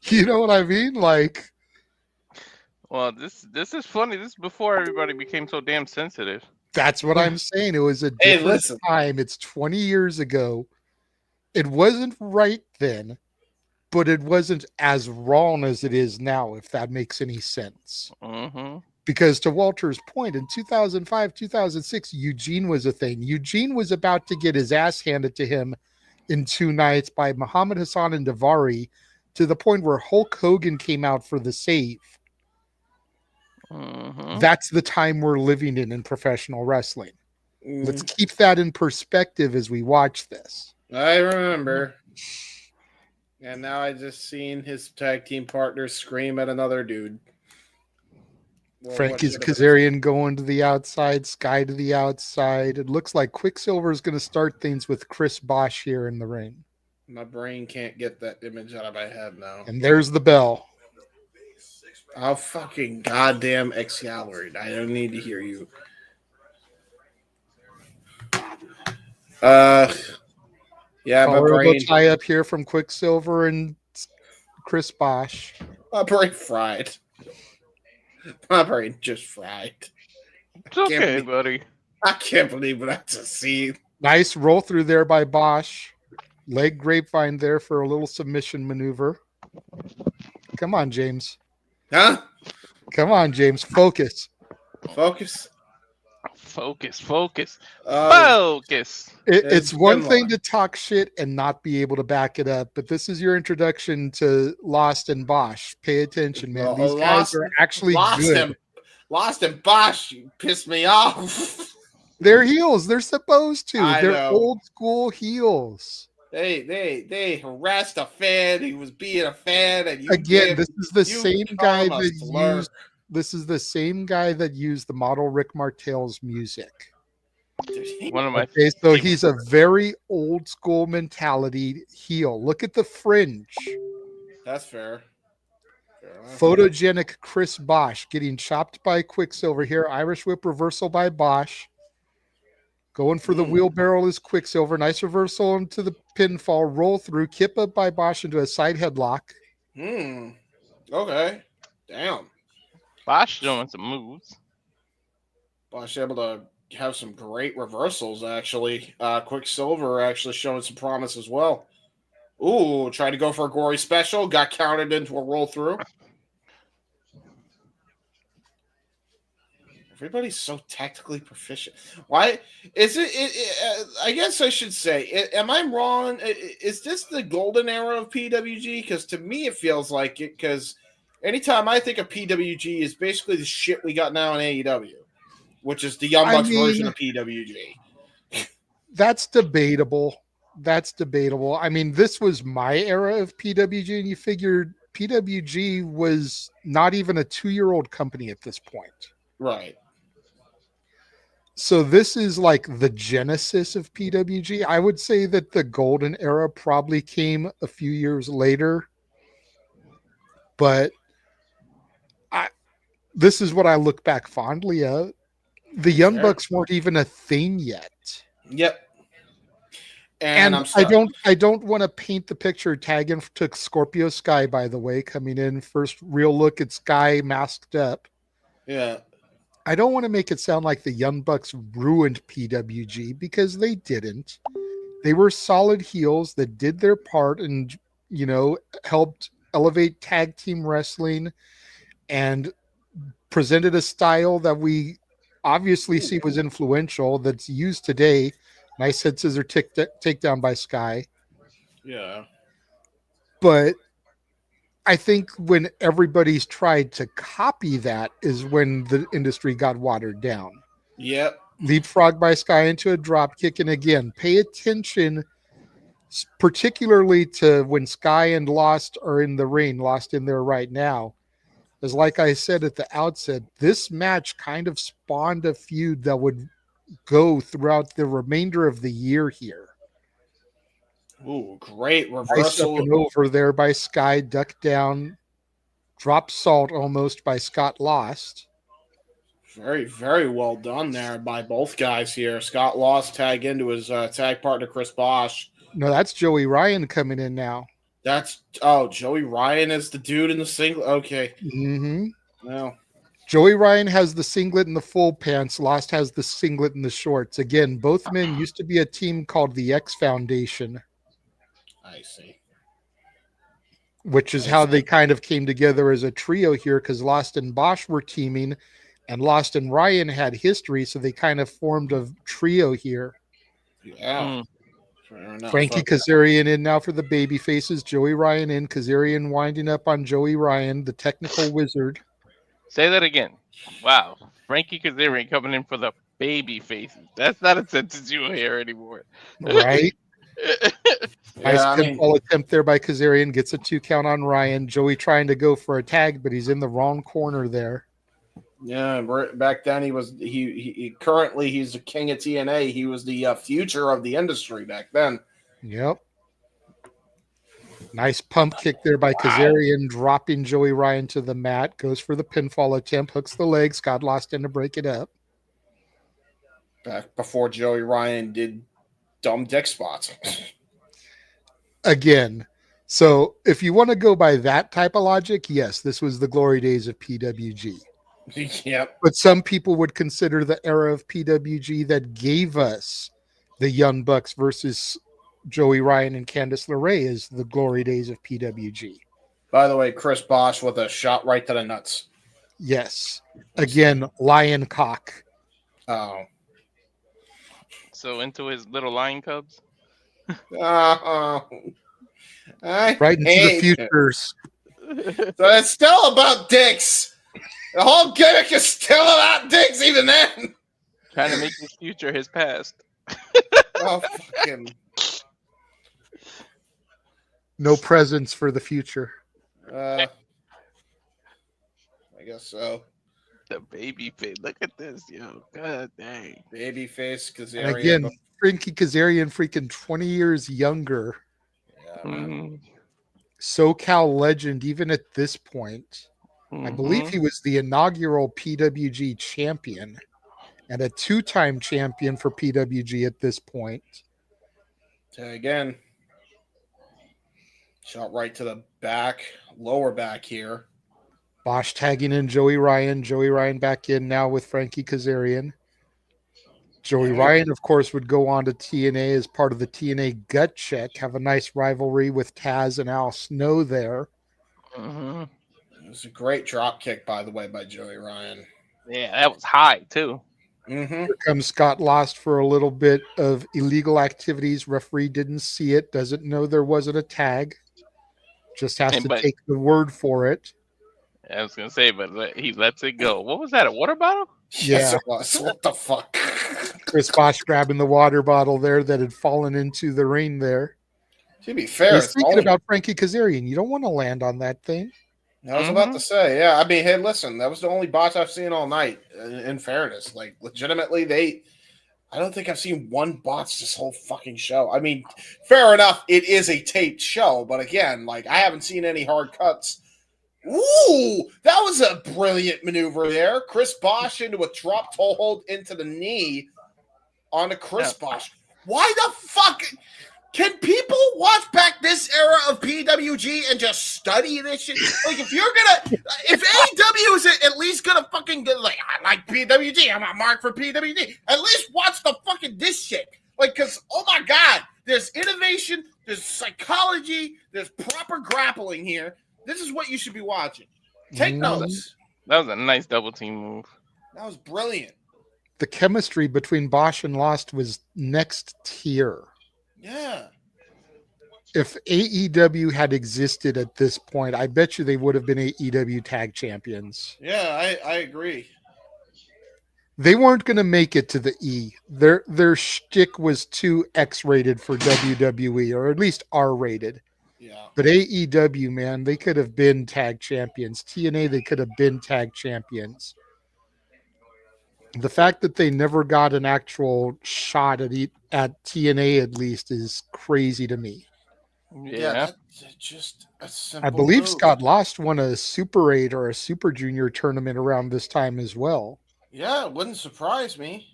You know what I mean? Like, well, this is funny. This is before everybody became so damn sensitive. That's what I'm saying. It was a different time. It's 20 years ago. It wasn't right then, but it wasn't as wrong as it is now, if that makes any sense. Mm-hmm. Because to Walter's point, in 2005, 2006, Eugene was a thing. Eugene was about to get his ass handed to him in 2 nights by Muhammad Hassan and Davari, to the point where Hulk Hogan came out for the save. Mm-hmm. That's the time we're living in professional wrestling. Let's keep that in perspective as we watch this. I remember. And now I just seen his tag team partner scream at another dude. Well, Frankie's Kazarian going to the outside, Sky to the outside. It looks like Quicksilver is going to start things with Chris Bosch here in the ring. My brain can't get that image out of my head now. And there's the bell. Oh, fucking goddamn Excalibur. I don't need to hear you. Yeah, my brain. Tie up here from Quicksilver and Chris Bosch. My brain fried. My brain just fried. It's okay, buddy. I can't believe what I just seen. Nice roll through there by Bosch. Leg grapevine there for a little submission maneuver. Come on, James. Huh? Come on, James. Focus. Focus. Focus. It's one thing to talk shit and not be able to back it up, but this is your introduction to Lost and Bosch. Pay attention, man. These guys are actually good. Lost and Bosch, you pissed me off. They're heels. They're supposed to. They're know. old school heels. They harassed a fan. He was being a fan, and this is the same guy that used. This is the same guy that used the model Rick Martel's music. One of my so he's a very old school mentality heel. Look at the fringe. That's fair. Photogenic Chris Bosch getting chopped by Quicksilver here. Irish whip reversal by Bosch. Going for the wheelbarrow is Quicksilver. Nice reversal into the pinfall. Roll through. Kip up by Bosch into a side headlock. Okay. Damn. Bosch doing some moves. Bosch able to have some great reversals, actually. Quicksilver actually showing some promise as well. Ooh, tried to go for a gory special. Got counted into a roll through. Everybody's so tactically proficient. Why is it? I guess I should say, am I wrong? Is this the golden era of PWG? Because to me, it feels like it. Because anytime I think of PWG, is basically the shit we got now in AEW, which is the Young Bucks version of PWG. That's debatable. I mean, this was my era of PWG, and you figured PWG was not even a 2-year-old company at this point. Right. So this is like the genesis of PWG. I would say that the golden era probably came a few years later, but this is what I look back fondly of. The Young Bucks weren't even a thing yet. Yep. And I don't want to paint the picture. Tagging took Scorpio Sky, by the way, coming in first real look at Sky masked up. Yeah. I don't want to make it sound like the Young Bucks ruined PWG, because they didn't. They were solid heels that did their part and, helped elevate tag team wrestling and presented a style that we obviously see was influential, that's used today. Nice head scissor takedown by Sky. Yeah. But I think when everybody's tried to copy that is when the industry got watered down. Yep. Leapfrog by Sky into a drop kick. And again, pay attention, particularly to when Sky and Lost are in the ring, Lost in there right now. As like I said at the outset, this match kind of spawned a feud that would go throughout the remainder of the year here. Ooh, great reversal. Nice up and over there by Sky, duck down, drop salt almost by Scott Lost. Very, very well done there by both guys here. Scott Lost tag into his tag partner, Chris Bosch. No, that's Joey Ryan coming in now. Joey Ryan is the dude in the singlet. Okay. Mm-hmm. Well, Joey Ryan has the singlet and the full pants. Lost has the singlet and the shorts. Again, both men used to be a team called the X Foundation. I see. Which is how they kind of came together as a trio here, because Lost and Bosch were teaming, and Lost and Ryan had history, so they kind of formed a trio here. Yeah. Frankie Kazarian in now for the baby faces. Joey Ryan in. Kazarian winding up on Joey Ryan, the technical wizard. Say that again. Wow. Frankie Kazarian coming in for the baby faces. That's not a sentence you hear anymore. Right? Nice pinfall attempt there by Kazarian. Gets a 2 count on Ryan. Joey trying to go for a tag, but he's in the wrong corner there. Yeah, back then he currently he's the king of TNA. He was the future of the industry back then. Yep. Nice pump kick there by Kazarian, dropping Joey Ryan to the mat. Goes for the pinfall attempt, hooks the leg. Scott lost in to break it up. Back before Joey Ryan did dumb dick spots. Again, so if you want to go by that type of logic, yes, this was the glory days of PWG. Yep. But some people would consider the era of PWG that gave us the Young Bucks versus Joey Ryan and Candice LeRae as the glory days of PWG. By the way, Chris Bosch with a shot right to the nuts. Yes. Again, lion cock. Oh. So into his little lion cubs. Right into the futures. So it's still about dicks. The whole gimmick is still about dicks even then. Trying to make his future his past. Oh, fucking. No presents for the future. I guess so. The baby face. Look at this, yo. God dang. Baby face Kazarian. And again, Frankie Kazarian freaking 20 years younger. Yeah, Mhm. SoCal legend, even at this point. I believe he was the inaugural PWG champion and a 2-time champion for PWG at this point. Again. Shot right to the back, lower back here. Bosch tagging in Joey Ryan. Joey Ryan back in now with Frankie Kazarian. Joey Ryan, of course, would go on to TNA as part of the TNA Gut Check, have a nice rivalry with Taz and Al Snow there. Mm-hmm. It was a great drop kick, by the way, by Joey Ryan. Yeah, that was high, too. Mm-hmm. Here comes Scott Lost for a little bit of illegal activities. Referee didn't see it, doesn't know there wasn't a tag. Just has to take the word for it. I was going to say, but he lets it go. What was that, a water bottle? Yes, it was. What the fuck? Chris Bosch grabbing the water bottle there that had fallen into the ring there. To be fair, he's thinking about Frankie Kazarian. You don't want to land on that thing. I was about to say, yeah. I mean, hey, listen, that was the only botch I've seen all night. In fairness, like legitimately, I don't think I've seen one botch this whole fucking show. I mean, fair enough, it is a taped show, but again, like I haven't seen any hard cuts. Ooh, that was a brilliant maneuver there. Chris Bosch into a drop toe hold into the knee on a Chris Bosch. Why the fuck? Can people watch back this era of PWG and just study this shit? Like, if AEW is at least gonna fucking get, like, I like PWG, I'm not marked for PWG. At least watch the fucking this shit. Like, because, oh my God, there's innovation, there's psychology, there's proper grappling here. This is what you should be watching. Take notes. That was a nice double team move. That was brilliant. The chemistry between Bosch and Lost was next tier. Yeah. If AEW had existed at this point, I bet you they would have been AEW tag champions. Yeah, I agree. They weren't going to make it to the E. Their shtick was too X-rated for WWE, or at least R-rated. Yeah. But AEW, man, they could have been tag champions. TNA, they could have been tag champions. The fact that they never got an actual shot at TNA, at least, is crazy to me. Yeah, that's just a simple I believe move. Scott Lost won a Super 8 or a Super Junior tournament around this time as well. Yeah, it wouldn't surprise me.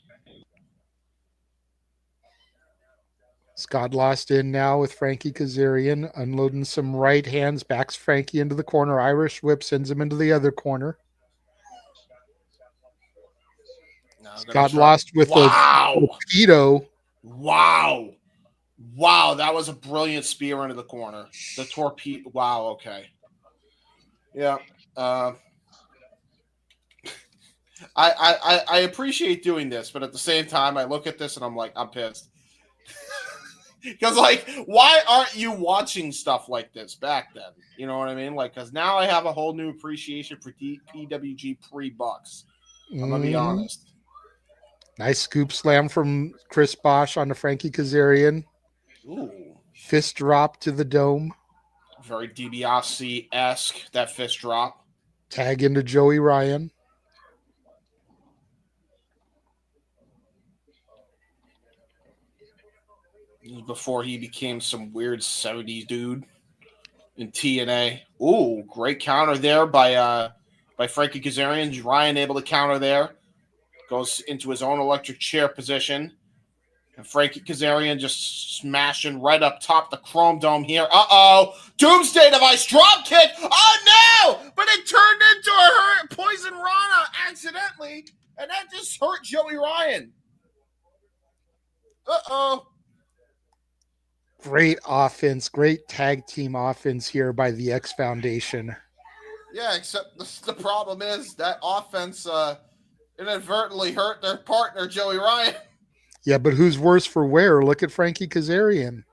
Scott Lost in now with Frankie Kazarian, unloading some right hands, backs Frankie into the corner. Irish whip sends him into the other corner. Scott Lost with a torpedo. Wow, that was a brilliant spear into the corner. The torpedo. Wow. Okay. Yeah. I appreciate doing this, but at the same time, I look at this and I'm like, I'm pissed. Because, like, why aren't you watching stuff like this back then? You know what I mean? Like, because now I have a whole new appreciation for PWG pre-Bucks. I'm going to be honest. Nice scoop slam from Chris Bosch on the Frankie Kazarian. Ooh. Fist drop to the dome. Very DiBiase-esque, that fist drop. Tag into Joey Ryan. Before he became some weird 70s dude in TNA. Ooh, great counter there by Frankie Kazarian. Ryan able to counter there. Goes into his own electric chair position. And Frankie Kazarian just smashing right up top the Chrome Dome here. Uh-oh. Doomsday Device drop kick. Oh, no! But it turned into a Poison Rana accidentally. And that just hurt Joey Ryan. Uh-oh. Great offense. Great tag team offense here by the X Foundation. Yeah, except the problem is that offense inadvertently hurt their partner, Joey Ryan. Yeah, but who's worse for wear? Look at Frankie Kazarian.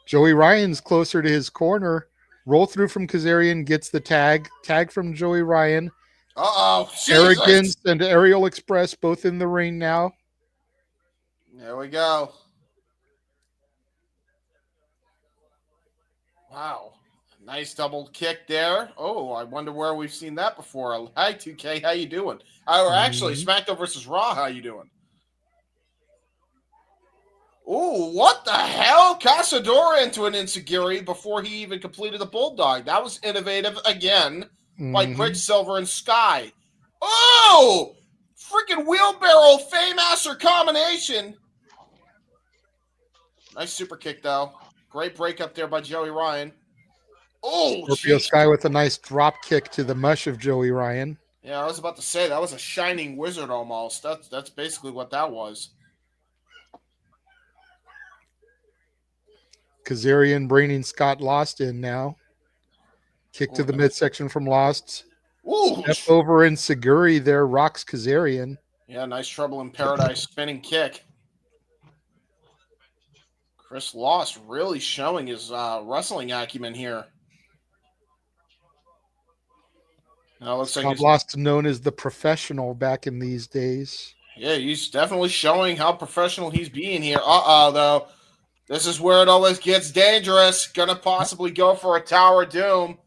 Joey Ryan's closer to his corner. Roll through from Kazarian, gets the tag. Tag from Joey Ryan. Uh-oh. Arrogance and Aerial Express both in the ring now. There we go. Wow. Nice double kick there. Oh, I wonder where we've seen that before. Hi, 2K. How you doing? Or actually, SmackDown versus Raw. How you doing? Oh, what the hell? Casadora into an Insecurity before he even completed the Bulldog. That was innovative again by Quicksilver and Sky. Oh! Freaking wheelbarrow Faymaster combination. Nice super kick, though. Great break up there by Joey Ryan. Oh, Scorpio Sky with a nice drop kick to the mush of Joey Ryan. Yeah, I was about to say, that was a Shining Wizard almost. That's basically what that was. Kazarian bringing Scott Lost in now. Kick to the midsection from Lost. Ooh. Step over in Seguri there, rocks Kazarian. Yeah, nice Trouble in Paradise spinning kick. Chris Lost really showing his wrestling acumen here. Now looks like Lost known as the professional back in these days. Yeah, he's definitely showing how professional he's being here. Though. This is where it always gets dangerous. Gonna possibly go for a Tower of Doom.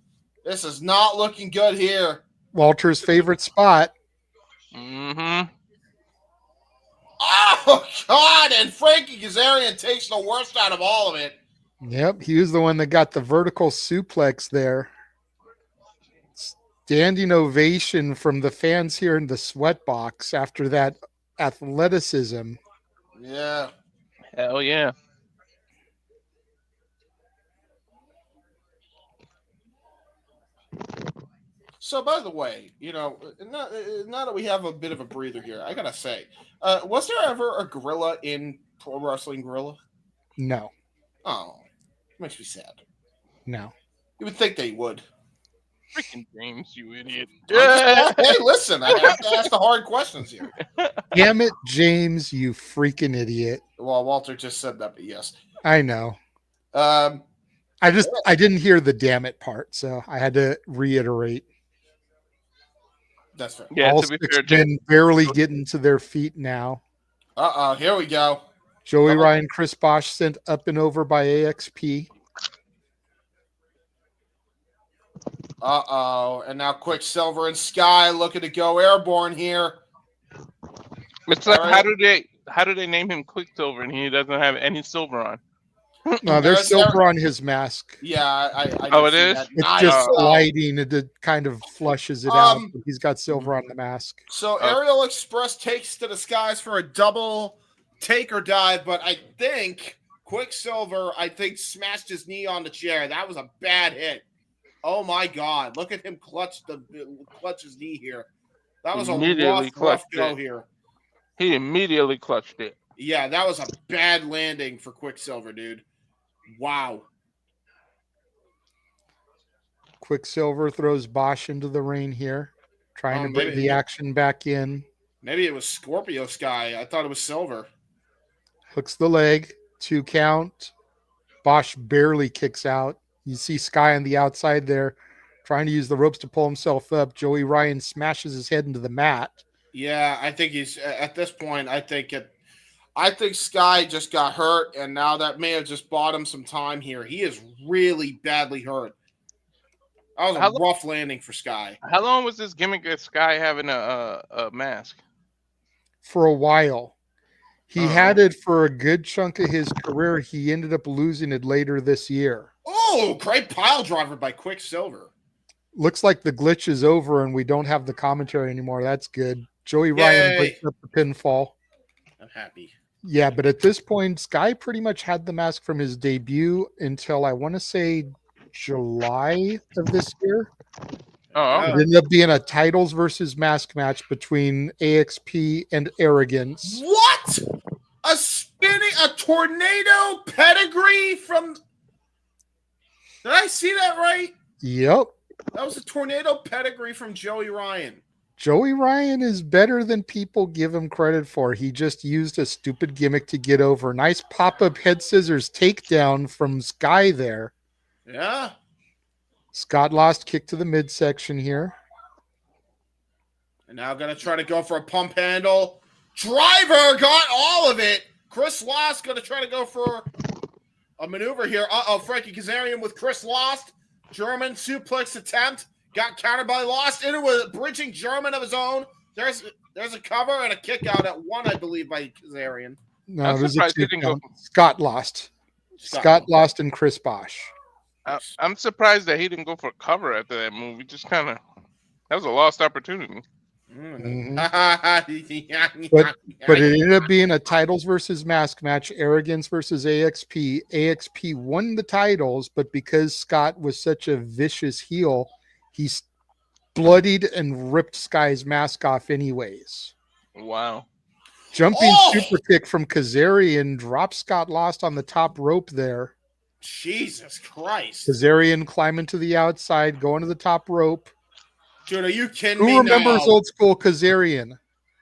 This is not looking good here. Walter's favorite spot. Mm-hmm. Oh, God! And Frankie Kazarian takes the worst out of all of it. Yep, he was the one that got the vertical suplex there. Standing ovation from the fans here in the sweat box after that athleticism. Yeah. Hell yeah. So, by the way, now that we have a bit of a breather here, I gotta say, was there ever a gorilla in Pro Wrestling Guerrilla? No. Oh, makes me sad. No. You would think they would. Freaking James, you idiot. Hey, listen, I have to ask the hard questions here. Damn it, James, you freaking idiot. Well, Walter just said that, but yes. I know. I didn't hear the damn it part, so I had to reiterate. That's fair. Yeah, All to be six fair, men barely getting to their feet now. Here we go. Joey Ryan, Chris Bosch sent up and over by AXP. And now Quicksilver and Sky looking to go airborne here. It's like, how do they name him Quicksilver and he doesn't have any silver on? No, there's silver on his mask. Yeah, I it is? that. It's just lighting. It kind of flushes it out. But he's got silver on the mask. So Aerial Express takes to the skies for a double take or dive, but I think Quicksilver, smashed his knee on the chair. That was a bad hit. Oh my God! Look at him clutch his knee here. That was a rough go here. He immediately clutched it. Yeah, that was a bad landing for Quicksilver, dude. Wow. Quicksilver throws Bosch into the ring here, trying to bring the action back in. Maybe it was Scorpio Sky. I thought it was Silver. Hooks the leg, 2 count. Bosch barely kicks out. You see Sky on the outside there, trying to use the ropes to pull himself up. Joey Ryan smashes his head into the mat. Yeah, I think he's at this point. I think Sky just got hurt, and now that may have just bought him some time here. He is really badly hurt. That was a rough landing for Sky. How long was this gimmick of Sky having a mask? For a while. He had it for a good chunk of his career. He ended up losing it later this year. Oh, great pile driver by Quicksilver. Looks like the glitch is over and we don't have the commentary anymore. That's good. Joey Ryan breaks up the pinfall. I'm happy. Yeah, but at this point, Sky pretty much had the mask from his debut until I want to say July of this year. Oh, It ended up being a titles versus mask match between AXP and Arrogance. What? A tornado pedigree from... Did I see that right? Yep. That was a tornado pedigree from Joey Ryan. Joey Ryan is better than people give him credit for. He just used a stupid gimmick to get over. Nice pop-up head scissors takedown from Sky there. Yeah. Scott lost kick to the midsection here. And now going to try to go for a pump handle. Driver got all of it. Chris Lost going to try to go for a maneuver here. Frankie Kazarian with Chris Lost. German suplex attempt. Got countered by Lost into a bridging German of his own. There's a cover and a kick out at one, I believe, by Kazarian. No, there's a two. Scott lost. Scott lost and Chris Bosch. I'm surprised that he didn't go for cover after that move. He just kind of... That was a lost opportunity. Mm-hmm. but it ended up being a titles versus mask match, Arrogance versus AXP. AXP won the titles, but because Scott was such a vicious heel, he bloodied and ripped Sky's mask off anyways. Wow. Jumping super kick from Kazarian dropped Scott Lost on the top rope there. Jesus Christ. Kazarian climbing to the outside, going to the top rope. Dude, are you kidding me? Who remembers old school Kazarian?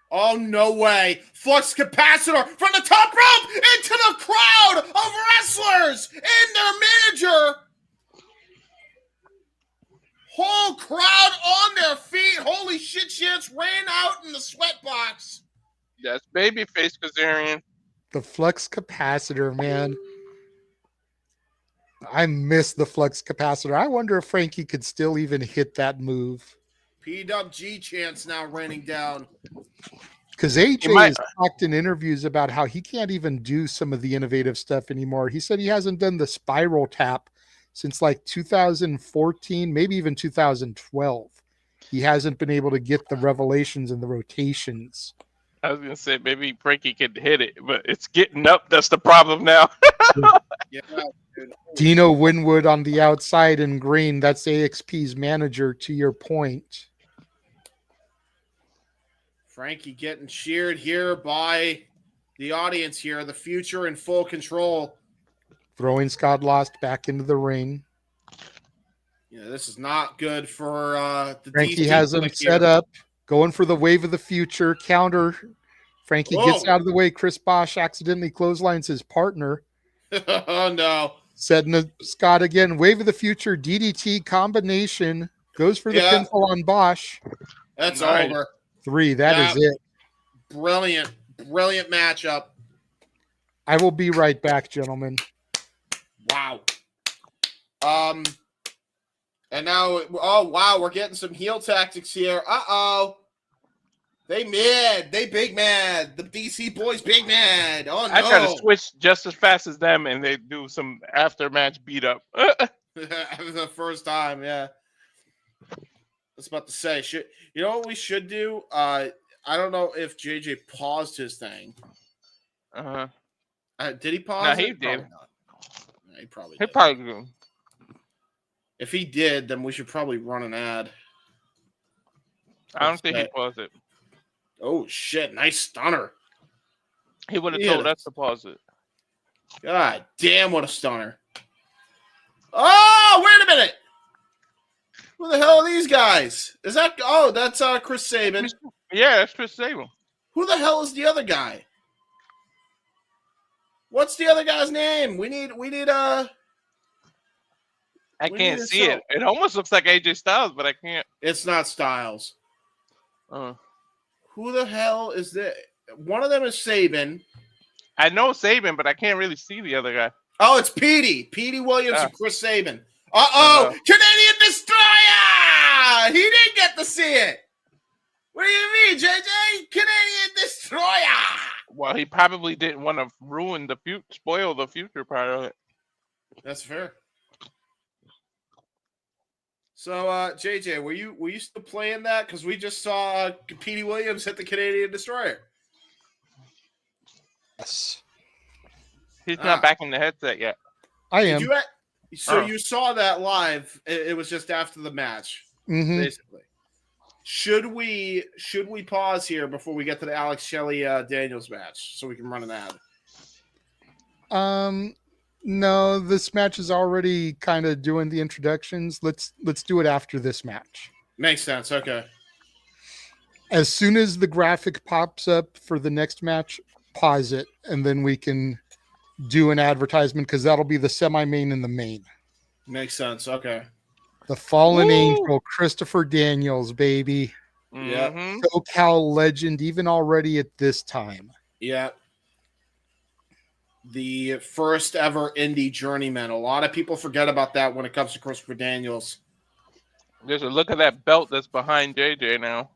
Oh, no way. Flux capacitor from the top rope into the crowd of wrestlers and their manager. Whole crowd on their feet. Holy shit, shits ran out in the sweat box. That's babyface Kazarian. The flux capacitor, man. I miss the flux capacitor. I wonder if Frankie could still even hit that move. PWG chants now raining down. Because AJ has talked in interviews about how he can't even do some of the innovative stuff anymore. He said he hasn't done the spiral tap since like 2014, maybe even 2012. He hasn't been able to get the revelations and the rotations. I was going to say maybe Frankie could hit it, but it's getting up. That's the problem now. Yeah, Dino Winwood on the outside in green. That's AXP's manager, to your point. Frankie getting cheered here by the audience here. The future in full control. Throwing Scott Lost back into the ring. Yeah, this is not good for the Frankie DC has him set up. Going for the wave of the future. Counter. Frankie gets out of the way. Chris Bosch accidentally clotheslines his partner. Oh, no. Setting Scott again. Wave of the future. DDT combination. Goes for the pinfall on Bosch. That's over. 3. That is it. Brilliant. Brilliant matchup. I will be right back, gentlemen. Wow. And now, oh, wow, we're getting some heel tactics here. Uh-oh. They mad. They big mad. The DC boys big mad. Oh, no. I try to switch just as fast as them, and they do some after-match beat-up. The first time, yeah. I was about to say, you know what we should do? I don't know if JJ paused his thing. Uh-huh. Did he pause? No, he did. Probably not. No, he probably did. He probably did. If he did, then we should probably run an ad. I don't think he paused it. Oh, shit. Nice stunner. He would have told us to pause it. God damn, what a stunner. Oh, wait a minute. Who the hell are these guys? Is that... Oh, that's Chris Sabin. Yeah, that's Chris Sabin. Who the hell is the other guy? What's the other guy's name? We need I can't see it. It almost looks like AJ Styles, but I can't. It's not Styles. Who the hell is that? One of them is Sabin. I know Sabin, but I can't really see the other guy. Oh, it's Petey. Petey Williams and Chris Sabin. Uh-oh. Canadian Destroyer! He didn't get to see it. What do you mean, JJ? Canadian Destroyer! Well, he probably didn't want to ruin spoil the future part of it. That's fair. So, JJ, were you still playing that? Because we just saw Petey Williams hit the Canadian Destroyer. Yes. He's not back in the headset yet. I am. You saw that live. It was just after the match, basically. Should we pause here before we get to the Alex Shelley Daniels match so we can run an ad? No, this match is already kind of doing the introductions. Let's do it after this match. Makes sense. Okay. As soon as the graphic pops up for the next match, pause it, and then we can do an advertisement because that'll be the semi-main and the main. Makes sense. Okay. The Fallen Angel, Christopher Daniels, baby. Yeah. SoCal legend, even already at this time. Yeah. The first ever indie journeyman. A lot of people forget about that when it comes to Christopher Daniels. There's a look at that belt that's behind JJ now.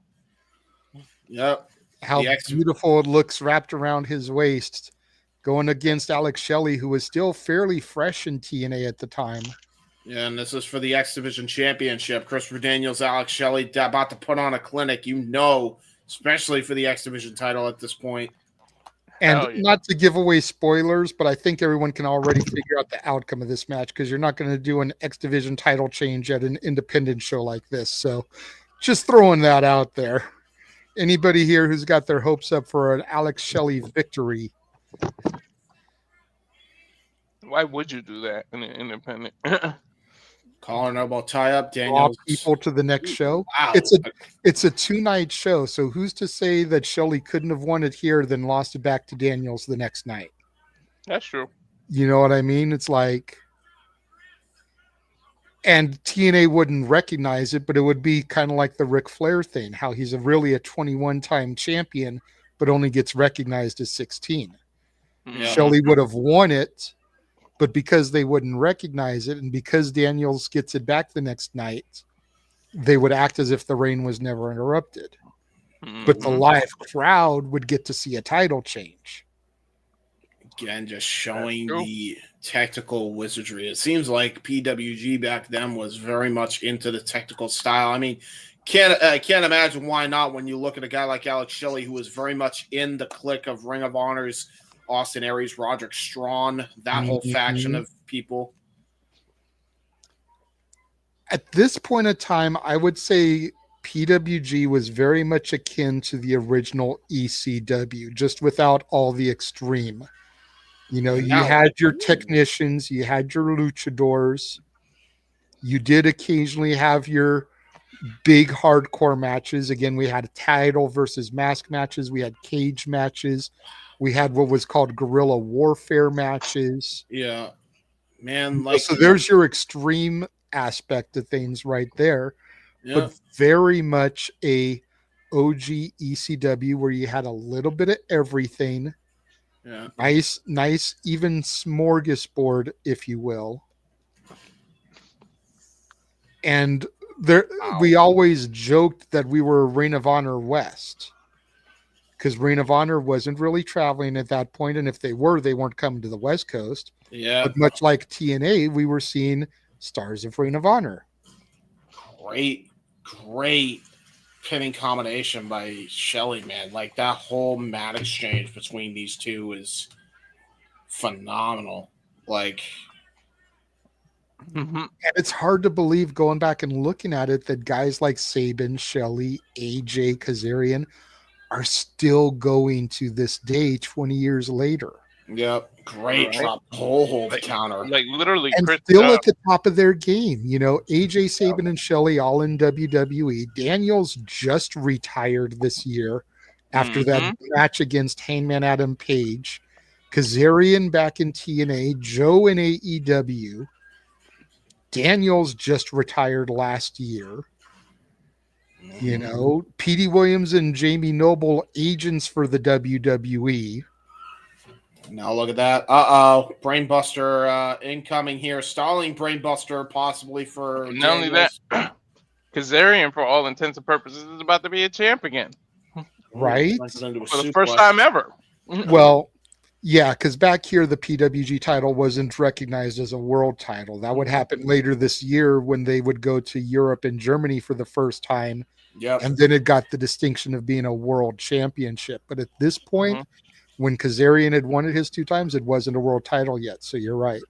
Yep. How beautiful it looks wrapped around his waist. Going against Alex Shelley, who was still fairly fresh in TNA at the time. Yeah, and this is for the X Division Championship. Christopher Daniels, Alex Shelley about to put on a clinic, especially for the X Division title at this point. And not to give away spoilers, but I think everyone can already figure out the outcome of this match because you're not going to do an X Division title change at an independent show like this. So just throwing that out there. Anybody here who's got their hopes up for an Alex Shelley victory? Why would you do that in an independent? Collar elbow tie up, Daniels. Draw people to the next show. Wow. It's a 2-night show, so who's to say that Shelley couldn't have won it here, then lost it back to Daniels the next night? That's true. You know what I mean? It's like, and TNA wouldn't recognize it, but it would be kind of like the Ric Flair thing, how he's really a 21-time champion, but only gets recognized as 16. Yeah. Shelley would have won it, but because they wouldn't recognize it, and because Daniels gets it back the next night, they would act as if the reign was never interrupted. But the live crowd would get to see a title change. Again, just showing the technical wizardry. It seems like PWG back then was very much into the technical style. I mean, can't imagine why not when you look at a guy like Alex Shelley, who was very much in the clique of Ring of Honor's Austin Aries, Roderick Strong, that whole faction of people. At this point in time, I would say PWG was very much akin to the original ECW, just without all the extreme. You had your technicians, you had your luchadors. You did occasionally have your big hardcore matches. Again, we had title versus mask matches. We had cage matches. We had what was called guerrilla warfare matches. Yeah, man. So there's your extreme aspect of things right there. Yeah. But very much a OG ECW where you had a little bit of everything. Yeah. Nice, even smorgasbord, if you will. And we always joked that we were Ring of Honor West, because Ring of Honor wasn't really traveling at that point, and if they were, they weren't coming to the West Coast. Yeah. But much like TNA, we were seeing stars of Ring of Honor. Great pinning combination by Shelley, man. Like, that whole mat exchange between these two is phenomenal. Like, and it's hard to believe, going back and looking at it, that guys like Sabin, Shelley, AJ, Kazarian are still going to this day 20 years later. Yep. Great drop hold counter. Like, literally. And still at the top of their game. AJ, Sabin, and Shelley all in WWE. Daniels just retired this year after that match against Hangman Adam Page. Kazarian back in TNA. Joe in AEW. Daniels just retired last year. Petey Williams and Jamie Noble, agents for the WWE. Now look at that. Brainbuster incoming here. Stalling Brainbuster possibly for... Not only that, Kazarian, for all intents and purposes, is about to be a champ again. Right? For the first time ever. Well, yeah, because back here the PWG title wasn't recognized as a world title. That would happen later this year when they would go to Europe and Germany for the first time. Yep. And then it got the distinction of being a world championship. But at this point, when Kazarian had won it his 2 times, it wasn't a world title yet. So you're right.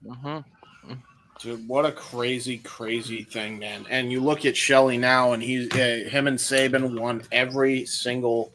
Dude, what a crazy, crazy thing, man. And you look at Shelley now, and him and Sabin won every single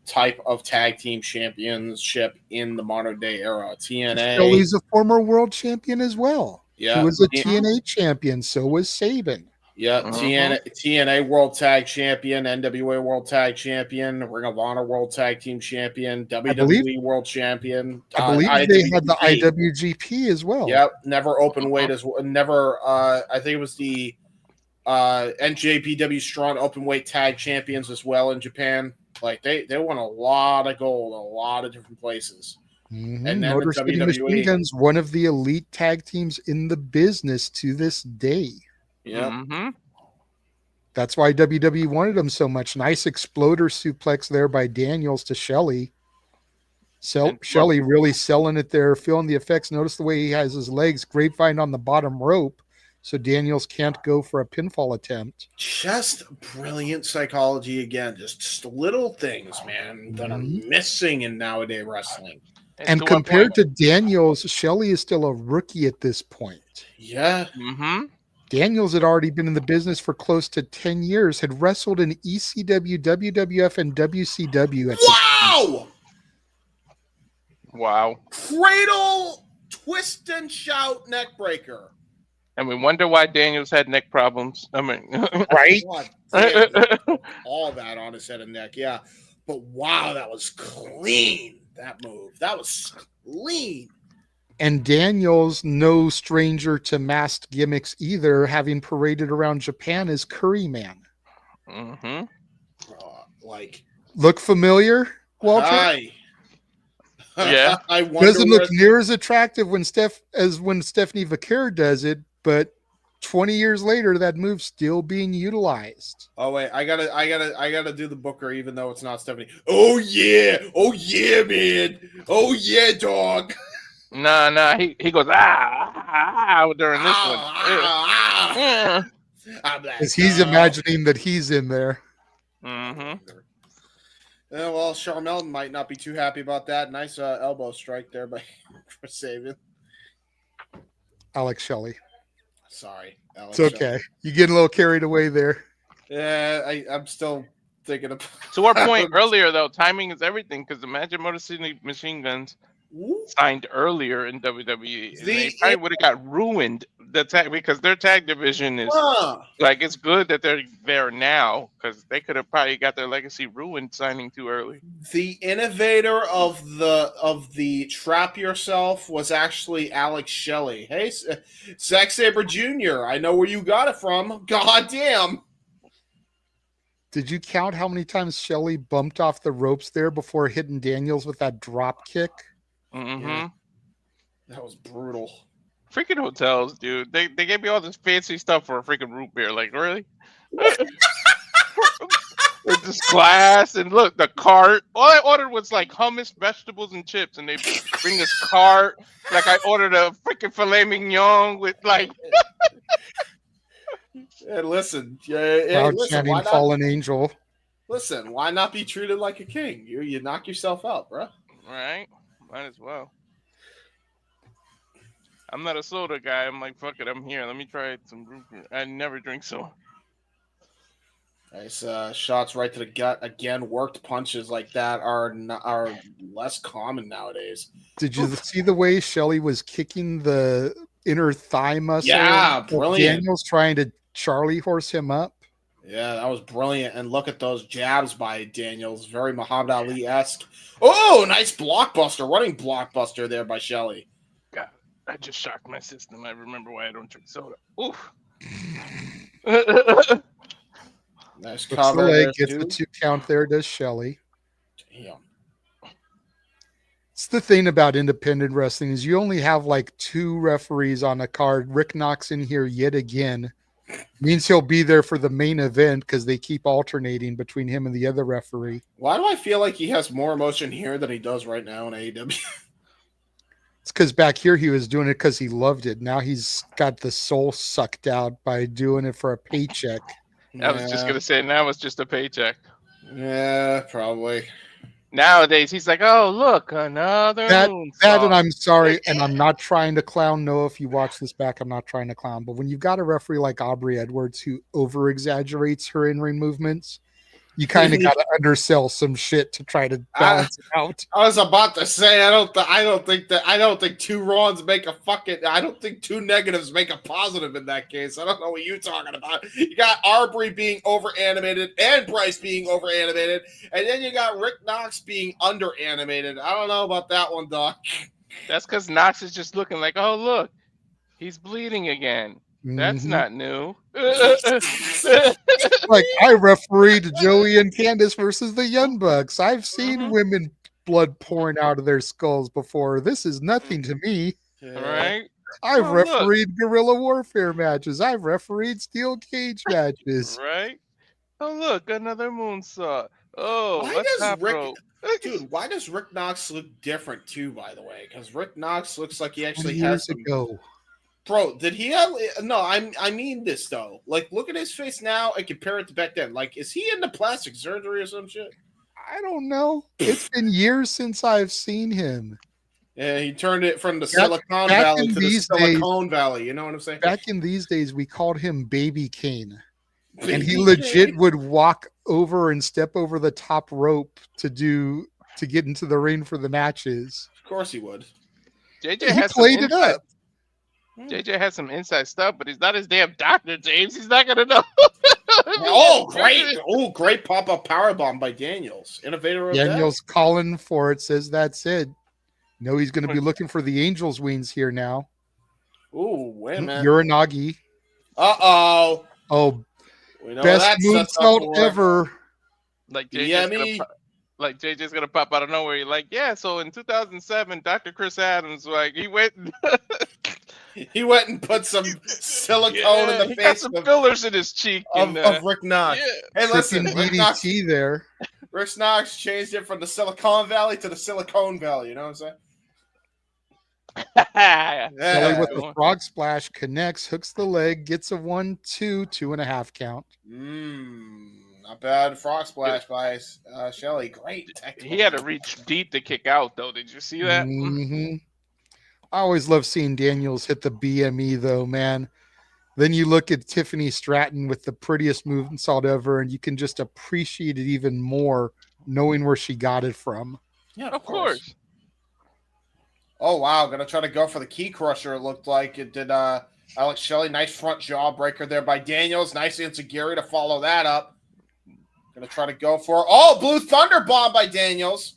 type of tag team championship in the modern day era. TNA. Shelley's a former world champion as well. Yeah. He was a TNA champion. So was Sabin. Yeah, TNA World Tag Champion, NWA World Tag Champion, Ring of Honor World Tag Team Champion, WWE World Champion. I believe they had the IWGP as well. Yep, never open weight as well. Never. I think it was the NJPW Strong Open Weight Tag Champions as well in Japan. Like they won a lot of gold, a lot of different places. And then Motor with City WWE. Machine Guns, one of the elite tag teams in the business to this day. Yeah. That's why WWE wanted him so much. Nice exploder suplex there by Daniels to Shelley. Shelley really selling it there, feeling the effects. Notice the way he has his legs grapevine on the bottom rope, so Daniels can't go for a pinfall attempt. Just brilliant psychology again. Just little things, man, that are missing in nowadays wrestling. And compared to Daniels, Shelley is still a rookie at this point. Yeah. Daniels had already been in the business for close to 10 years, had wrestled in ECW, WWF, and WCW. Wow. Cradle, twist, and shout neck breaker. And we wonder why Daniels had neck problems. I mean, right? All that on his head and neck, yeah. But wow, that was clean, that move. That was clean. And Daniels, no stranger to masked gimmicks either, having paraded around Japan as Curry Man. Look familiar, Walter? Yeah. I wonder doesn't look near as attractive when Stephanie Vaquer does it, but 20 years later, that move's still being utilized. Oh wait, I gotta do the Booker, even though it's not Stephanie. Oh yeah, man. Oh yeah, dog. Nah. He goes during this one. Because he's imagining that he's in there. Yeah, well, Charmel might not be too happy about that. Nice elbow strike there for Sabin. Alex Shelley. Sorry, Alex. It's okay. You get a little carried away there. Yeah, I'm still thinking of. To our point earlier, though, timing is everything. Because imagine Motor City Machine Guns signed earlier in WWE. They probably would have got ruined because their tag division is like, it's good that they're there now, because they could have probably got their legacy ruined signing too early. The innovator of the trap yourself was actually Alex Shelley. Hey, Zack Sabre Jr., I know where you got it from. God damn. Did you count how many times Shelley bumped off the ropes there before hitting Daniels with that drop kick? Yeah. That was brutal. Freaking hotels, dude. They gave me all this fancy stuff for a freaking root beer. Like, really? With this glass, and look, the cart. All I ordered was like hummus, vegetables, and chips, and they bring this cart. Like, I ordered a freaking filet mignon with like. And listen, chanting fallen angel. Listen, why not be treated like a king? You knock yourself out, bro. Right? Might as well. I'm not a soda guy. I'm like, fuck it, I'm here. Let me try some root beer. I never drink soda. Nice shots right to the gut. Again, worked punches like that are less common nowadays. Did you see the way Shelley was kicking the inner thigh muscle? Yeah, brilliant. Daniels trying to Charlie horse him up. Yeah, that was brilliant. And look at those jabs by Daniels. Very Muhammad Ali-esque. Oh, nice blockbuster. Running blockbuster there by Shelley. God, I just shocked my system. I remember why I don't drink soda. Oof. Nice Looks cover. the leg, gets the 2 count there, does Shelley. Damn. It's the thing about independent wrestling is you only have like 2 referees on a card. Rick Knox in here yet again. Means he'll be there for the main event because they keep alternating between him and the other referee. Why do I feel like he has more emotion here than he does right now in AEW? It's because back here he was doing it because he loved it. Now he's got the soul sucked out by doing it for a paycheck. I was just gonna say now it's just a paycheck. Yeah, probably. Nowadays he's like, oh look, another moonsault. That, and I'm sorry, and I'm not trying to clown Noah. If you watch this back, I'm not trying to clown. But when you've got a referee like Aubrey Edwards who over exaggerates her in-ring movements, you kind of got to undersell some shit to try to balance it out. I was about to say I don't think two wrongs make a fucking. I don't think two negatives make a positive in that case. I don't know what you're talking about. You got Aubrey being over animated and Bryce being over animated, and then you got Rick Knox being under animated. I don't know about that one, Doc. That's because Knox is just looking like, oh look, he's bleeding again. That's not new. Like I refereed Joey and Candice versus the Young Bucks. I've seen women blood pouring out of their skulls before. This is nothing to me. Right? I've refereed guerrilla warfare matches. I've refereed steel cage matches. Right? Oh look, another moonsault. Oh, why does Rick Knox look different too? By the way, because Rick Knox looks like he actually has some. Bro, did he have? No, I mean this though. Like, look at his face now and compare it to back then. Like, is he into plastic surgery or some shit? I don't know. It's been years since I've seen him. Yeah, he turned it from the Silicon Valley to the Silicon Valley. You know what I'm saying? Back in these days, we called him Baby Kane, and he legit would walk over and step over the top rope to get into the ring for the matches. Of course, he would. JJ has played it up. JJ has some inside stuff, but he's not his damn doctor, James. He's not gonna know. Great pop-up powerbomb by Daniels. Innovator of Daniels calling for it, says that's it. No, he's gonna be looking for the Angels wings here now. Ooh, wait a minute. Uranagi. Uh-oh. Oh, best moonsault ever. Like JJ's gonna pop out of nowhere. You're like, yeah, so in 2007, Dr. Chris Adams, like, he went and put some silicone in the face. Got some fillers in his cheek of Rick Knox. Yeah. Hey, listen, Rick Knox there. Rick Knox changed it from the Silicon Valley to the Silicone Valley. You know what I'm saying? Kelly with the frog splash connects, hooks the leg, gets a 1-2, 2.5 count. Not bad. Frog splash by Shelly. Great. He had to reach deep to kick out, though. Did you see that? Mm-hmm. I always love seeing Daniels hit the BME, though, man. Then you look at Tiffany Stratton with the prettiest moonsault ever, and you can just appreciate it even more knowing where she got it from. Yeah, of course. Oh, wow. Going to try to go for the key crusher, it looked like. It did Alex Shelley. Nice front jawbreaker there by Daniels. Nice enziguri to follow that up. Going to try to go for Blue Thunder Bomb by Daniels.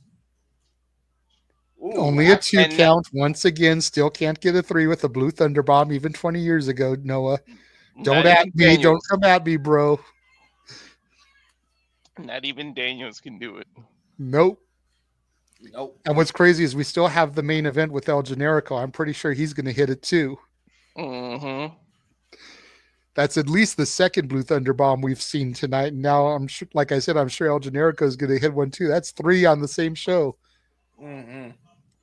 Ooh, only a 2 count. Once again, still can't get a 3 with a Blue Thunder Bomb even 20 years ago, Noah. Don't at me. Daniels. Don't come at me, bro. Not even Daniels can do it. Nope. And what's crazy is we still have the main event with El Generico. I'm pretty sure he's going to hit it too. Mm-hmm. That's at least the second Blue Thunder Bomb we've seen tonight. And now I'm sure, like I said, I'm sure El Generico is going to hit one too. That's 3 on the same show. Mm-hmm.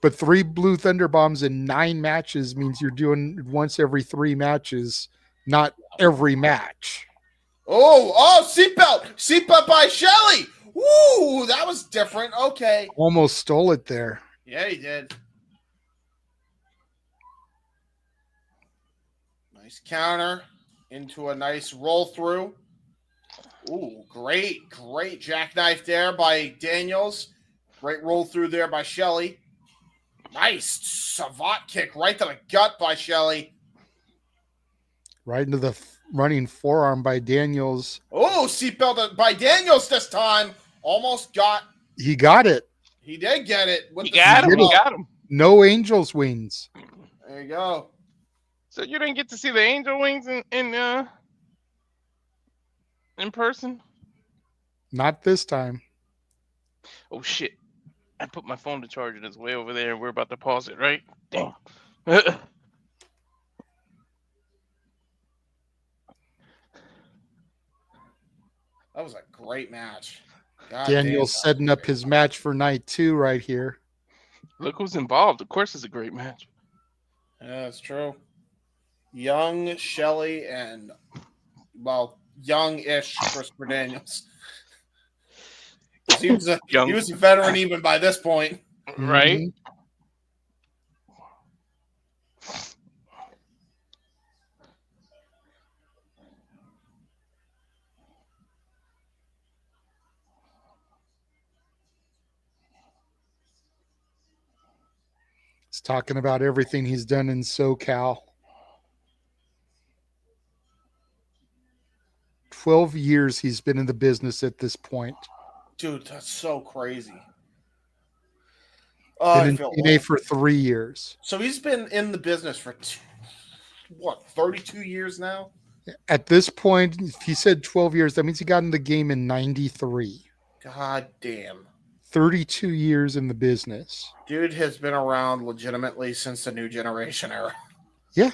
But 3 Blue Thunder Bombs in 9 matches means you're doing it once every 3 matches, not every match. Seatbelt by Shelly. Woo, that was different. Okay. Almost stole it there. Yeah, he did. Nice counter into a nice roll through. Ooh, great jackknife there by Daniels. Great roll through there by Shelly. Nice savant kick right to the gut by Shelly. Right into the running forearm by Daniels. Oh, seatbelt by Daniels this time. Almost got. He got it. He did get it. He got him. No Angels wings. There you go. So you didn't get to see the Angel wings in person? Not this time. Oh shit. I put my phone to charge and it's way over there. We're about to pause it, right? Damn. was a great match. God Daniel's damn, setting up his match for night 2 right here. Look who's involved. Of course, it's a great match. Yeah, that's true. Young Shelley and, well, young-ish Christopher Daniels. He was a veteran even by this point. Right? Mm-hmm. He's talking about everything he's done in SoCal. 12 years he's been in the business at this point. Dude, that's so crazy. Been in TNA for 3 years. So he's been in the business for 32 years now? At this point, if he said 12 years, that means he got in the game in 93. God damn. 32 years in the business. Dude has been around legitimately since the New Generation era. Yeah.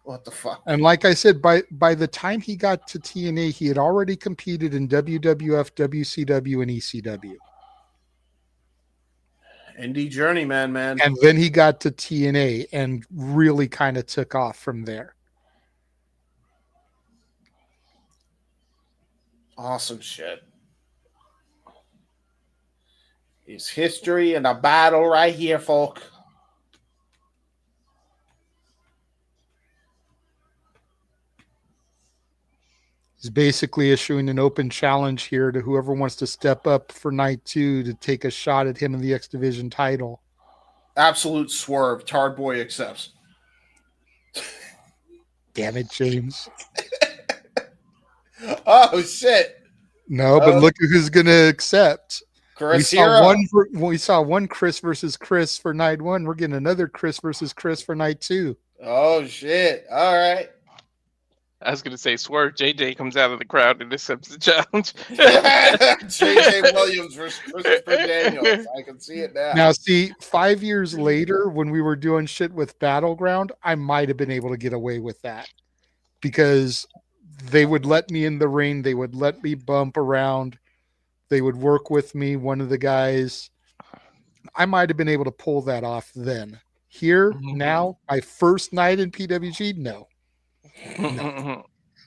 What the fuck? And like I said, by the time he got to TNA, he had already competed in WWF, WCW, and ECW. Indie journeyman, man. And then he got to TNA and really kind of took off from there. Awesome shit. It's history and a battle right here, folk. He's basically issuing an open challenge here to whoever wants to step up for night 2 to take a shot at him in the X Division title. Absolute swerve. Tard Boy accepts. Damn it, James. Oh, shit. No, but look who's going to accept. We saw one Chris versus Chris for night 1. We're getting another Chris versus Chris for night 2. Oh, shit. All right. I was going to say, Swerve JJ comes out of the crowd and accepts the challenge. JJ Williams versus Christopher Daniels. I can see it now. Now, see, 5 years later, when we were doing shit with Battleground, I might have been able to get away with that because they would let me in the ring. They would let me bump around. They would work with me, one of the guys. I might have been able to pull that off then. Here, now, my first night in PWG, no.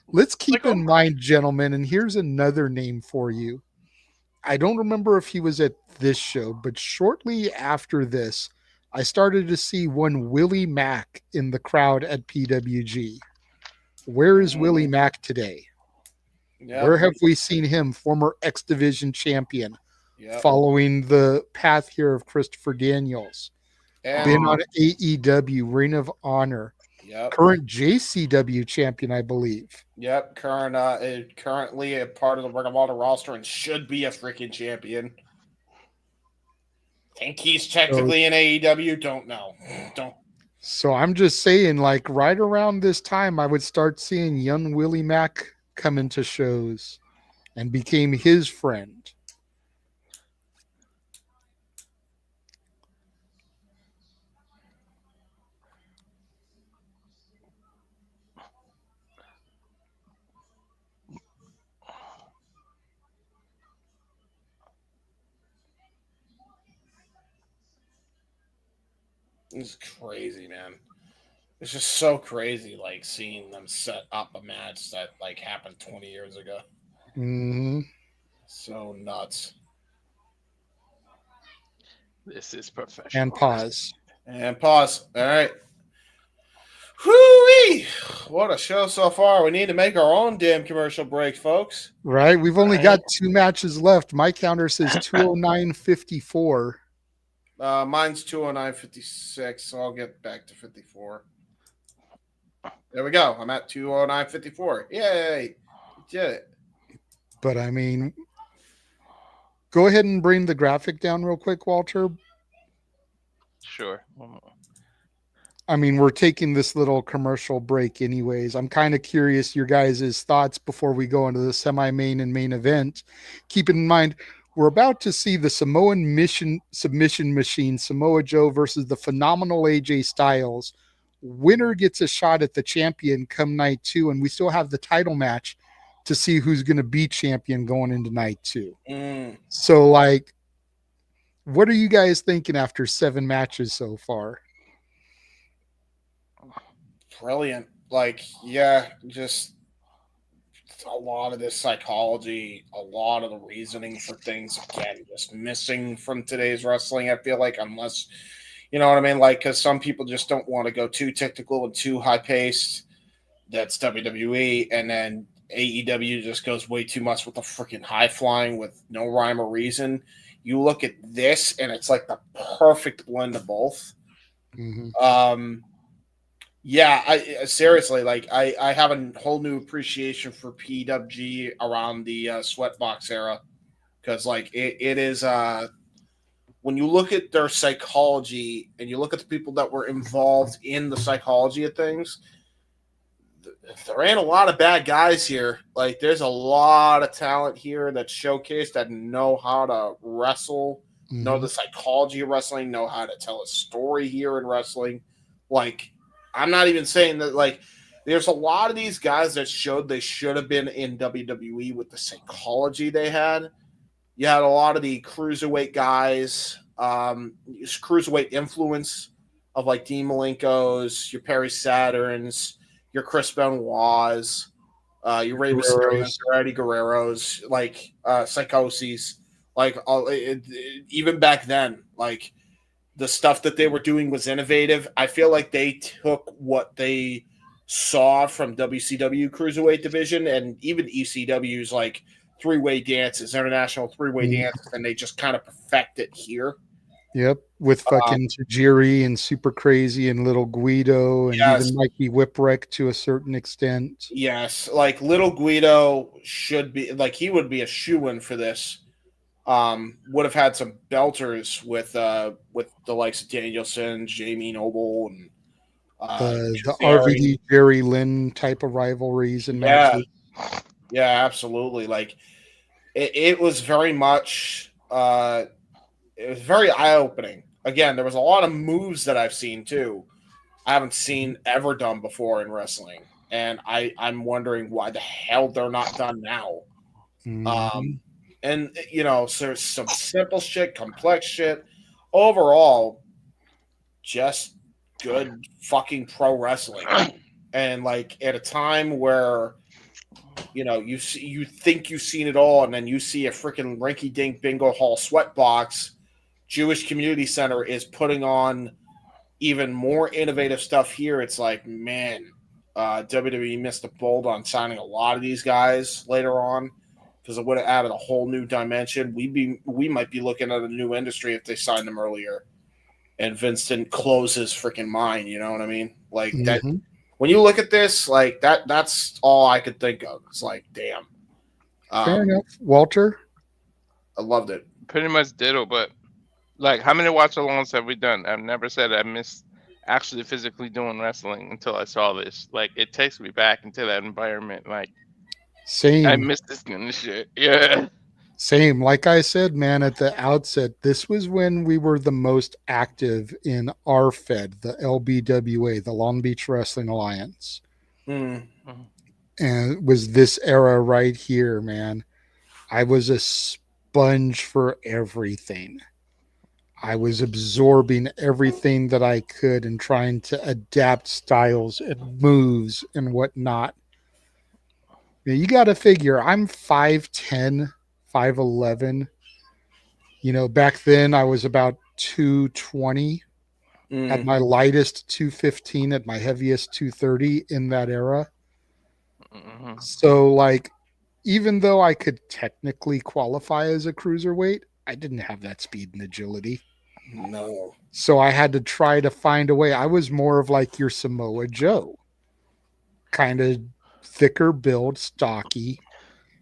Let's keep in mind, gentlemen, and here's another name for you. I don't remember if he was at this show, but shortly after this, I started to see one Willie Mack in the crowd at PWG. Where is Willie Mack today? Yep. Where have we seen him, former X Division champion, following the path here of Christopher Daniels? Been on AEW, Ring of Honor. Yep. Current JCW champion, I believe. Yep. Currently a part of the Ring of Honor roster and should be a freaking champion. Think he's technically in AEW? Don't know. Don't. So I'm just saying, like, right around this time, I would start seeing young Willie Mack come into shows and became his friend. It's crazy, man. It's just so crazy, like, seeing them set up a match that, like, happened 20 years ago. Mm-hmm. So nuts. This is professional. And pause. And pause. All right. Whoo-wee! What a show so far. We need to make our own damn commercial break, folks. Right? We've only got 2 matches left. My counter says 209.54. Mine's 209.56, so I'll get back to 54. There we go. I'm at 209.54. Yay! Did it. But I mean, go ahead and bring the graphic down real quick, Walter. Sure. I mean, we're taking this little commercial break anyways. I'm kind of curious your guys' thoughts before we go into the semi-main and main event. Keep in mind, we're about to see the Samoan submission machine, Samoa Joe versus the phenomenal AJ Styles. Winner gets a shot at the champion come night 2, and we still have the title match to see who's going to be champion going into night 2. Mm. So, like, what are you guys thinking after 7 matches so far? Brilliant. Like, yeah, just a lot of this psychology, a lot of the reasoning for things, again, just missing from today's wrestling. I feel like, unless, you know what I mean? Like, because some people just don't want to go too technical and too high paced. That's WWE. And then AEW just goes way too much with the freaking high flying with no rhyme or reason. You look at this, and it's like the perfect blend of both. Mm-hmm. Yeah, I seriously, like, I have a whole new appreciation for PWG around the Sweatbox era, because like it is when you look at their psychology and you look at the people that were involved in the psychology of things, there ain't a lot of bad guys here. Like, there's a lot of talent here that's showcased that know how to wrestle, know the psychology of wrestling, know how to tell a story here in wrestling. Like, I'm not even saying that, like, there's a lot of these guys that showed they should have been in WWE with the psychology they had. You had a lot of the cruiserweight guys, cruiserweight influence of like Dean Malenko's, your Perry Saturns, your Chris Benoit's, your Rey Mysterios, your Eddie Guerrero's, like Psychoses. Like, even back then, like, the stuff that they were doing was innovative. I feel like they took what they saw from WCW Cruiserweight Division and even ECW's like three-way dances, international three-way dances, and they just kind of perfect it here. Yep, with fucking Tajiri and Super Crazy and Little Guido and even Mikey Whipwreck to a certain extent. Yes, like Little Guido should be, like, he would be a shoo-in for this. Would have had some belters with the likes of Danielson, Jamie Noble, and the RVD Jerry Lynn type of rivalries and matches. Yeah, absolutely. Like, it was very much it was very eye-opening. Again, there was a lot of moves that I've seen too. I haven't seen ever done before in wrestling, and I'm wondering why the hell they're not done now. And, you know, so some simple shit, complex shit. Overall, just good fucking pro wrestling. And, like, at a time where, you know, you think you've seen it all, and then you see a freaking rinky-dink bingo hall Sweatbox, Jewish Community Center is putting on even more innovative stuff here. It's like, man, WWE missed a bolt on signing a lot of these guys later on, because it would have added a whole new dimension. We might be looking at a new industry if they signed them earlier, and Vince didn't close his freaking mind. You know what I mean? Like that. When you look at this, like that's all I could think of. It's like, damn. Fair enough, Walter. I loved it. Pretty much ditto, but like, how many watch-alongs have we done? I've never said I missed actually physically doing wrestling until I saw this. Like, it takes me back into that environment. Like, same. I missed this kind of shit. Yeah. Same. Like I said, man, at the outset, this was when we were the most active in our Fed, the LBWA, the Long Beach Wrestling Alliance. And it was this era right here, man. I was a sponge for everything. I was absorbing everything that I could and trying to adapt styles and moves and whatnot. You got to figure, I'm 5'10", 5'11". You know, back then I was about 220. At my lightest, 215. At my heaviest, 230 in that era. So, like, even though I could technically qualify as a cruiserweight, I didn't have that speed and agility. No. So I had to try to find a way. I was more of like your Samoa Joe. Kind of thicker build, stocky.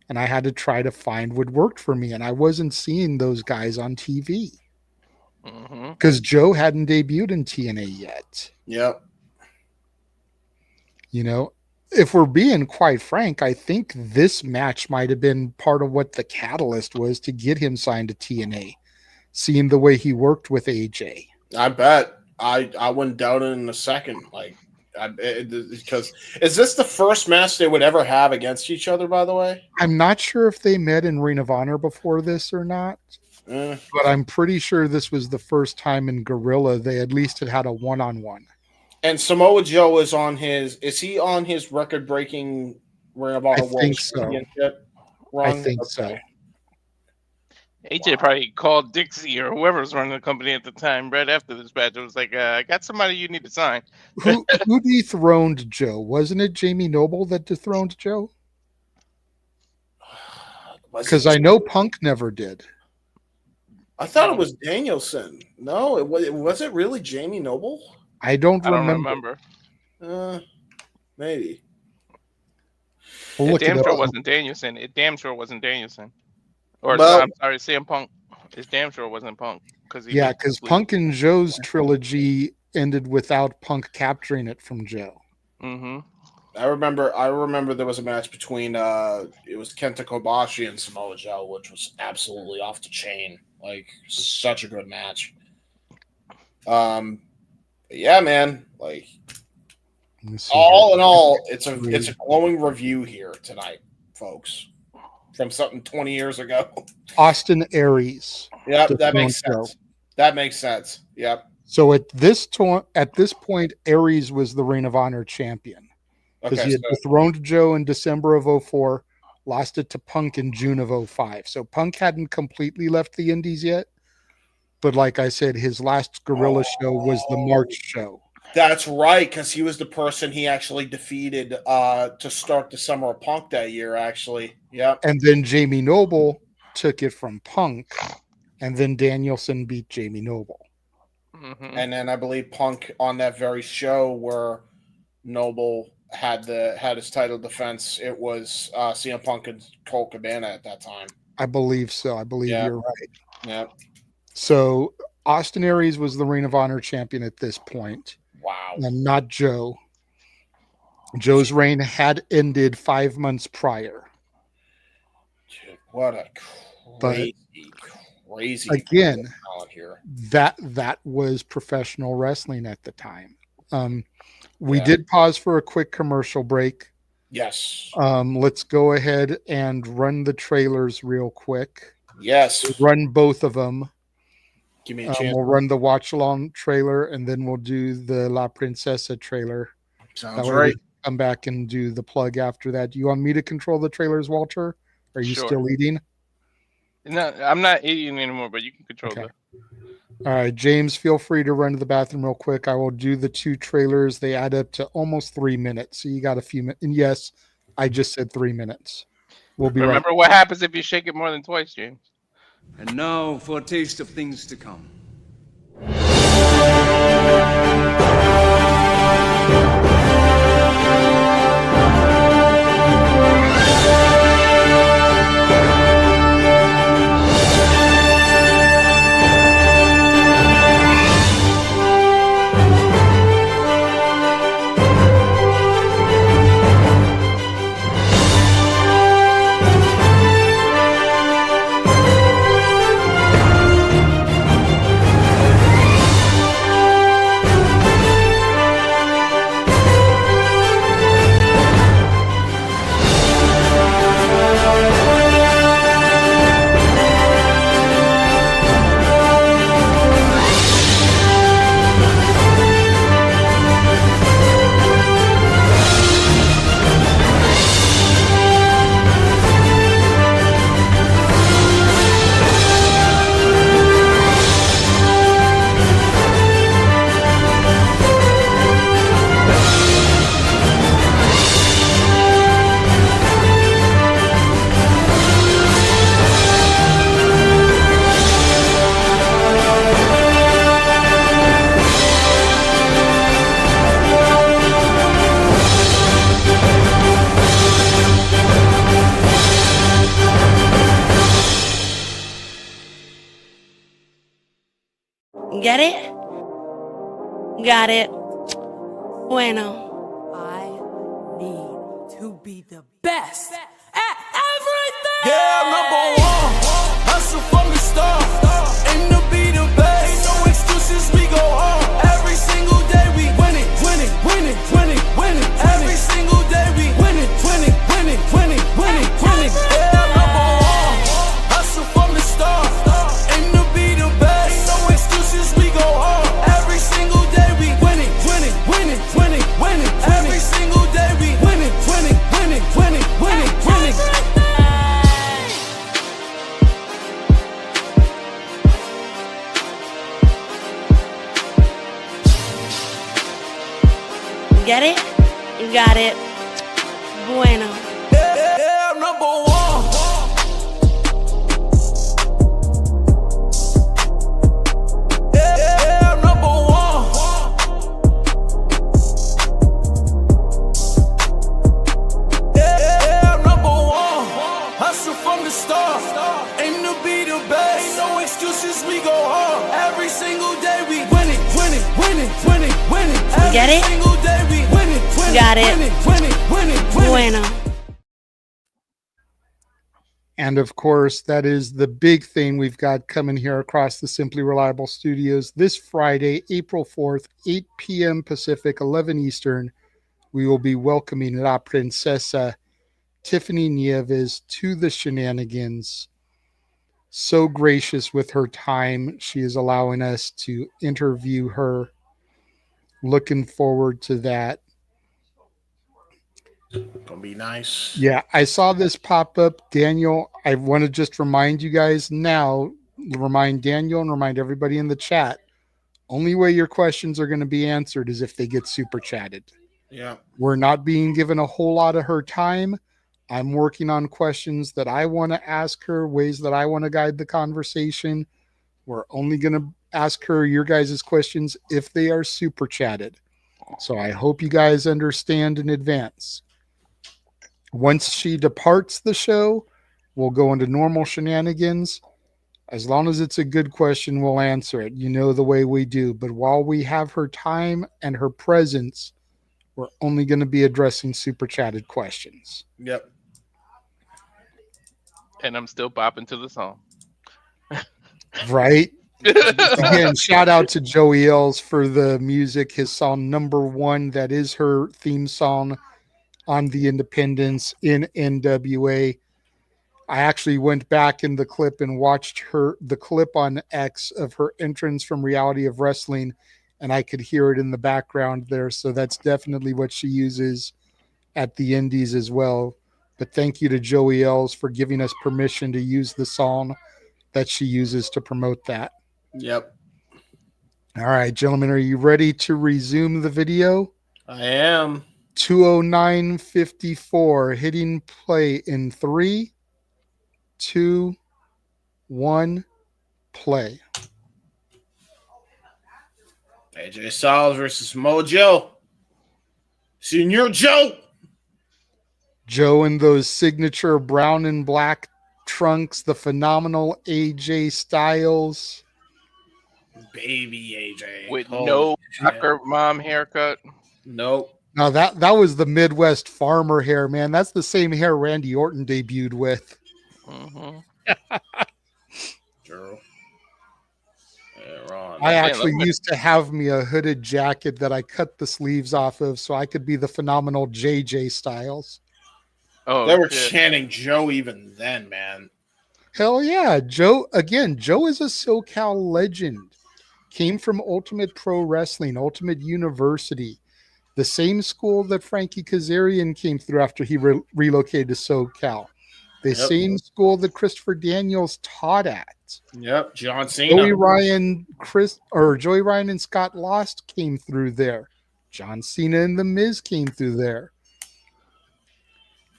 And I had to try to find what worked for me. And I wasn't seeing those guys on TV. Because Joe hadn't debuted in TNA yet. Yep. You know, if we're being quite frank, I think this match might have been part of what the catalyst was to get him signed to TNA. Seeing the way he worked with AJ. I bet. I wouldn't doubt it in a second. Like, Because is this the first match they would ever have against each other? By the way, I'm not sure if they met in Ring of Honor before this or not, but I'm pretty sure this was the first time in Guerrilla they at least had a one-on-one. And Samoa Joe is on his. Is he on his record-breaking Ring of Honor World Championship run? I think so. AJ probably called Dixie or whoever was running the company at the time right after this match. It was like, I got somebody you need to sign. Who dethroned Joe? Wasn't it Jamie Noble that dethroned Joe? Because I know Punk never did. I thought it was Danielson. No, was it really Jamie Noble? I don't remember. Maybe. We'll It damn sure wasn't Danielson. Or Well- I'm sorry, CM Punk. It's damn sure wasn't Punk. Because Punk and Joe's trilogy ended without Punk capturing it from Joe. Mm-hmm. I remember there was a match between it was Kenta Kobashi and Samoa Joe, which was absolutely off the chain. Like, such a good match. Yeah, man. Like, all in all, it's a glowing review here tonight, folks. From something 20 years ago. Austin Aries. Yep, that makes sense. Joe. That makes sense. Yep. So at this point, Aries was the Ring of Honor champion. Because he had dethroned Joe in December of 2004, lost it to Punk in June of 2005. So Punk hadn't completely left the Indies yet. But like I said, his last Guerrilla show was the March show. That's right, because he was the person he actually defeated to start the Summer of Punk that year, actually. Yep. And then Jamie Noble took it from Punk, and then Danielson beat Jamie Noble. Mm-hmm. And then I believe Punk on that very show where Noble had his title defense, it was CM Punk and Colt Cabana at that time. I believe so. I believe you're right. Yeah. So Austin Aries was the Ring of Honor champion at this point. Wow. And not Joe. Joe's reign had ended 5 months prior. Dude, what a crazy again here. That was professional wrestling at the time. We did pause for a quick commercial break. Yes. Let's go ahead and run the trailers real quick. Yes. Run both of them. Give me a chance. We'll run the watch along trailer, and then we'll do the La Princesa trailer. Sounds right. Come back and do the plug after that. Do you want me to control the trailers, Walter? Are you still eating? No, I'm not eating anymore, but you can control that. All right, James, feel free to run to the bathroom real quick. I will do the two trailers. They add up to almost 3 minutes. So you got a few minutes. And yes, I just said 3 minutes. We'll be Remember what happens if you shake it more than twice, James. And now for a taste of things to come. Get it? Got it. Bueno. I need to be the best at everything. Yeah, number one. Hustle from the start. Aim to be the best. No excuses, we go hard. Every single day we winning, winning, winning, winning. Get it? Got it. Bueno. Yeah, number one. Yeah, number one. Yeah, number one. Hustle from the start. Aim to be the best. No excuses, we go hard. Every single day we winning, winning, winning, winning, winning. Get it? Every single day we winning, winning, Got it. winning, winning, winning, winning. Bueno. And of course, that is the big thing we've got coming here across the Simply Reliable Studios this Friday, April 4th, 8 p.m. Pacific, 11 Eastern. We will be welcoming La Princesa Tiffany Nieves to the shenanigans. So gracious with her time. She is allowing us to interview her. Looking forward to that. Gonna be nice. Yeah, I saw this pop up. Daniel, I want to just remind you guys now, remind Daniel and remind everybody in the chat. Only way your questions are going to be answered is if they get super chatted. Yeah. We're not being given a whole lot of her time. I'm working on questions that I want to ask her, ways that I want to guide the conversation. We're only going to ask her your guys' questions if they are super chatted. So I hope you guys understand in advance. Once she departs the show, we'll go into normal shenanigans. As long as it's a good question, we'll answer it. You know the way we do. But while we have her time and her presence, we're only going to be addressing super chatted questions. Yep. And I'm still bopping to the song. Right? Again, shout out to Joey Els for the music. His song number 1, that is her theme song on the Independence in NWA. I actually went back in the clip and watched the clip on X of her entrance from Reality of Wrestling, and I could hear it in the background there. So that's definitely what she uses at the Indies as well. But thank you to Joey Els for giving us permission to use the song that she uses to promote that. Yep. All right, gentlemen, are you ready to resume the video? I am. 209.54, hitting play in 3, 2, 1, play. AJ Styles versus Mojo. Senior Joe. Joe in those signature brown and black trunks, the phenomenal AJ Styles. Baby AJ. With no soccer mom haircut. Nope. Now that was the Midwest farmer hair, man. That's the same hair Randy Orton debuted with. Mm-hmm. True. Ron. I actually used to have me a hooded jacket that I cut the sleeves off of so I could be the phenomenal JJ Styles. Oh, they were chanting Joe even then, man. Hell yeah. Joe is a SoCal legend. Came from Ultimate Pro Wrestling, Ultimate University. The same school that Frankie Kazarian came through after he relocated to SoCal. The same school that Christopher Daniels taught at. Yep, John Cena. Joey Ryan and Scott Lost came through there. John Cena and The Miz came through there.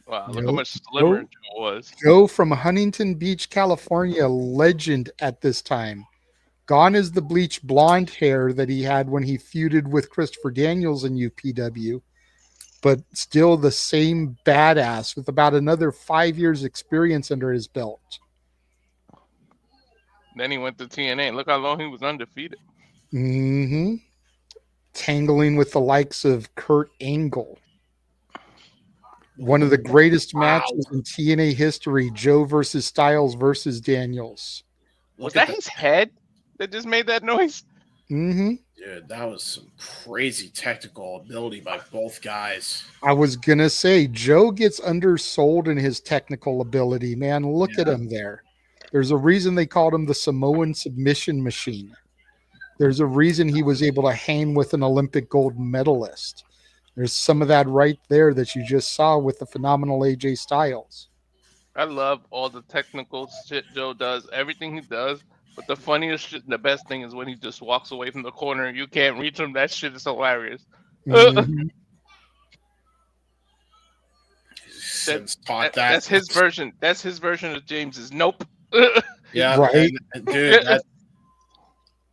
Wow, look how much slimmer Joe was. Joe from Huntington Beach, California, legend at this time. Gone is the bleached blonde hair that he had when he feuded with Christopher Daniels in UPW, but still the same badass with about another 5 years experience under his belt. Then he went to TNA. Look how long he was undefeated. Mm-hmm. Tangling with the likes of Kurt Angle. One of the greatest matches in TNA history, Joe versus Styles versus Daniels. Was that his head that just made that noise? Mm-hmm. Dude, that was some crazy technical ability by both guys. I was going to say, Joe gets undersold in his technical ability, man. Look at him there. There's a reason they called him the Samoan submission machine. There's a reason he was able to hang with an Olympic gold medalist. There's some of that right there that you just saw with the phenomenal AJ Styles. I love all the technical shit Joe does, everything he does. But the funniest shit, the best thing is when he just walks away from the corner and you can't reach him. That shit is hilarious. Mm-hmm. since taught that. That's his version. That's his version of James's nope. Yeah, right, dude. That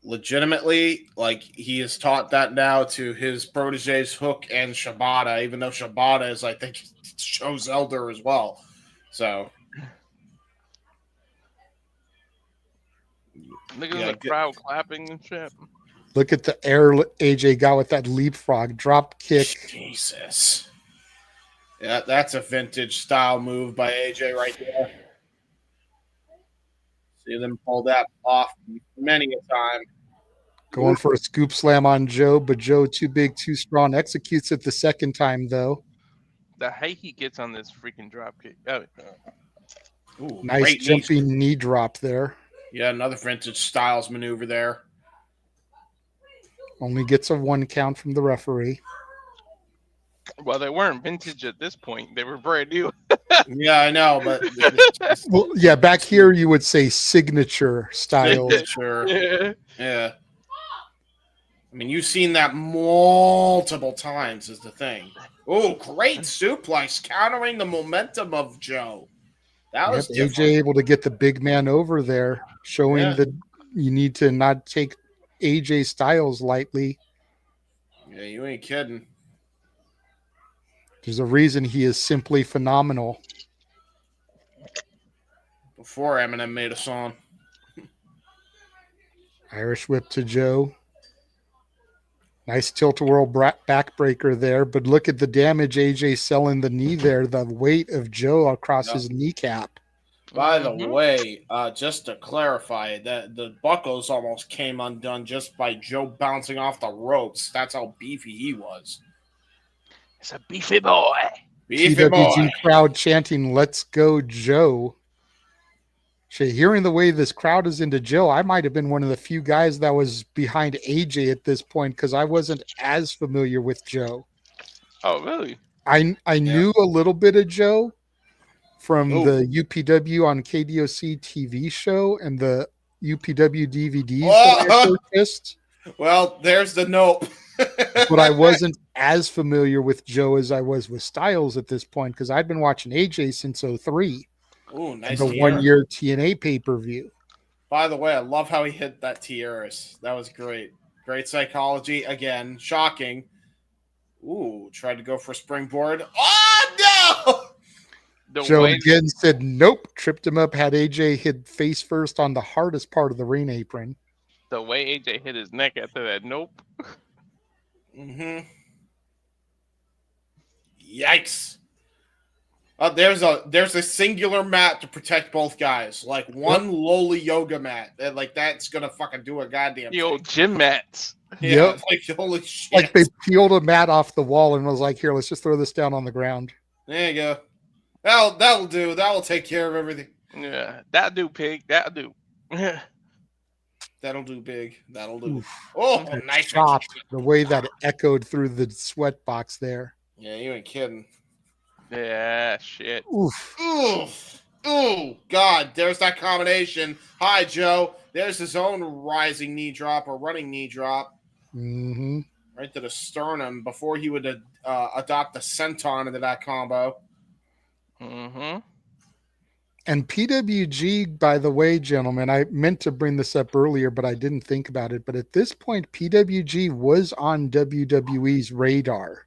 legitimately, like, he has taught that now to his proteges Hook and Shibata, even though Shibata is, I think, Show's elder as well. So, look at the crowd clapping and shit. look at the air AJ got with that leapfrog drop kick. Jesus. Yeah, that's a vintage style move by AJ right there. See them pull that off many a time. Going for a scoop slam on Joe, but Joe too big, too strong. Executes it the second time though. The height he gets on this freaking drop kick. Ooh, Nice jumping knee drop there. Yeah, another vintage styles maneuver there. Only gets a 1 count from the referee. Well, they weren't vintage at this point. They were brand new. Yeah, I know, but well, yeah, back here you would say signature style. Sure. Yeah. I mean, you've seen that multiple times is the thing. Oh, great suplex countering the momentum of Joe. That was AJ able to get the big man over there, showing that you need to not take AJ Styles lightly. Yeah, you ain't kidding. There's a reason he is simply phenomenal. Before Eminem made a song. Irish whip to Joe. Nice tilt-a-whirl backbreaker there, but look at the damage AJ selling the knee there, the weight of Joe across his kneecap. By the way, just to clarify, that the buckles almost came undone just by Joe bouncing off the ropes. That's how beefy he was. It's a beefy boy. Beefy PWG boy. crowd chanting, "Let's go, Joe." Hearing the way this crowd is into Joe, I might have been one of the few guys that was behind AJ at this point because I wasn't as familiar with Joe. Oh, really? I knew a little bit of Joe from the UPW on KDOC TV show and the UPW DVDs that I purchased. Well, there's the nope. But I wasn't as familiar with Joe as I was with Styles at this point because I'd been watching AJ since 03. Ooh, nice. The 1 year TNA pay-per-view. By the way, I love how he hit that tiaras. That was great. Great psychology. Again, shocking. Ooh, tried to go for a springboard. Oh, no! Joe again said nope. Tripped him up, had AJ hit face first on the hardest part of the ring apron. The way AJ hit his neck after that nope. Mm-hmm. Yikes. There's a singular mat to protect both guys. Like one lowly yoga mat. Like that's gonna fucking do a goddamn the old gym mats. Yeah, like holy shit. Like they peeled a mat off the wall and was like, here, let's just throw this down on the ground. There you go. That'll do. That'll take care of everything. Yeah, that'll do, pig. That'll do. That'll do, big. That'll do. Oof. Oh, nice chop. The way that echoed through the sweat box there. Yeah, you ain't kidding. Yeah, shit. Oof. Oof. Ooh, God, there's that combination. Hi, Joe. There's his own rising knee drop or running knee drop. Mm-hmm. Right to the sternum before he would adopt the senton into that combo. Mm-hmm. And PWG, by the way, gentlemen, I meant to bring this up earlier, but I didn't think about it. But at this point, PWG was on WWE's radar.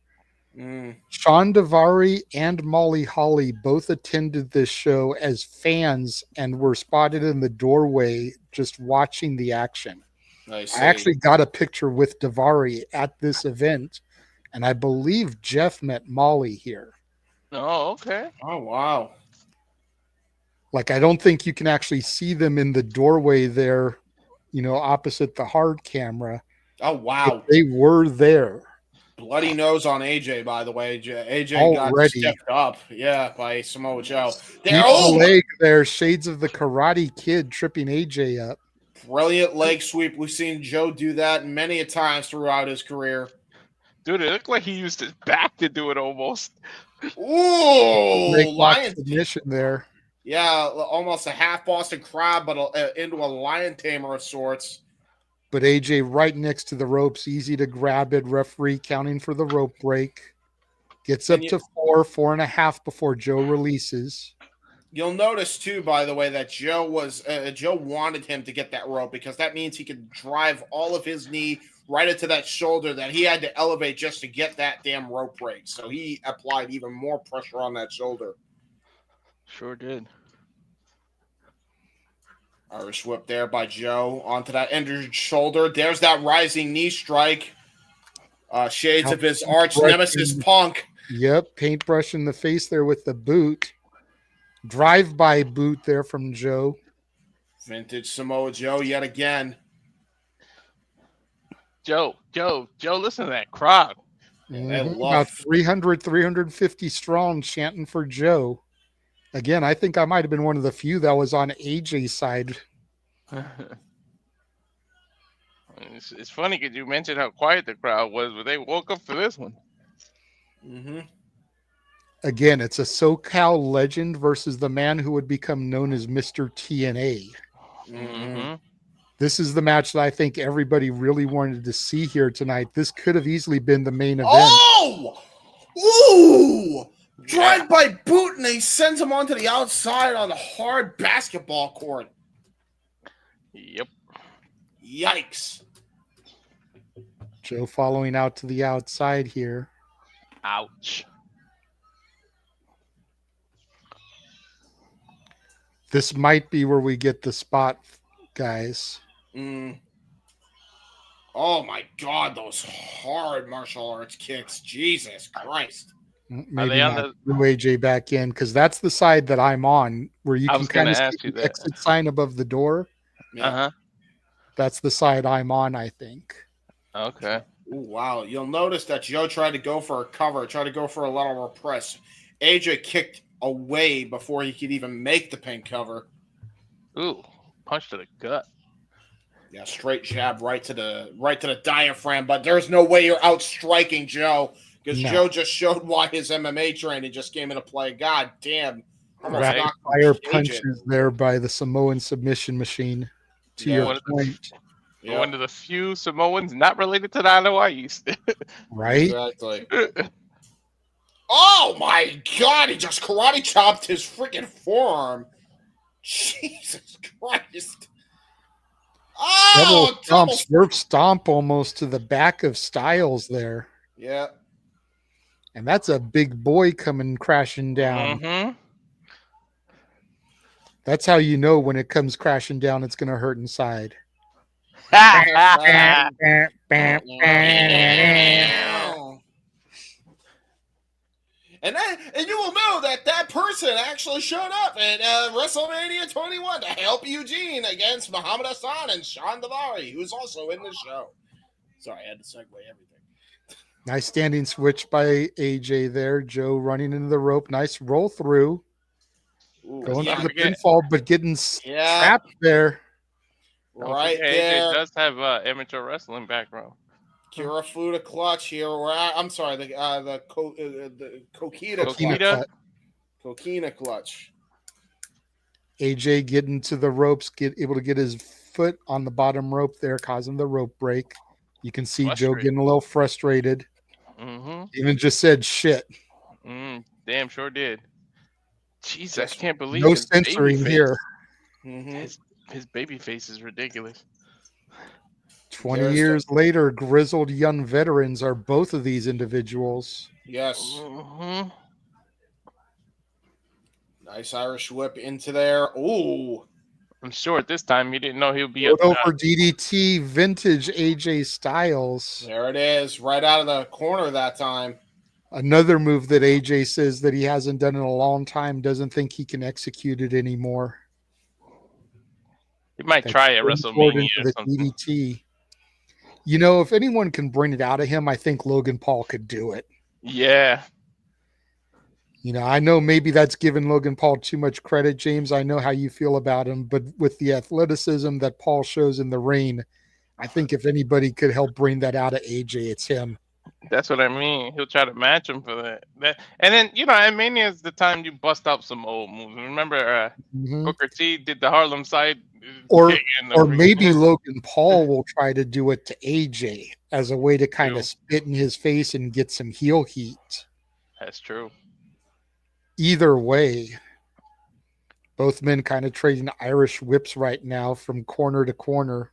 Sean Davari and Molly Holly both attended this show as fans and were spotted in the doorway just watching the action. I actually got a picture with Davari at this event, and I believe Jeff met Molly here. Oh, okay. Oh, wow. Like, I don't think you can actually see them in the doorway there, opposite the hard camera. Oh, wow. But they were there. Bloody nose on AJ, by the way. AJ already got stepped up, by Samoa Joe. Leg there, shades of the Karate Kid tripping AJ up. Brilliant leg sweep. We've seen Joe do that many a times throughout his career. Dude, it looked like he used his back to do it almost. Ooh, lion submission there. Yeah, almost a half Boston Crab, but into a lion tamer of sorts. But AJ right next to the ropes, easy to grab it. Referee counting for the rope break. Gets up to 4.5 before Joe releases. You'll notice too, by the way, that Joe wanted him to get that rope because that means he could drive all of his knee right into that shoulder that he had to elevate just to get that damn rope break. So he applied even more pressure on that shoulder. Sure did. Irish whip there by Joe onto that injured shoulder. There's that rising knee strike. Shades of his arch nemesis Punk. Yep, paintbrush in the face there with the boot. Drive-by boot there from Joe. Vintage Samoa Joe yet again. Joe, listen to that crowd. About 300, 350 strong chanting for Joe. Again, I think I might have been one of the few that was on AJ's side. It's funny because you mentioned how quiet the crowd was, but they woke up for this one. Mm-hmm. Again, it's a SoCal legend versus the man who would become known as Mr. TNA. Mm-hmm. This is the match that I think everybody really wanted to see here tonight. This could have easily been the main event. Oh! Ooh! Drive-by boot, and he sends him onto the outside on the hard basketball court. Yep. Yikes. Joe following out to the outside here. Ouch. This might be where we get the spot, guys. Oh my God, those hard martial arts kicks. Jesus Christ. Maybe not threw AJ back in because that's the side that I'm on where you can kind of see the exit sign above the door. Yeah. That's the side I'm on, I think. Okay. Ooh, wow. You'll notice that Joe tried to go for a cover, tried to go for a lateral press. AJ kicked away before he could even make the pin cover. Ooh, punch to the gut. Yeah, straight jab right to the diaphragm, but there's no way you're out striking Joe because Joe just showed why his MMA training just came into play. God damn. Fire punches there by the Samoan submission machine. To your point. One of the few Samoans not related to the Anoa'is. Right? Exactly. Oh my God, he just karate chopped his freaking forearm. Jesus Christ. Oh, double swerve stomp almost to the back of Styles there. Yeah. And that's a big boy coming crashing down. Mm-hmm. That's how you know when it comes crashing down, it's going to hurt inside. And you will know that person actually showed up at WrestleMania 21 to help Eugene against Muhammad Hassan and Sean Davari, who's also in the show. Sorry, I had to segue everything. Nice standing switch by AJ there. Joe running into the rope. Nice roll through. Going for the pinfall, but getting trapped there. Right there. AJ does have amateur wrestling background. Kirafuda clutch here. I'm sorry, the Kokina clutch. AJ getting to the ropes, able to get his foot on the bottom rope there, causing the rope break. You can see Joe getting a little frustrated. Mm-hmm. Even just said shit. Damn, sure did. Jeez, I can't believe no censoring here. Mm-hmm. His baby face is ridiculous. 20 years later, grizzled young veterans are both of these individuals. Yes. Mm-hmm. Nice Irish whip into there. Ooh. I'm sure at this time you didn't know he would be over DDT, vintage AJ Styles. There it is, right out of the corner that time. Another move that AJ says that he hasn't done in a long time, doesn't think he can execute it anymore. He might try at WrestleMania or something. DDT. You know, if anyone can bring it out of him, I think Logan Paul could do it. Yeah. You know, I know maybe that's giving Logan Paul too much credit, James. I know how you feel about him, but with the athleticism that Paul shows in the ring, I think if anybody could help bring that out of AJ, it's him. That's what I mean. He'll try to match him for that. And then, you know, at Mania is the time you bust out some old moves. Remember, Booker T did the Harlem Side? Or maybe Logan Paul will try to do it to AJ as a way to kind of spit in his face and get some heel heat. That's true. Either way, both men kind of trading Irish whips right now from corner to corner.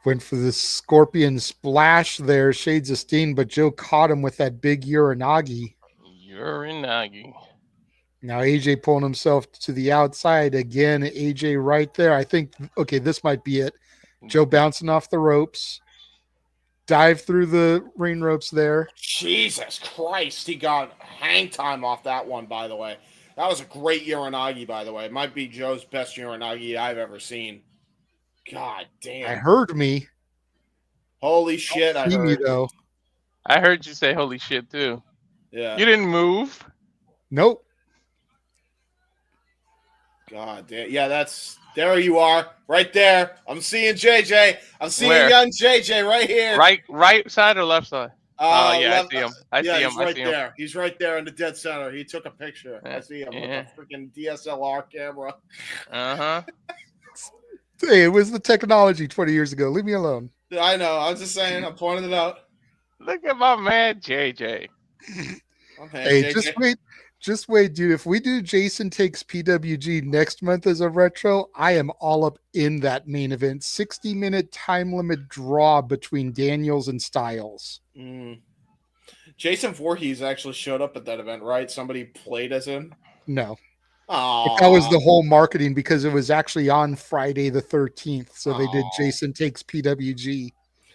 Went for the scorpion splash there, Shades of Steen, but Joe caught him with that big Uranagi. Now AJ pulling himself to the outside again. AJ right there. I think, okay, this might be it. Joe bouncing off the ropes. Dive through the ring ropes there. Jesus Christ. He got hang time off that one, by the way. That was a great Uranagi, by the way. It might be Joe's best Uranagi I've ever seen. God damn. I heard me. Holy shit, I heard me, though. I heard you say holy shit, too. Yeah. You didn't move. Nope. God damn. Yeah, there you are. Right there. I'm seeing JJ. I'm seeing Where? young JJ right here. Right side or left side? Yeah, I see him. I see him. He's right there. He's right there in the dead center. He took a picture. I see him with a freaking DSLR camera. Uh-huh. Hey, it was the technology 20 years ago. Leave me alone. I know. I was just saying. I'm pointing it out. Look at my man, JJ. Okay, hey, JJ. Just wait, dude. If we do Jason Takes PWG next month as a retro, I am all up in that main event. 60-minute time limit draw between Daniels and Styles. Jason Voorhees actually showed up at that event, right? Somebody played as him? No. Aww. That was the whole marketing because it was actually on Friday the 13th. So they did Jason Takes PWG.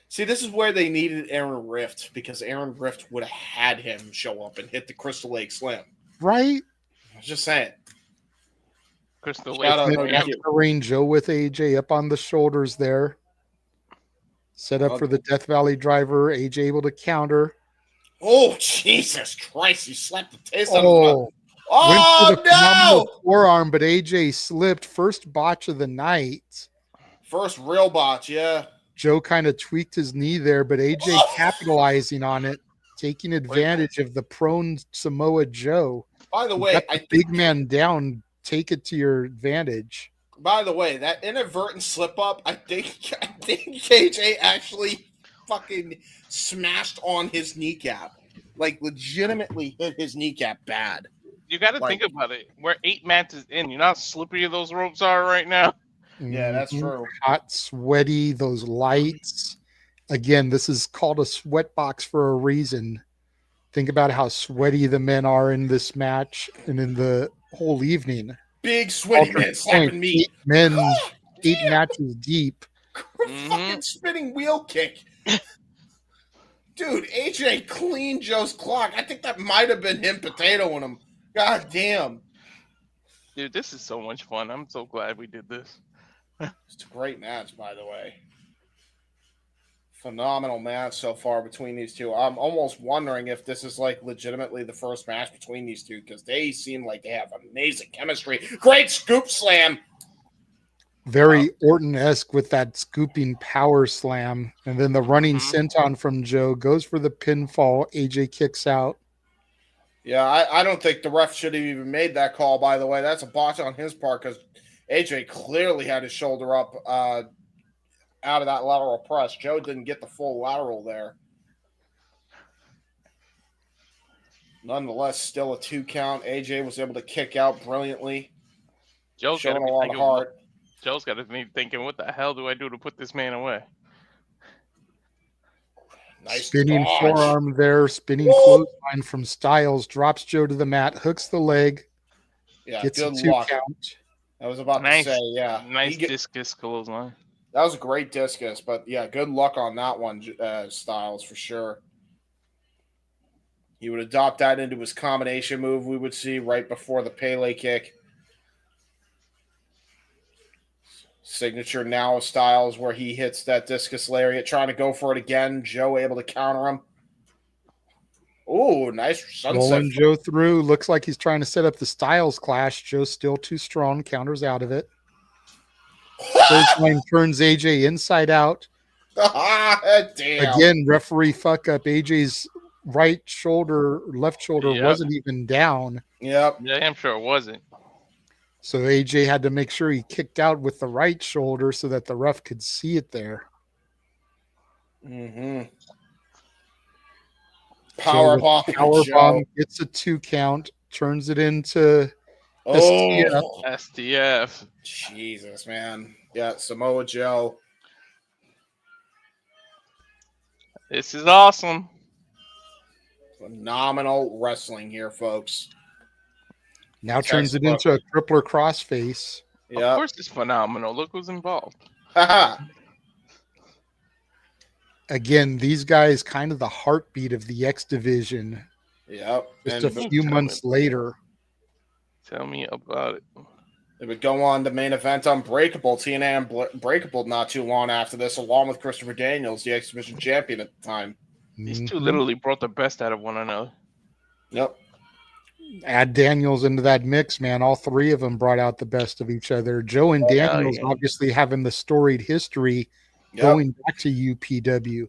See, this is where they needed Aaron Rift because Aaron Rift would have had him show up and hit the Crystal Lake Slam. Right? I was just saying. Crystal Lake Rain Joe with AJ up on the shoulders there. Set up for the Death Valley driver. AJ able to counter. Oh, Jesus Christ. He slapped the taste out of him. Went for the phenomenal forearm, but AJ slipped. First botch of the night. First real botch, yeah. Joe kind of tweaked his knee there, but AJ capitalizing on it, taking advantage of the prone Samoa Joe. By the way, I think big man down, take it to your advantage. By the way, that inadvertent slip up, I think AJ actually fucking smashed on his kneecap. Like legitimately hit his kneecap bad. You got to think about it. We're 8 matches in. You know how slippery those ropes are right now? Yeah, that's true. Hot, sweaty, those lights. Again, this is called a sweat box for a reason. Think about how sweaty the men are in this match and in the whole evening. Big sweaty men slapping me. 8 matches deep. Fucking spinning wheel kick. Dude, AJ cleaned Joe's clock. I think that might have been him potatoing him. God damn. Dude, this is so much fun. I'm so glad we did this. It's a great match, by the way. Phenomenal match so far between these two. I'm almost wondering if this is like legitimately the first match between these two because they seem like they have amazing chemistry. Great scoop slam. Very Orton-esque with that scooping power slam. And then the running senton from Joe goes for the pinfall. AJ kicks out. Yeah, I don't think the ref should have even made that call, by the way. That's a botch on his part because AJ clearly had his shoulder up out of that lateral press. Joe didn't get the full lateral there. Nonetheless, still a 2 count. AJ was able to kick out brilliantly. Joe's showing a lot of heart. Joe's got to be thinking, what the hell do I do to put this man away? Nice spinning dodge. Forearm there, spinning clothesline from Styles, drops Joe to the mat, hooks the leg, gets a 2 count. I was about to say, yeah. Nice discus clothesline. That was a great discus, but yeah, good luck on that one, Styles, for sure. He would adopt that into his combination move we would see right before the Pele kick. Signature now of Styles where he hits that discus lariat, trying to go for it again. Joe able to counter him. Oh, nice sunset. Rolling Joe through. Looks like he's trying to set up the Styles clash. Joe's still too strong. Counters out of it. Clothesline turns AJ inside out. Damn. Again, referee fuck up. AJ's right shoulder, left shoulder wasn't even down. Yep. Yeah, I'm sure it wasn't. So AJ had to make sure he kicked out with the right shoulder so that the ref could see it there. Mm-hmm. Powerbomb. Powerbomb gets a 2 count, turns it into STF. STF. Jesus, man. Yeah, Samoa Joe. This is awesome. Phenomenal wrestling here, folks. Now turns it into a crippler crossface. Yep. Of course it's phenomenal. Look who's involved. Again, these guys kind of the heartbeat of the X division. Yep. Just a few months later. Tell me about it. They would go on to main event Unbreakable, TNA Unbreakable not too long after this, along with Christopher Daniels, the X Division champion at the time. These two literally brought the best out of one another. Yep. Add Daniels into that mix, man. All three of them brought out the best of each other. Joe and Daniels obviously having the storied history going back to UPW.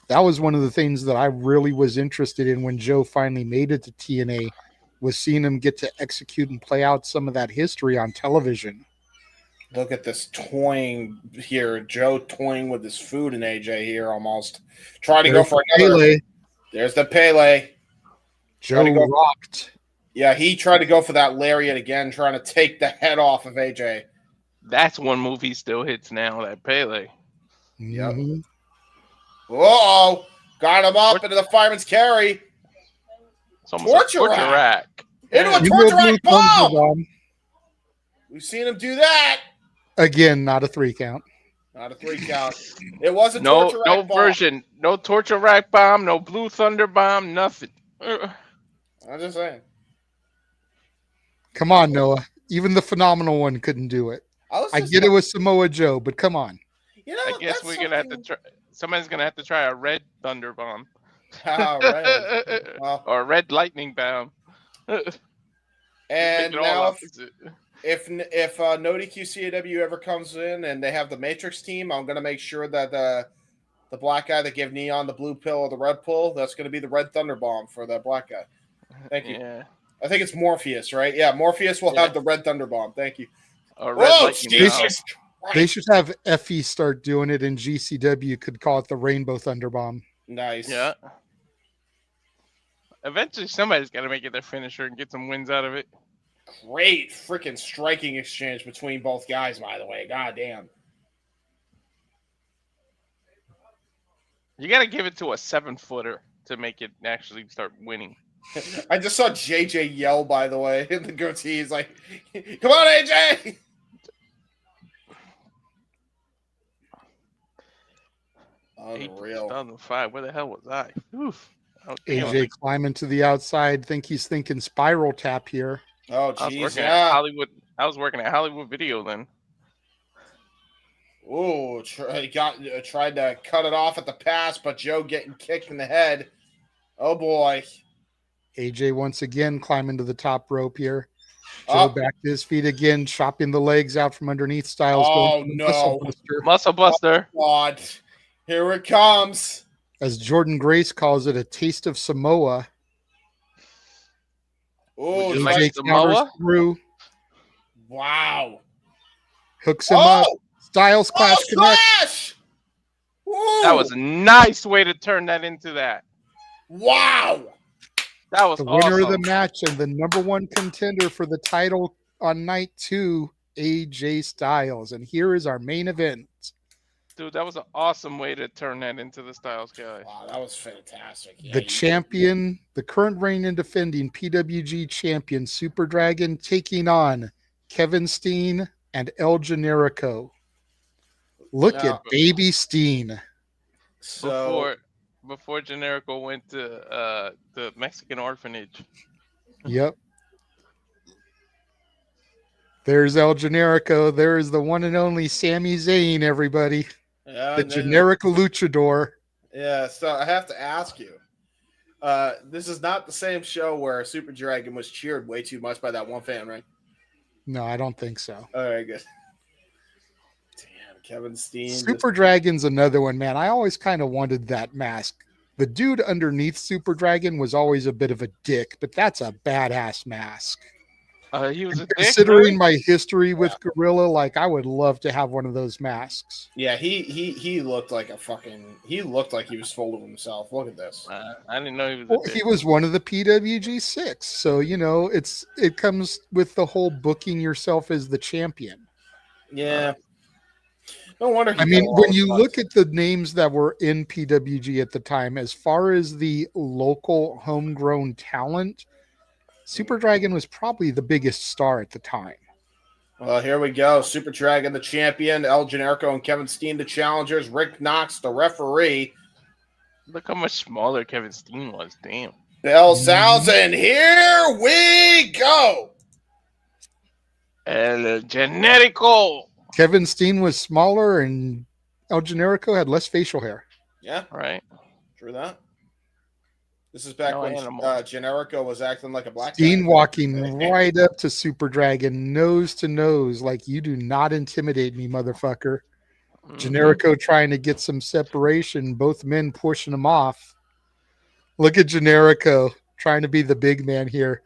That was one of the things that I really was interested in when Joe finally made it to TNA, was seeing him get to execute and play out some of that history on television. Look at this toying here. Joe toying with his food and AJ here almost. Trying to go for another. Pele. There's the Pele. Joe rocked. Yeah, he tried to go for that lariat again, trying to take the head off of AJ. That's one move he still hits now, that Pele. Yep. Whoa! Got him up into the fireman's carry. It's almost torture rack. Into a torture rack bomb! We've seen him do that. Again, not a 3 count. Not a 3 count. It was a torture rack bomb. No version. No torture rack bomb, no blue thunder bomb, nothing. I'm just saying. Come on, Noah. Even the phenomenal one couldn't do it. I get it with Samoa Joe, but come on. You know, I guess we're gonna have to try. Somebody's gonna have to try a red thunder bomb. Well, or a red lightning bomb. And now, if No DQ ever comes in and they have the Matrix team, I'm gonna make sure that the black guy that gave Neon the blue pill or the red pill, that's gonna be the red thunder bomb for the black guy. Thank you. Yeah. I think it's Morpheus, right? Yeah, Morpheus will have the red thunder bomb. Thank you. They should have Effie start doing it, and GCW could call it the Rainbow Thunder Bomb. Nice. Yeah. Eventually, somebody's got to make it their finisher and get some wins out of it. Great freaking striking exchange between both guys, by the way. God damn. You got to give it to a 7-footer to make it actually start winning. I just saw JJ yell, by the way, in the goatee. He's like, come on, AJ! Unreal. 2005, where the hell was I? Oof. AJ climbing to the outside. He's thinking spiral tap here. Oh, geez. I was working at Hollywood Video then. Ooh, tried to cut it off at the pass, but Joe getting kicked in the head. Oh, boy. AJ once again climbing to the top rope here. Joe back to his feet again, chopping the legs out from underneath. Styles going no. Muscle buster. Oh, God. Here it comes. As Jordan Grace calls it, a taste of Samoa. Oh, like Samoa? Through. Wow. Hooks him up. Styles Clash connect. That was a nice way to turn that into that. Wow. That was the winner of the match and the #1 contender for the title on night 2, AJ Styles. And here is our main event. Dude, that was an awesome way to turn that into the Styles guy. Wow, that was fantastic. Yeah, the champion, the current reigning and defending PWG champion, Super Dragon, taking on Kevin Steen and El Generico. Look at Baby Steen. So before Generico went to the Mexican orphanage. Yep. There's El Generico. There is the one and only Sami Zayn, everybody. Yeah, the generic luchador. Yeah, so I have to ask you. This is not the same show where Super Dragon was cheered way too much by that one fan, right? No, I don't think so. All right, good. Damn, Kevin Steen. Super Dragon's another one, man. I always kind of wanted that mask. The dude underneath Super Dragon was always a bit of a dick, but that's a badass mask. He was a dick, Considering really? my history with Guerrilla, like I would love to have one of those masks. Yeah, he looked like a fucking. He looked like he was full of himself. Look at this. I didn't know he was a Well, dick. he was one of the PWG 6, so it comes with the whole booking yourself as the champion. Yeah. No wonder. I mean, when you look at the names that were in PWG at the time, as far as the local homegrown talent, Super Dragon was probably the biggest star at the time. Well, here we go. Super Dragon, the champion. El Generico and Kevin Steen, the challengers. Rick Knox, the referee. Look how much smaller Kevin Steen was. Damn. Bill Salz, and here we go. El Generico. Kevin Steen was smaller, and El Generico had less facial hair. Yeah, right. True that. This is back when Generico was acting like a black Steen guy. walking right up to Super Dragon, nose to nose, like you do not intimidate me, motherfucker. Generico trying to get some separation, both men pushing him off. Look at Generico trying to be the big man here.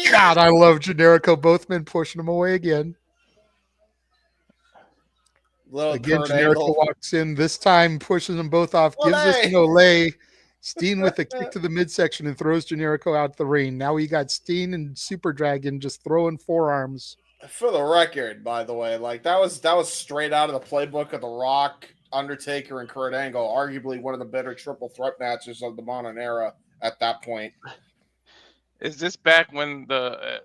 God, I love Generico. Both men pushing him away again. Again, Generico walks in. This time pushes them both off. Gives us an Olay. Steen with a kick to the midsection and throws Generico out the ring. Now we got Steen and Super Dragon just throwing forearms. For the record, by the way, like that was straight out of the playbook of The Rock, Undertaker, and Kurt Angle. Arguably one of the better triple threat matches of the modern era at that point. Is this back when the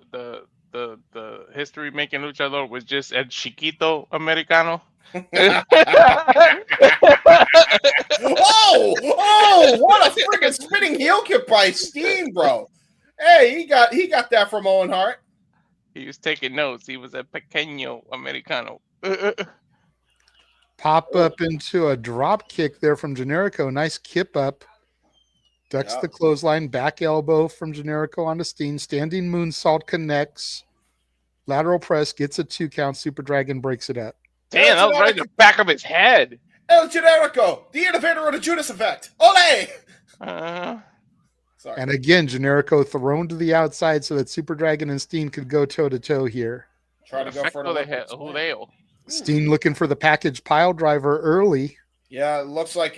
history making luchador was just El Chiquito Americano? Oh, what a freaking spinning heel kick by Steen, bro. Hey, he got that from Owen Hart. He was taking notes. He was a pequeño Americano. Pop up into a drop kick there from Generico. Nice kip up. Ducks the clothesline. Back elbow from Generico onto Steen. Standing moonsault connects. Lateral press. Gets a 2 count. Super Dragon breaks it up. Damn, that was right in the back of his head. El Generico, the innovator of the Judas effect. Ole! Sorry. And again, Generico thrown to the outside so that Super Dragon and Steen could go toe-to-toe here. Try to go for it. Steen looking for the package pile driver early. Yeah, it looks like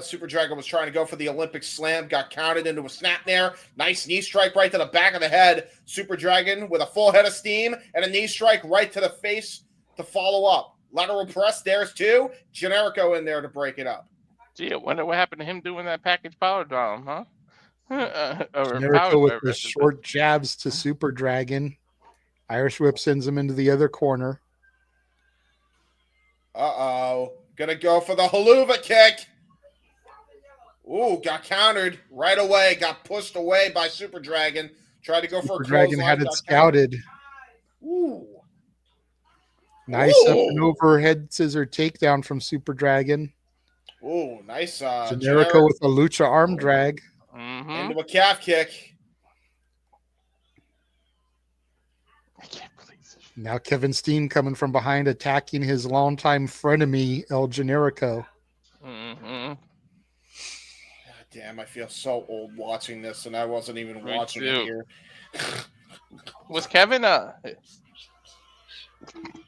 Super Dragon was trying to go for the Olympic slam, got counted into a snap there. Nice knee strike right to the back of the head. Super Dragon with a full head of steam and a knee strike right to the face to follow up. Lateral press, there's 2. Generico in there to break it up. Gee, I wonder what happened to him doing that package power drive, huh? Generico with the short jabs to Super Dragon. Irish whip sends him into the other corner. Uh-oh. Gonna go for the haluva kick. Ooh, got countered right away. Got pushed away by Super Dragon. Tried to go for a Dragon had it scouted. Ooh. Nice up and overhead scissor takedown from Super Dragon. Ooh, nice. Generico with a lucha arm drag. Into a calf kick. I can't believe this. Now Kevin Steen coming from behind, attacking his longtime frenemy, El Generico. God damn, I feel so old watching this, and I wasn't even watching it here. Was Kevin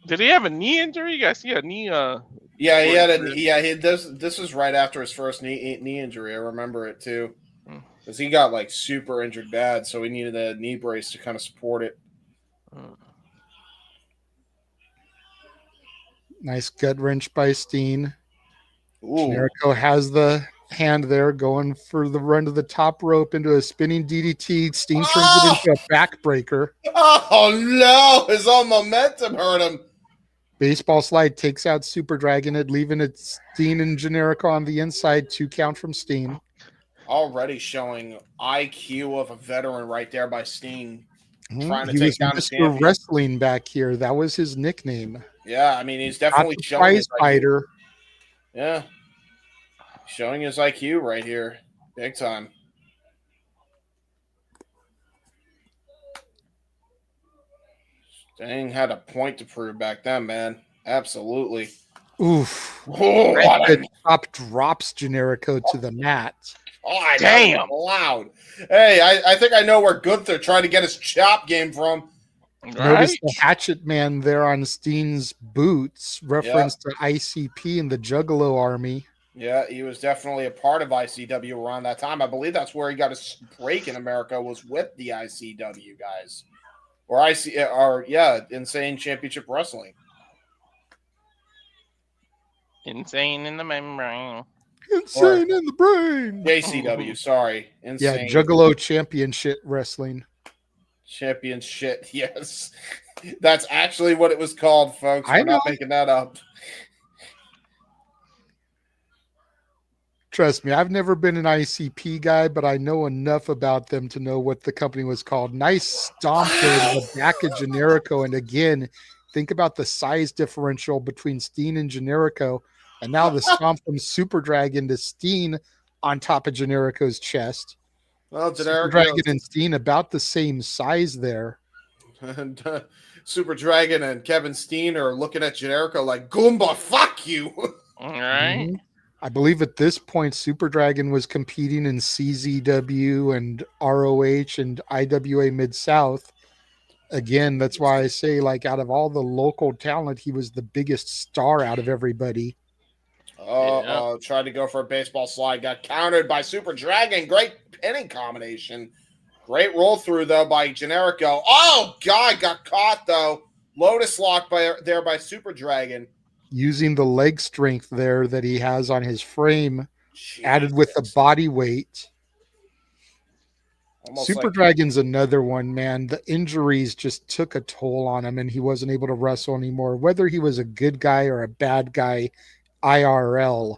did he have a knee injury? You guys see a knee? Yeah, he had a. Yeah, he does. This was right after his first knee injury. I remember it too, because he got like super injured bad, so he needed a knee brace to kind of support it. Nice gut wrench by Steen. Ooh. Generico has the hand there, going for the run to the top rope into a spinning DDT. Steen turns it into a backbreaker. Oh no! His own momentum hurt him. Baseball slide takes out Super Dragon, leaving it Steen and Generico on the inside. 2 count from Steen. Already showing IQ of a veteran right there by Steen. Trying to He take was down Mr. Wrestling back here. That was his nickname. Yeah, I mean he's definitely Not the showing prize his fighter. Yeah, showing his IQ right here, big time. Sting had a point to prove back then, man. Absolutely. Oof. Oh, The top drops Generico to the mat. God, damn. Loud. Hey, I think I know where Gunther tried to get his chop game from. Notice Right? the Hatchet Man there on Steen's boots, reference to ICP and the Juggalo Army. Yeah, he was definitely a part of ICW around that time. I believe that's where he got his break in America, was with the ICW guys. Insane Championship Wrestling. Insane in the membrane. Insane in the brain. JCW, sorry. Insane. Yeah, Juggalo Championship Wrestling. Championship, yes. That's actually what it was called, folks. We're not making that up. Trust me, I've never been an ICP guy, but I know enough about them to know what the company was called. Nice stomp there to the back of Generico. And again, think about the size differential between Steen and Generico. And now the stomp from Super Dragon to Steen on top of Generico's chest. Well, Super Dragon and Steen about the same size there. And Super Dragon and Kevin Steen are looking at Generico like, Goomba, fuck you. All right. Mm-hmm. I believe at this point, Super Dragon was competing in CZW and ROH and IWA Mid-South. Again, that's why I say, like, out of all the local talent, he was the biggest star out of everybody. Tried to go for a baseball slide. Got countered by Super Dragon. Great pinning combination. Great roll through, though, by Generico. Oh, God, got caught, though. Lotus lock by Super Dragon. Using the leg strength there that he has on his frame, added with the body weight. Almost Super Dragon's another one, man. The injuries just took a toll on him, and he wasn't able to wrestle anymore. Whether he was a good guy or a bad guy, IRL,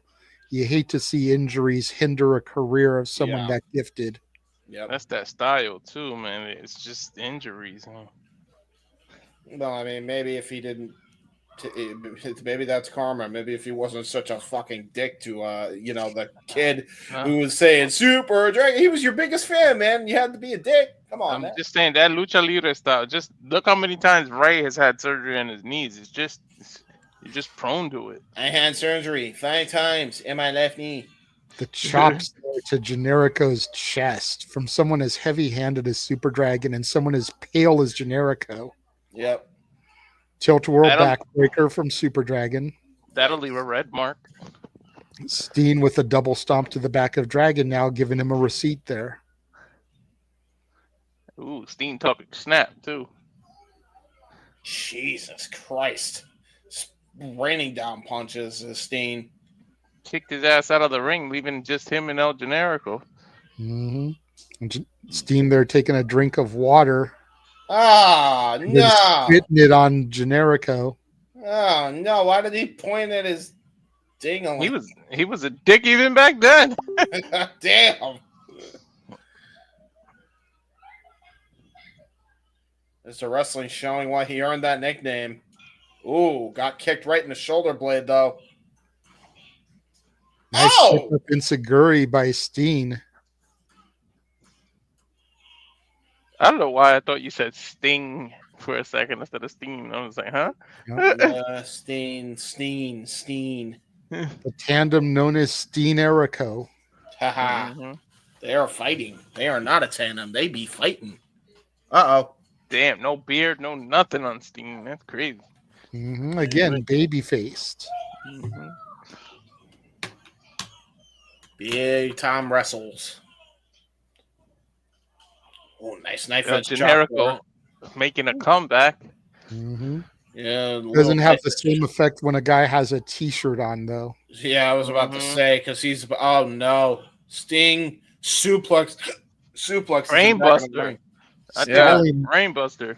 you hate to see injuries hinder a career of someone that gifted. Yeah, that's that style too, man. It's just injuries. Huh? Well, I mean, maybe if he didn't. Maybe that's karma. Maybe if he wasn't such a fucking dick to, the kid who was saying Super Dragon, he was your biggest fan, man. You had to be a dick. Come on, man. Just saying that lucha libre style. Just look how many times Rey has had surgery on his knees. You're just prone to it. I had surgery 5 times in my left knee. The chops to Generico's chest from someone as heavy-handed as Super Dragon and someone as pale as Generico. Yep. Tilt-a-whirl backbreaker from Super Dragon. That'll leave a red mark. Steen with a double stomp to the back of Dragon now, giving him a receipt there. Ooh, Steen talking snap, too. Jesus Christ. Raining down punches, Steen. Kicked his ass out of the ring, leaving just him and El Generico. Mm-hmm. And Steen there taking a drink of water. Ah, no. Spitting it on Generico. Oh, no. Why did he point at his ding-a-ling? He was a dick even back then. Damn. Mr. Wrestling showing why he earned that nickname. Ooh, got kicked right in the shoulder blade, though. Nice pick up Inseguri by Steen. I don't know why I thought you said Sting for a second instead of Steen. I was like, huh? Steen. The tandem known as Steen Erico. Haha. Mm-hmm. They are fighting. They are not a tandem. They be fighting. Uh-oh. Damn, no beard, no nothing on Steen. That's crazy. Mm-hmm. Again, baby-faced. Mm-hmm. Big time wrestles. Oh, nice knife edge. Generico making a comeback. Mm-hmm. Yeah, doesn't have the same effect when a guy has a T-shirt on, though. Yeah, I was about to say because he's. Oh no, Sting suplex. Brainbuster. Brainbuster.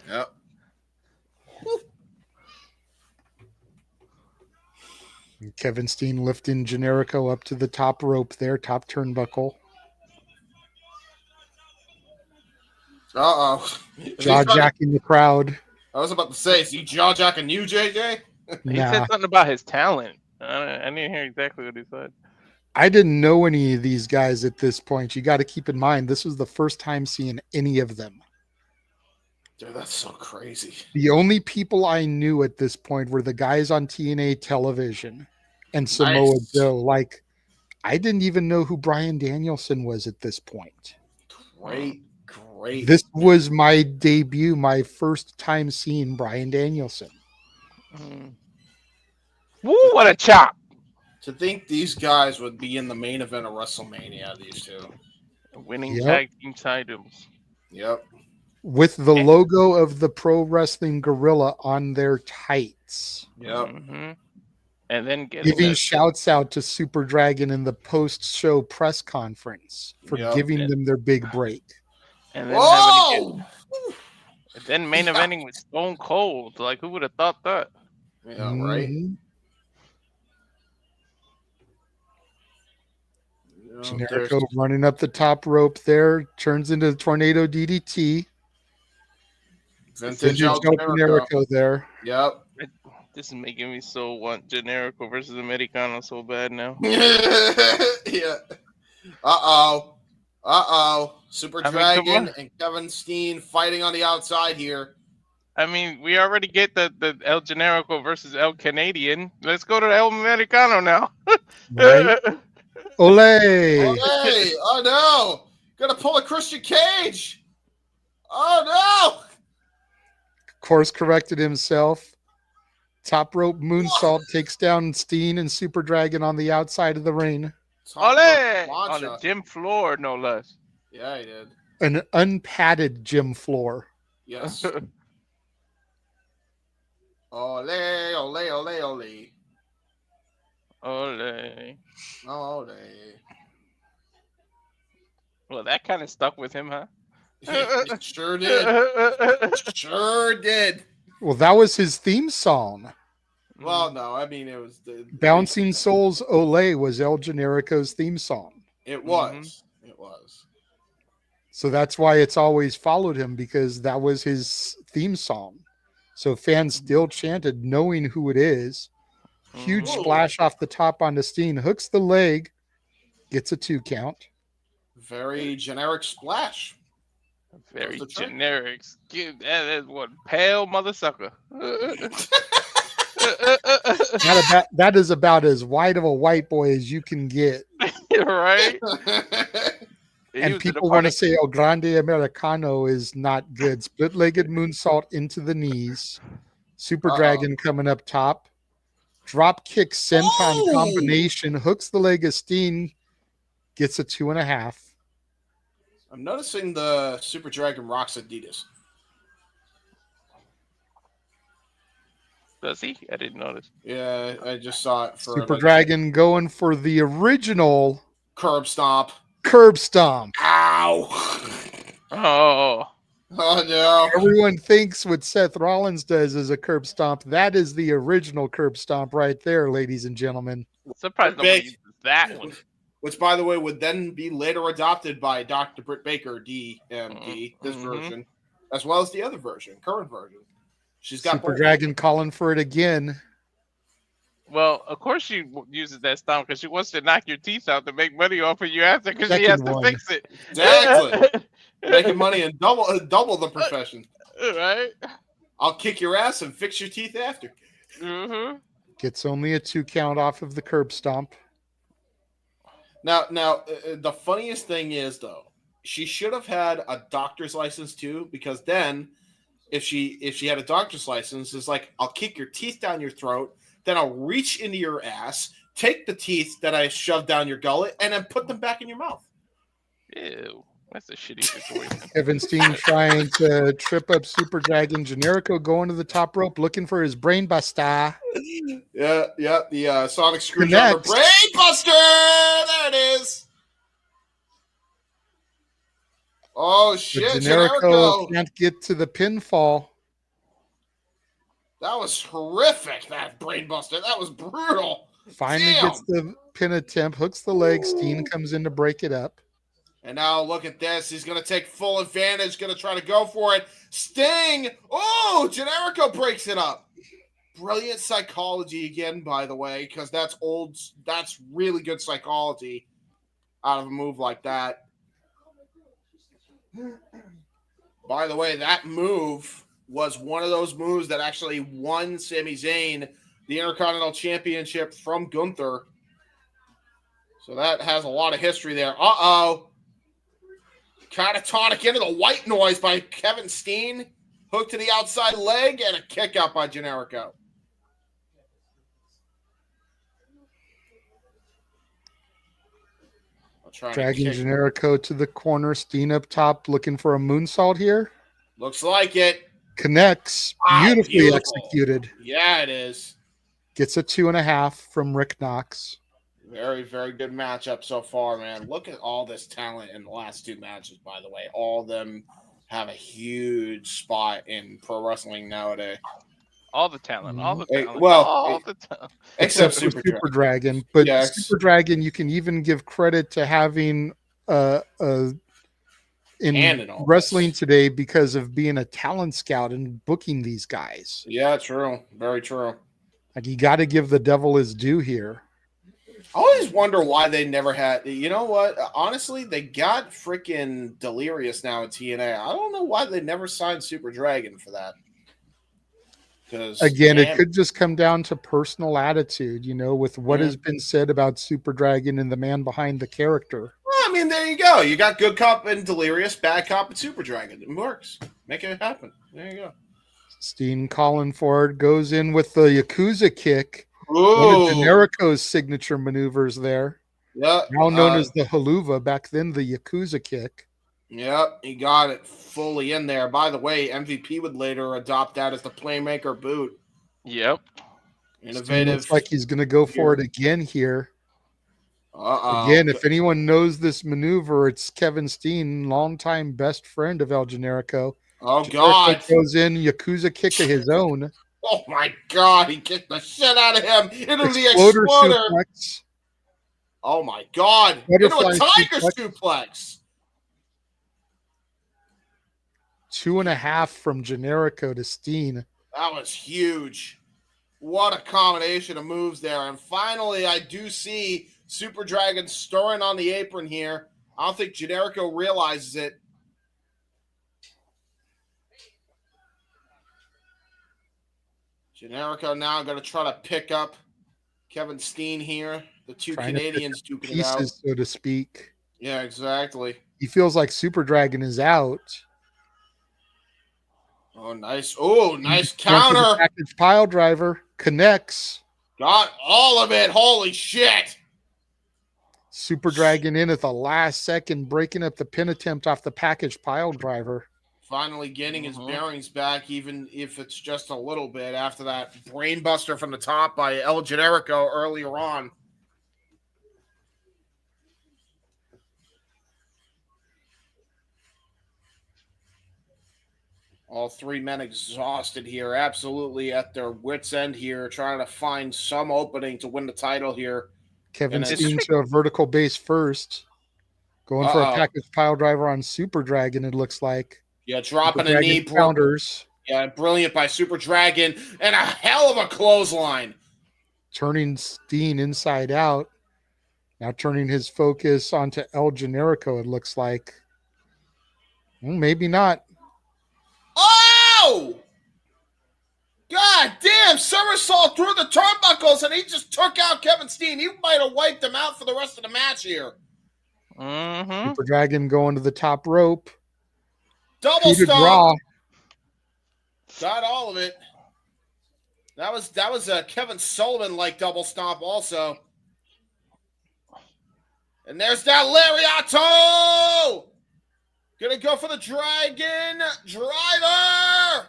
Yep. Kevin Steen lifting Generico up to the top rope there, top turnbuckle. Uh-oh. Jaw-jacking the crowd. I was about to say, is he jaw-jacking you, JJ? He said something about his talent. I didn't hear exactly what he said. I didn't know any of these guys at this point. You got to keep in mind, this was the first time seeing any of them. Dude, that's so crazy. The only people I knew at this point were the guys on TNA television and Samoa Joe. Like, I didn't even know who Bryan Danielson was at this point. Great. This was my debut, my first time seeing Bryan Danielson. Woo, what a chop. To think these guys would be in the main event of WrestleMania, these two. Winning tag team titles. Yep. With the logo of the Pro Wrestling Guerrilla on their tights. Yep. And then giving shouts out to Super Dragon in the post-show press conference for giving them their big break. And then then main eventing with Stone Cold. Like, who would have thought that? Yeah, right. Generico running up the top rope there, turns into the tornado DDT. Vintage Generico there. Yep. This is making me so want Generico versus Americano so bad now. Yeah. Super Dragon and Kevin Steen fighting on the outside here. I mean, we already get the El Generico versus El Canadian. Let's go to El Americano now. Right. Ole! Ole! Oh no! Gonna pull a Christian Cage! Oh no! Course corrected himself. Top rope moonsault takes down Steen and Super Dragon on the outside of the ring. Ole! On the gym floor, no less. Yeah, he did. An unpadded gym floor. Yes. Ole, ole, ole, ole. Ole. Ole. Well, that kind of stuck with him, huh? It sure did. Sure did. Well, that was his theme song. Well, no, I mean, it was the Bouncing Souls Ole was El Generico's theme song. It was. It was. So that's why it's always followed him, because that was his theme song. So fans still chanted knowing who it is. Huge splash off the top onto Steen. Hooks the leg. Gets a 2 count. Very generic splash. Very generic. That is one pale mother sucker. That is about as white of a white boy as you can get. Right? And people want to say El Grande Americano is not good. Split-legged moonsault into the knees. Super Dragon coming up top. Drop kick senton combination. Hooks the leg of Steen. Gets a 2.5. I'm noticing the Super Dragon rocks Adidas. Does he? I didn't notice. Yeah, I just saw it. Super Dragon going for the original curb stomp. Ow! Oh no! Everyone thinks what Seth Rollins does is a curb stomp. That is the original curb stomp right there, ladies and gentlemen. Surprised nobody uses that one. Which, by the way, would then be later adopted by Dr. Britt Baker, DMD, this version, as well as the other version, current version. She's got Super Dragon calling for it again. Well, of course she uses that stomp because she wants to knock your teeth out to make money off of you after, because she has to fix it. Exactly. Making money and double the profession. Right? I'll kick your ass and fix your teeth after. Gets only a 2 count off of the curb stomp. Now, the funniest thing is, though, she should have had a doctor's license too, because then, if she had a doctor's license, it's like, I'll kick your teeth down your throat, then I'll reach into your ass, take the teeth that I shoved down your gullet, and then put them back in your mouth. Ew, that's a shitty situation. Kevin Steen trying to trip up Super Dragon. Generico going to the top rope, looking for his brain buster. Yeah, the sonic screwdriver brain buster. There it is. Oh shit! But Generico can't get to the pinfall. That was horrific. That brain buster. That was brutal. Finally gets the pin attempt. Hooks the leg. Steen comes in to break it up. And now look at this. He's going to take full advantage. Going to try to go for it. Sting. Oh, Generico breaks it up. Brilliant psychology again, by the way, because that's old. That's really good psychology out of a move like that. By the way, that move was one of those moves that actually won Sami Zayn the Intercontinental Championship from Gunther. So that has a lot of history there. Uh-oh. Catatonic into the white noise by Kevin Steen. Hook to the outside leg and a kick out by Generico. Dragging Generico to the corner. Steen up top looking for a moonsault here. Looks like it. Connects. Beautifully executed. Yeah, it is. Gets a 2.5 from Rick Knox. Very, very good matchup so far, man. Look at all this talent in the last 2 matches, by the way. All of them have a huge spot in pro wrestling nowadays. All the talent. All the talent. Well, the talent. Except Super Dragon. But yes. Super Dragon, you can even give credit to having in wrestling today because of being a talent scout and booking these guys. Yeah, true. Very true. Like, you got to give the devil his due here. I always wonder why they never had. You know what? Honestly, they got freaking Delirious now in TNA. I don't know why they never signed Super Dragon for that. Because again, it could just come down to personal attitude, with what has been said about Super Dragon and the man behind the character. Well, I mean, there you go. You got good cop and Delirious, bad cop and Super Dragon. It works. Make it happen. There you go. Steen calling for it, goes in with the Yakuza kick. Ooh. One of Generico's signature maneuvers there. Yeah. Now known as the Haluva, back then the Yakuza kick. Yep, he got it fully in there. By the way, MVP would later adopt that as the playmaker boot. Yep. Innovative. Looks like he's going to go for it again here. Uh-oh. Again, if anyone knows this maneuver, it's Kevin Steen, longtime best friend of El Generico. Oh, God. Goes in, Yakuza kick of his own. Oh, my God. He kicked the shit out of him into the Exploder exploder. Suplex. Oh, my God. Butterfly into a tiger suplex. 2.5 from Generico to Steen. That was huge. What a combination of moves there. And finally, I do see Super Dragon stirring on the apron here. I don't think Generico realizes it. Generico now going to try to pick up Kevin Steen here. The two Canadians duking it out. Pieces, so to speak. Yeah, exactly. He feels like Super Dragon is out. Oh, nice. Oh, nice counter. Package pile driver connects. Got all of it. Holy shit. Super Dragon in at the last second, breaking up the pin attempt off the package pile driver. Finally getting his bearings back, even if it's just a little bit after that brainbuster from the top by El Generico earlier on. All 3 men exhausted here, absolutely at their wits' end here, trying to find some opening to win the title here. Kevin Steen to a vertical base first. Going for a package pile driver on Super Dragon, it looks like. Yeah, dropping a knee. Counters. Yeah, brilliant by Super Dragon. And a hell of a clothesline. Turning Steen inside out. Now turning his focus onto El Generico, it looks like. Well, maybe not. Oh! God damn, somersault through the turnbuckles, and he just took out Kevin Steen. He might have wiped him out for the rest of the match here. Super Dragon going to the top rope. Double stomp. Got all of it. That was a Kevin Sullivan-like double stomp also. And there's that Lariato! Gonna go for the Dragon Driver!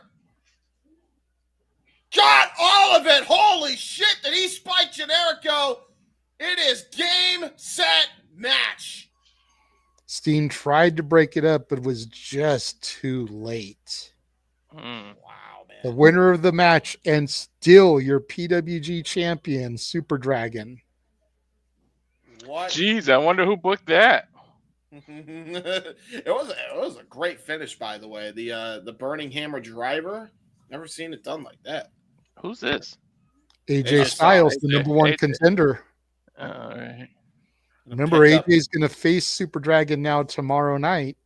Got all of it! Holy shit, did he spike Generico? It is game, set, match. Steen tried to break it up, but was just too late. Wow, man. The winner of the match and still your PWG champion, Super Dragon. What? Jeez, I wonder who booked that. It was a great finish, by the way. The Burning Hammer Driver. Never seen it done like that. Who's this? AJ Styles, the number one contender. All right. Remember, AJ's going to face Super Dragon now tomorrow night.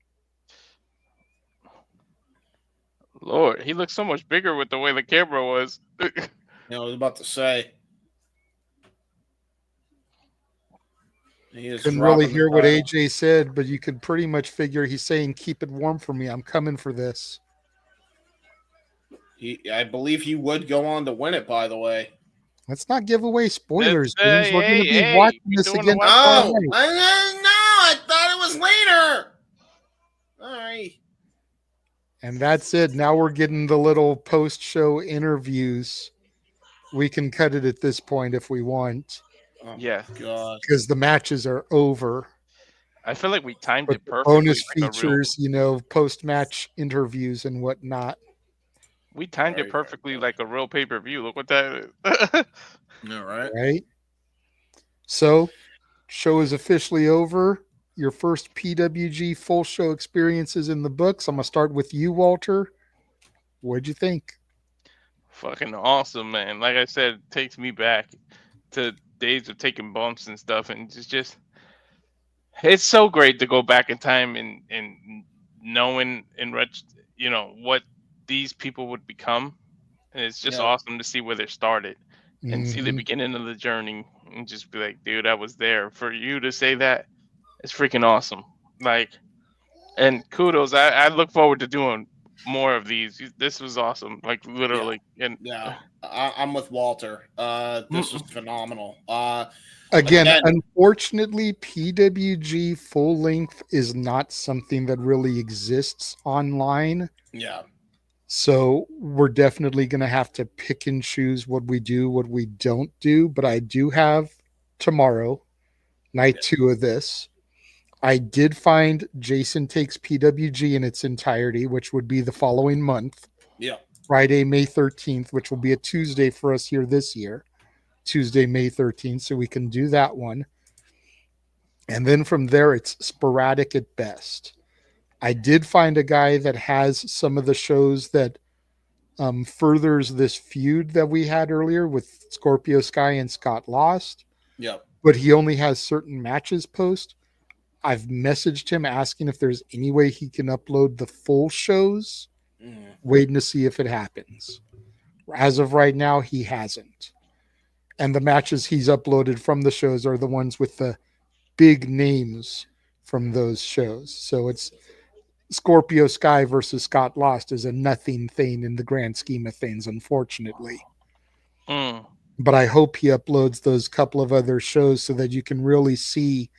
Lord, he looks so much bigger with the way the camera was. I was about to say. Couldn't really hear what AJ said, but you could pretty much figure he's saying, "Keep it warm for me. I'm coming for this." I believe he would go on to win it, by the way. Let's not give away spoilers, James. We're going to be watching this again. Oh, I thought it was later. All right. And that's it. Now we're getting the little post-show interviews. We can cut it at this point if we want. Oh, yeah. God. Because the matches are over. I feel like we timed it perfectly. Bonus features, post-match interviews and whatnot. We timed it perfectly like a real pay-per-view. Look what that is. All right. Right. So, show is officially over. Your first PWG full show experience is in the books. I'm going to start with you, Walter. What'd you think? Fucking awesome, man. Like I said, it takes me back to days of taking bumps and stuff. And it's so great to go back in time and knowing what these people would become. And it's just awesome to see where they started and see the beginning of the journey and just be like, dude, I was there. For you to say that, it's freaking awesome. And kudos. I look forward to doing more of these. This was awesome. Like literally. I'm with Walter. This was phenomenal. Again, unfortunately, PWG full length is not something that really exists online. Yeah. So we're definitely going to have to pick and choose what we do, what we don't do. But I do have tomorrow, night 2 of this. I did find Jason Takes PWG in its entirety, which would be the following month. Yeah. Friday, May 13th, which will be a Tuesday for us here this year. Tuesday, May 13th. So we can do that one. And then from there, it's sporadic at best. I did find a guy that has some of the shows that furthers this feud that we had earlier with Scorpio Sky and Scott Lost. Yeah. But he only has certain matches post. I've messaged him asking if there's any way he can upload the full shows, waiting to see if it happens. As of right now, he hasn't. And the matches he's uploaded from the shows are the ones with the big names from those shows. So it's Scorpio Sky versus Scott Lost is a nothing thing in the grand scheme of things, unfortunately. But I hope he uploads those couple of other shows so that you can really see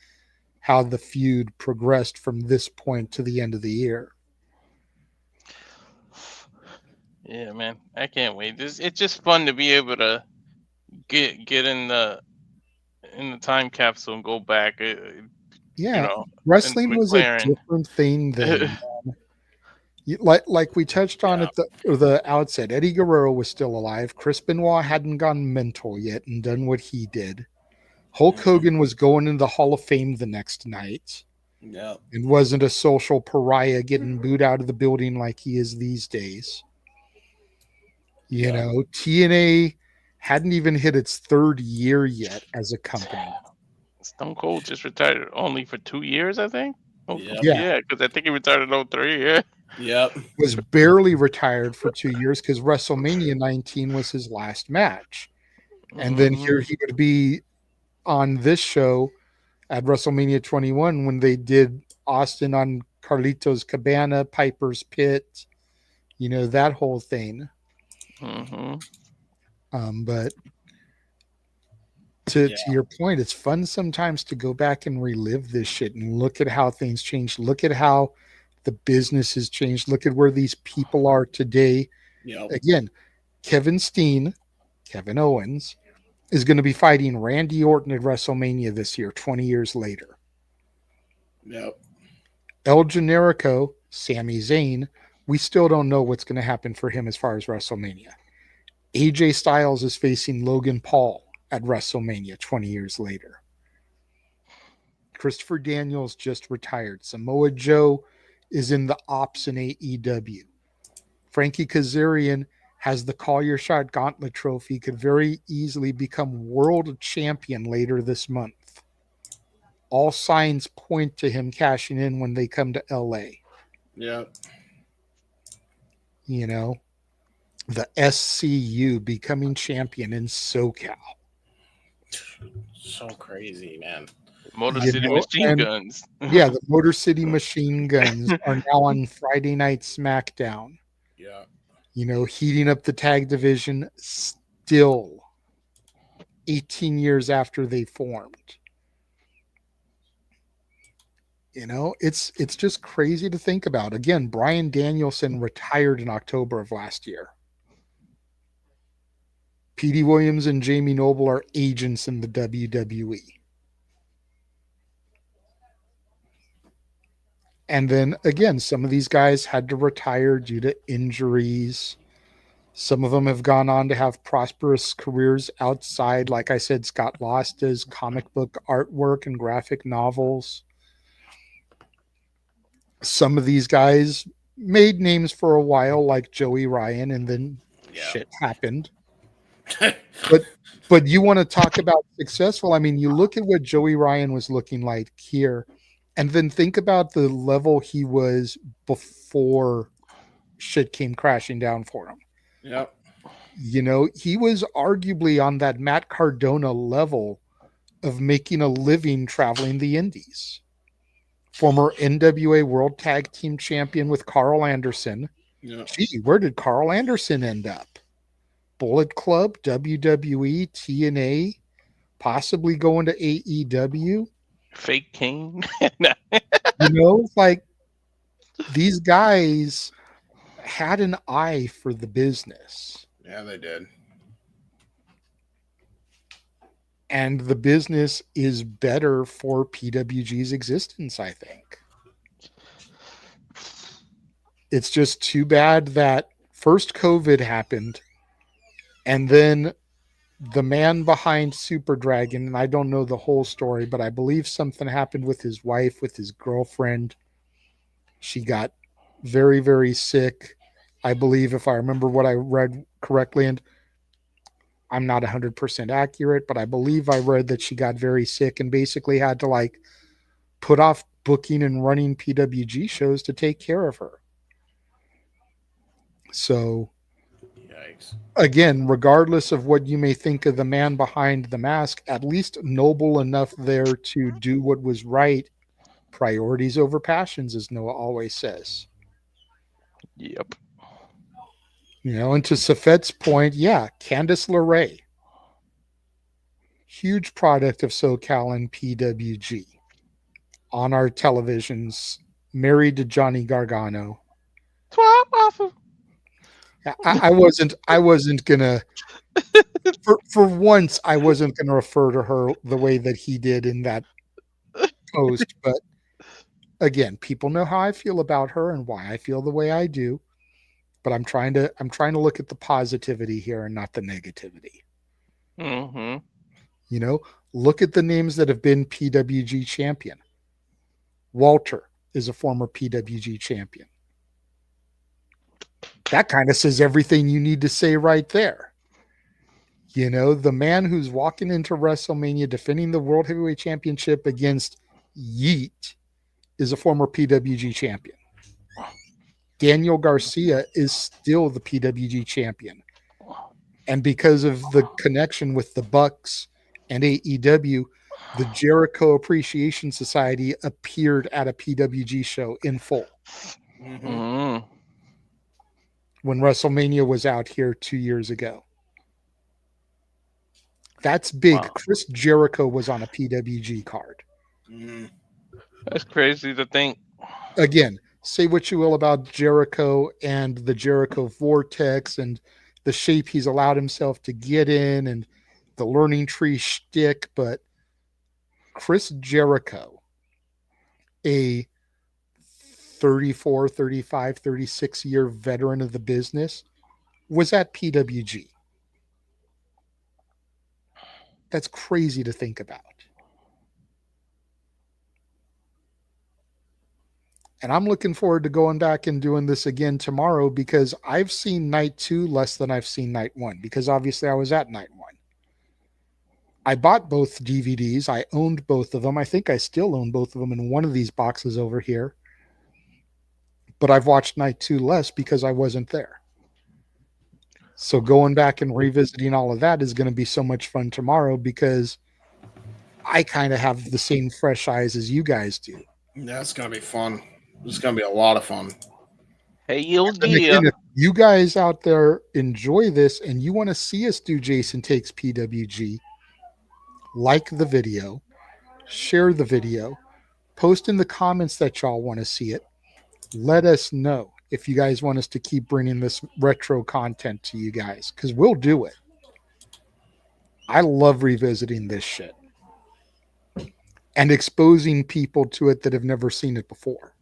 how the feud progressed from this point to the end of the year. Yeah, man, I can't wait. It's just fun to be able to get in the time capsule and go back. Wrestling was a different thing then. Like we touched on at the outset, Eddie Guerrero was still alive. Chris Benoit hadn't gone mental yet and done what he did. Hulk Hogan was going into the Hall of Fame the next night. Yeah. And wasn't a social pariah getting booed out of the building like he is these days. TNA hadn't even hit its 3rd year yet as a company. Stone Cold just retired only for 2 years, I think. Yeah, because I think he retired in 2003. Yeah. Yep. Was barely retired for 2 years because WrestleMania 19 was his last match. And then here he would be on this show at WrestleMania 21 when they did Austin on Carlitos Cabana, Piper's Pit, that whole thing. But to your point, it's fun sometimes to go back and relive this shit and look at how things changed. Look at how the business has changed. Look at where these people are today. Again, Kevin Steen, Kevin Owens, is going to be fighting Randy Orton at WrestleMania this year, 20 years later. Yep. El Generico, Sami Zayn, we still don't know what's going to happen for him as far as WrestleMania. AJ Styles is facing Logan Paul at WrestleMania 20 years later. Christopher Daniels just retired. Samoa Joe is in the ops in AEW. Frankie Kazarian has the Call Your Shot Gauntlet Trophy, could very easily become world champion later this month. All signs point to him cashing in when they come to LA. Yeah. You know, the SCU becoming champion in SoCal. So crazy, man. Motor City Machine Guns. Yeah, the Motor City Machine Guns are now on Friday Night SmackDown. Yeah. You know, heating up the tag division still 18 years after they formed. You know, it's just crazy to think about. Again, Bryan Danielson retired in October of last year. Petey Williams and Jamie Noble are agents in the WWE. And then again, some of these guys had to retire due to injuries. Some of them have gone on to have prosperous careers outside. Like I said, Scott Lost does comic book artwork and graphic novels. Some of these guys made names for a while, like Joey Ryan, and then shit happened. but you want to talk about successful? I mean, you look at what Joey Ryan was looking like here, and then think about the level he was before shit came crashing down for him. Yep. You know, he was arguably on that Matt Cardona level of making a living traveling the indies. Former NWA World Tag Team Champion with Carl Anderson. Yep. Gee, where did Carl Anderson end up? Bullet Club, WWE, TNA, possibly going to AEW. Fake King. You know, like these guys had an eye for the business. Yeah, they did. And the business is better for PWG's existence, I think. It's just too bad that first COVID happened, and then the man behind Super Dragon, and I don't know the whole story, but I believe something happened with his wife, with his girlfriend. She got very, very sick. I believe, if I remember what I read correctly, and I'm not 100% accurate, but I believe I read that she got very sick and basically had to like put off booking and running PWG shows to take care of her. So, yikes. Again, regardless of what you may think of the man behind the mask, at least noble enough there to do what was right. Priorities over passions, as Noah always says. Yep. You know, and to Safet's point, yeah, Candice LeRae, huge product of SoCal and PWG on our televisions, married to Johnny Gargano. I wasn't gonna for once I wasn't gonna refer to her the way that he did in that post, but again, people know how I feel about her and why I feel the way I do. But I'm trying to look at the positivity here and not the negativity. Mm-hmm. You know, look at the names that have been PWG champion. Walter is a former PWG champion. That kind of says everything you need to say right there. You know, the man who's walking into WrestleMania defending the World Heavyweight Championship against Yeet is a former PWG champion. Daniel Garcia is still the PWG champion. And because of the connection with the Bucks and AEW, the Jericho Appreciation Society appeared at a PWG show in full. Mm-hmm. When WrestleMania was out here 2 years ago. That's big. Wow. Chris Jericho was on a PWG card. That's crazy to think. Again, say what you will about Jericho and the Jericho Vortex and the shape he's allowed himself to get in and the learning tree shtick, but Chris Jericho, a 34, 35, 36-year veteran of the business, was at PWG. That's crazy to think about. And I'm looking forward to going back and doing this again tomorrow because I've seen night 2 less than I've seen night 1 because obviously I was at night 1. I bought both DVDs. I owned both of them. I think I still own both of them in one of these boxes over here. but I've watched night 2 less because I wasn't there. So going back and revisiting all of that is going to be so much fun tomorrow because I kind of have the same fresh eyes as you guys do. That's going to be fun. It's going to be a lot of fun. Hey, you'll Again, if you guys out there enjoy this and you want to see us do Jason Takes PWG, like the video, share the video, post in the comments that y'all want to see it. Let us know if you guys want us to keep bringing this retro content to you guys, because we'll do it. I love revisiting this shit and exposing people to it that have never seen it before.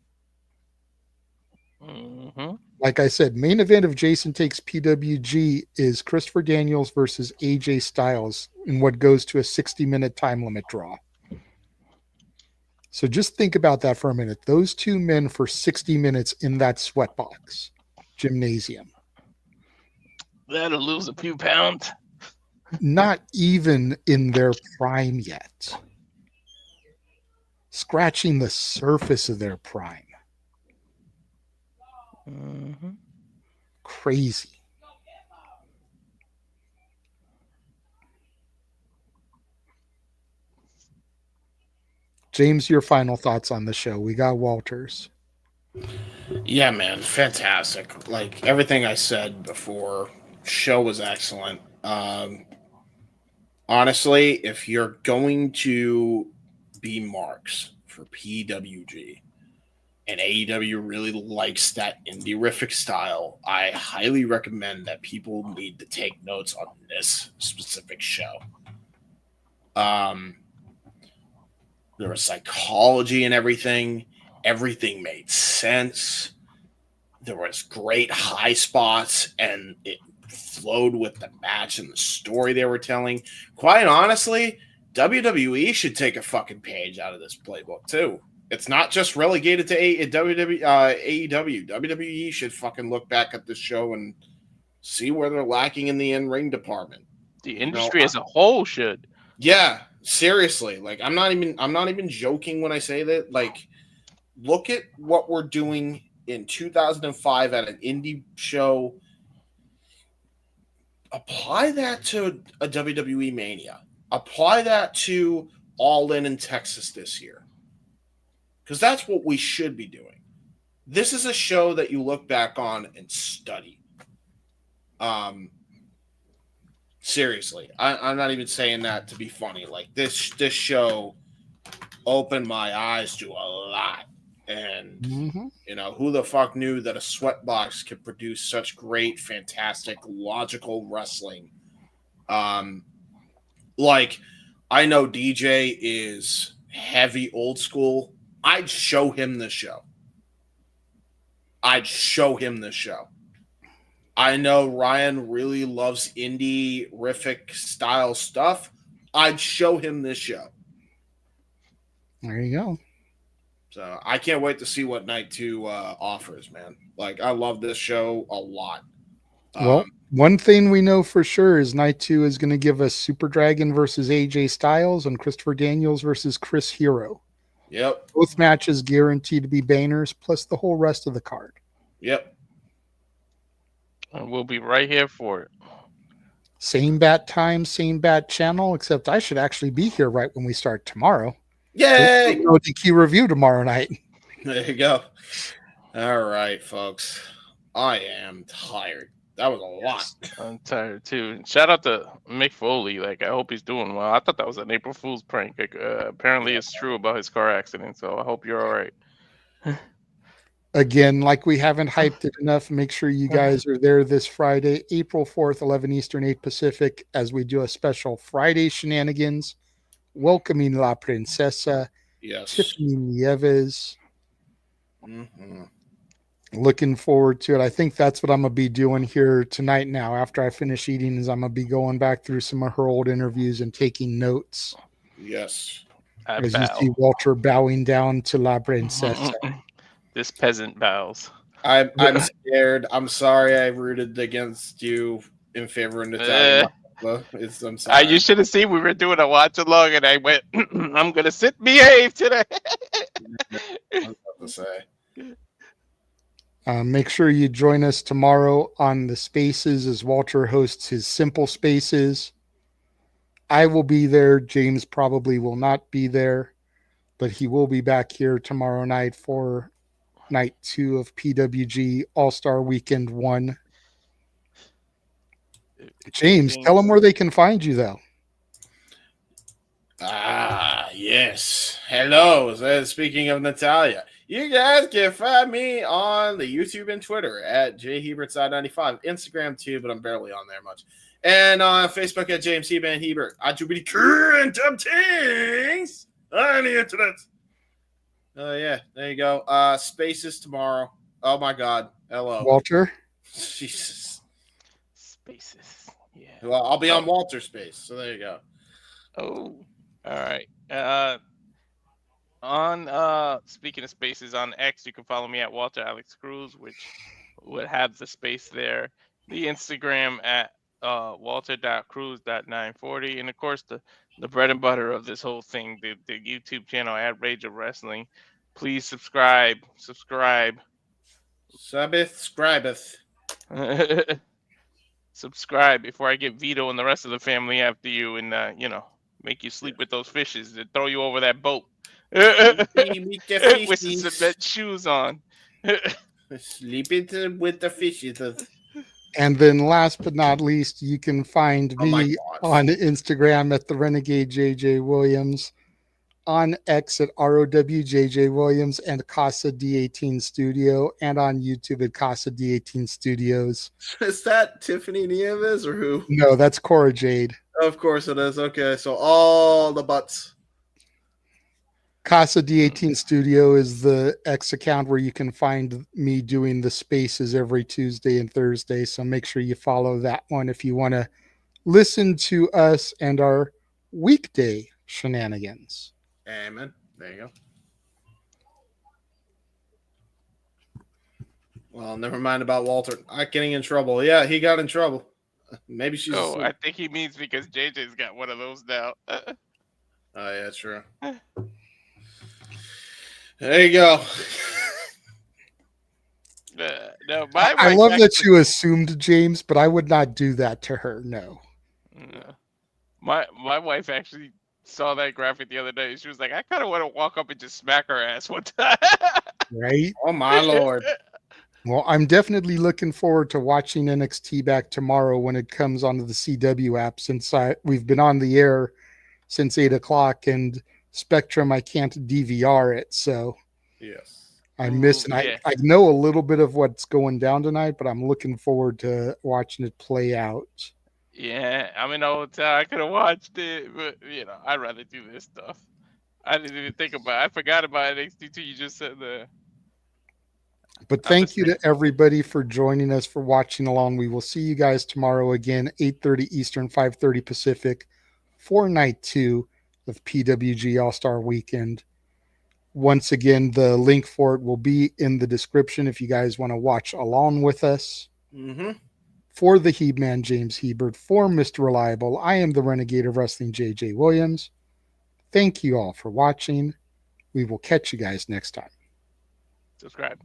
Mm-hmm. Like I said, main event of Jason Takes PWG is Christopher Daniels versus AJ Styles in what goes to a 60-minute time limit draw. So just think about that for a minute. Those two men for 60 minutes in that sweatbox gymnasium. That'll lose a few pounds. Not even in their prime yet. Scratching the surface of their prime. Mm-hmm. Crazy. James, your final thoughts on the show. We got Walters. Yeah, man, fantastic. Like everything I said before, show was excellent. Honestly, if you're going to be marks for PWG and AEW really likes that indie-rific style, I highly recommend that people need to take notes on this specific show. There was psychology and everything. Everything made sense. There was great high spots, and it flowed with the match and the story they were telling. Quite honestly, WWE should take a fucking page out of this playbook too. It's not just relegated to AEW. WWE should fucking look back at this show and see where they're lacking in the in-ring department. The industry as a whole should. Yeah, seriously. Like I'm not even joking when I say that. Like, look at what we're doing in 2005 at an indie show. Apply that to a WWE Mania. Apply that to All In Texas this year. Because that's what we should be doing. This is a show that you look back on and study. Seriously. I'm not even saying that to be funny. Like, this show opened my eyes to a lot. And, you know, who the fuck knew that a sweatbox could produce such great, fantastic, logical wrestling? Like, I know DJ is heavy old school. I'd show him this show. I know Ryan really loves indie-rific style stuff. I'd show him this show. There you go. So I can't wait to see what night 2 offers, man. Like, I love this show a lot. Well, one thing we know for sure is night 2 is going to give us Super Dragon versus AJ Styles and Christopher Daniels versus Chris Hero. Yep. Both matches guaranteed to be bangers, plus the whole rest of the card. Yep. And we'll be right here for it. Same bat time, same bat channel, except I should actually be here right when we start tomorrow. Yay! We'll do DQ review tomorrow night. There you go. All right, folks. I am tired. That was a lot. I'm tired too. Shout out to Mick Foley. Like, I hope he's doing well. I thought that was an April Fool's prank. Like, apparently, it's true about his car accident. So I hope you're all right. Again, like we haven't hyped it enough, make sure you guys are there this Friday, April 4th, 11 Eastern, 8 Pacific, as we do a special Friday shenanigans, welcoming La Princesa, Tiffany Nieves. Looking forward to it. I think that's what I'm going to be doing here tonight now. After I finish eating, is I'm going to be going back through some of her old interviews and taking notes. Yes. As you see Walter bowing down to La Princesa. This peasant bows. I'm scared. I'm sorry I rooted against you in favor of Natalia. I'm sorry. You should have seen we were doing a watch along, and I went, I'm going to sit behave today. I was about to say. Make sure you join us tomorrow on the Spaces as Walter hosts his Simple Spaces. I will be there. James probably will not be there, but he will be back here tomorrow night for night 2 of PWG All-Star Weekend 1. James, tell them where they can find you, though. Yes. Hello. Speaking of Natalia, you guys can find me on the YouTube and Twitter at jhebertside95. Instagram too, but I'm barely on there much. And on Facebook at James Heban Hebert. I do be current of things on the internet. Oh, yeah. There you go. Spaces tomorrow. Oh, my God. Hello. Walter? Jesus. Spaces. Yeah. Well, I'll be on Walter Space. So there you go. Oh, all right. Speaking of spaces, on X, you can follow me at Walter Alex Cruz, which would have the space there. The Instagram at walter.cruz.940, and of course the bread and butter of this whole thing, the YouTube channel at Rage of Wrestling. Please subscribe. Subscribeth. Subscribe before I get Vito and the rest of the family after you, and make you sleep with those fishes that throw you over that boat with some cement shoes on. Sleeping with the fishes. And then last but not least, you can find me on Instagram at the Renegade JJ Williams, on X at ROWJJ Williams and Casa D18 Studio, and on YouTube at Casa D18 Studios. Is that Tiffany Nieves or who? No, that's Cora Jade. Of course it is. Okay, so all the butts. Casa D18 Studio is the X account where you can find me doing the spaces every Tuesday and Thursday. So make sure you follow that one if you want to listen to us and our weekday shenanigans. Amen. There you go. Well, never mind about Walter. Not getting in trouble. Yeah, he got in trouble. Maybe she's. Oh, I think he means because JJ's got one of those now. Oh, yeah, true. There you go. No, I love that you assumed, James, but I would not do that to her. No. My wife actually saw that graphic the other day. She was like, I kind of want to walk up and just smack her ass one time. Right? Oh, my Lord. Well, I'm definitely looking forward to watching NXT back tomorrow when it comes onto the CW app, since we've been on the air since 8 o'clock, and Spectrum, I can't DVR it, so yes, I miss. And I know a little bit of what's going down tonight, but I'm looking forward to watching it play out. Yeah, I'm in a hotel. I could have watched it, but I'd rather do this stuff. I didn't even think about it. I forgot about NXT 2. You just said that. But thank you to everybody for joining us, for watching along. We will see you guys tomorrow again, 8:30 Eastern, 5:30 Pacific, for night 2 of PWG All-Star Weekend. Once again, the link for it will be in the description if you guys want to watch along with us. Mm-hmm. For the Heebman James Hebert, for Mr. Reliable, I am the Renegade of Wrestling JJ Williams. Thank you all for watching. We will catch you guys next time. Subscribe.